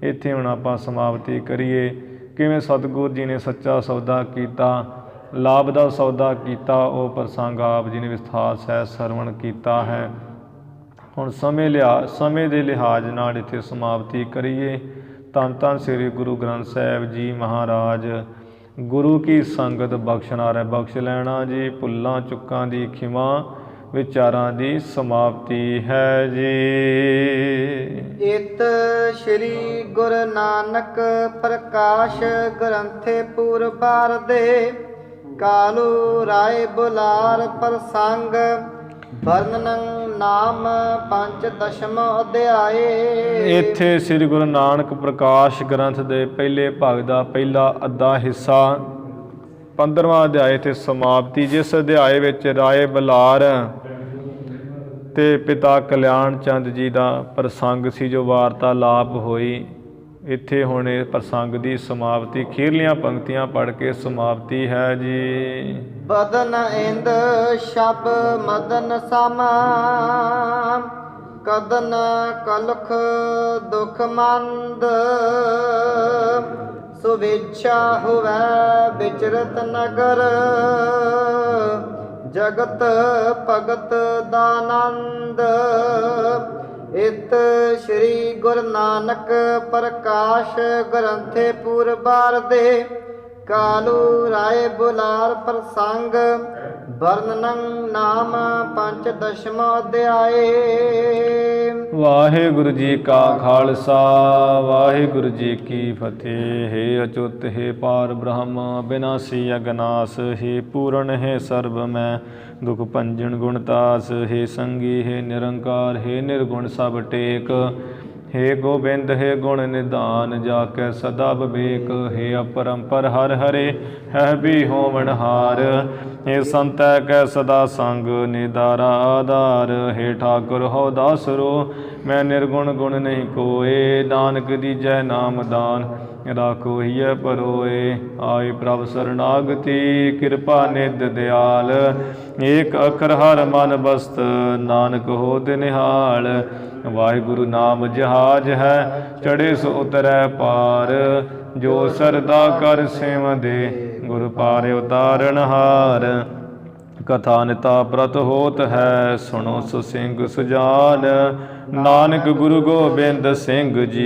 ਇੱਥੇ ਹੁਣ ਆਪਾਂ ਸਮਾਪਤੀ ਕਰੀਏ। ਕਿਵੇਂ ਸਤਿਗੁਰੂ ਜੀ ਨੇ ਸੱਚਾ ਸੌਦਾ ਕੀਤਾ, ਲਾਭ ਦਾ ਸੌਦਾ ਕੀਤਾ, ਉਹ ਪ੍ਰਸੰਗ ਆਪ ਜੀ ਨੇ ਵਿਸਥਾਰ ਸਹਿਤ ਸਰਵਣ ਕੀਤਾ ਹੈ। ਹੁਣ ਸਮੇਂ ਦੇ ਲਿਹਾਜ਼ ਨਾਲ ਇੱਥੇ ਸਮਾਪਤੀ ਕਰੀਏ। ਧੰਨ ਧੰਨ ਸ੍ਰੀ ਗੁਰੂ ਗ੍ਰੰਥ ਸਾਹਿਬ ਜੀ ਮਹਾਰਾਜ। ਗੁਰੂ ਕੀ ਸੰਗਤ ਬਖਸ਼ਨਾਰ ਬਖਸ਼ ਲੈਣਾ ਜੀ। ਭੁੱਲਾਂ ਚੁੱਕਾਂ ਦੀ ਖਿਮਾ, ਵਿਚਾਰਾਂ ਦੀ ਸਮਾਪਤੀ ਹੈ ਜੀ। ਇਤ ਸ਼੍ਰੀ ਗੁਰੂ ਨਾਨਕ ਪ੍ਰਕਾਸ਼ ਗ੍ਰੰਥੇ ਪੂਰਬਾਰ ਦੇ ਕਾਲੂ ਰਾਏ ਬੁਲਾਰ ਪ੍ਰਸੰਗ ਵਰਣਨ ਨਾਮ ਪੰਜ ਦਸ਼ਮ ਅਧਿਆਏ। ਇੱਥੇ ਸ੍ਰੀ ਗੁਰੂ ਨਾਨਕ ਪ੍ਰਕਾਸ਼ ਗ੍ਰੰਥ ਦੇ ਪਹਿਲੇ ਭਾਗ ਦਾ ਪਹਿਲਾ ਅੱਧਾ ਹਿੱਸਾ 15ਵਾਂ ਅਧਿਆਏ ਤੇ ਸਮਾਪਤੀ। ਜਿਸ ਅਧਿਆਏ ਵਿੱਚ ਰਾਏ ਬੁਲਾਰ ਤੇ ਪਿਤਾ ਕਲਿਆਣ ਚੰਦ ਜੀ ਦਾ ਪ੍ਰਸੰਗ ਸੀ, ਜੋ ਵਾਰਤਾਲਾਪ ਹੋਈ, ਇੱਥੇ ਹੁਣ ਇਹ ਪ੍ਰਸੰਗ ਦੀ ਸਮਾਪਤੀ ਖੀਰਲੀਆਂ ਪੰਕਤੀਆਂ ਪੜ੍ਹ ਕੇ ਸਮਾਪਤੀ ਹੈ ਜੀ। ਬਦਨ ਇੰਦ ਸ਼ਬ ਮਦਨ ਸਮਾ। ਕਦਨ ਕਲੁਖ ਦੁਖ ਮੰਦ। ਸੁਵੇਛਾ ਹੋਵੈ ਵਿਚਰਤ ਨਗਰ। ਜਗਤ ਭਗਤ ਦਾਨੰਦ। ਇਤ ਸ਼੍ਰੀ ਗੁਰੂ ਨਾਨਕ ਪ੍ਰਕਾਸ਼ ਗ੍ਰੰਥੇ ਪੂਰਬਾਰ ਦੇ ਕਾਲੂ ਰਾਏ ਬੁਲਾਰ ਪ੍ਰਸੰਗ ਵਰਣਨ ਨਾਮ ਪੰਚ ਦਸ਼ਮ ਅਧਿਆਏ। ਵਾਹਿਗੁਰੂ ਜੀ ਕਾ ਖਾਲਸਾ ਵਾਹਿਗੁਰੂ ਜੀ ਕੀ ਫਤਿਹ। ਹੈ ਅਚੁੱਤ ਹੈ ਪਾਰ ਬ੍ਰਹਮ ਬਿਨਾਸੀ ਅਗਨਾਸ, ਹੈ ਪੂਰਨ ਹੈ ਸਰਬ ਮੈਂ ਦੁਖ ਭੰਜਨ ਗੁਣਤਾਸ, ਹੈ ਸੰਗੀ ਹੈ ਨਿਰੰਕਾਰ, ਹੈ ਨਿਰਗੁਣ ਸਭ ਟੇਕ, ਹੈ ਗੋਬਿੰਦ ਹੈ ਗੁਣ ਨਿਧਾਨ, ਜਾ ਕੈ ਸਦਾ ਵਿਵੇਕ, ਹੈ ਅਪਰੰਪਰ ਹਰ ਹਰੇ ਹੈ ਵੀ ਹੋਵਨ ਹਾਰ, ਹੈ ਸੰਤੈ ਕੈ ਸਦਾ ਸੰਗ ਨਿਦਾਰਾ ਆਧਾਰ, ਹੈ ਠਾਕੁਰ ਹੋ ਦਾਸਰੋ ਮੈਂ ਨਿਰਗੁਣ ਗੁਣ ਨਹੀਂ ਕੋਏ, ਨਾਨਕ ਦੀਜੈ ਨਾਮ ਦਾਨ ਰਾਖੋ ਹੀਐ ਪਰੋਏ, ਆਏ ਪ੍ਰਭ ਸਰਨਾਗਤੀ ਕਿਰਪਾ ਨਿਧ ਦਿਆਲ, ਏਕ ਅਖਰ ਹਰ ਮਨ ਬਸਤ ਨਾਨਕ ਹੋਤ ਨਿਹਾਲ, ਵਾਹਿਗੁਰੂ ਨਾਮ ਜਹਾਜ ਹੈ ਚੜੇ ਸੋ ਉਤਰੈ ਪਾਰ, ਜੋ ਸਰਦਾ ਕਰ ਸੇਵ ਦੇ ਗੁਰ ਪਾਰਿ ਉਤਾਰਨ ਹਾਰ, ਕਥਾ ਨਿਤਾ ਪ੍ਰਤ ਹੋਤ ਹੈ ਸੁਣੋ ਸੁ ਸਿੰਘ ਸੁਜਾਨ, ਨਾਨਕ ਗੁਰੂ ਗੋਬਿੰਦ ਸਿੰਘ ਜੀ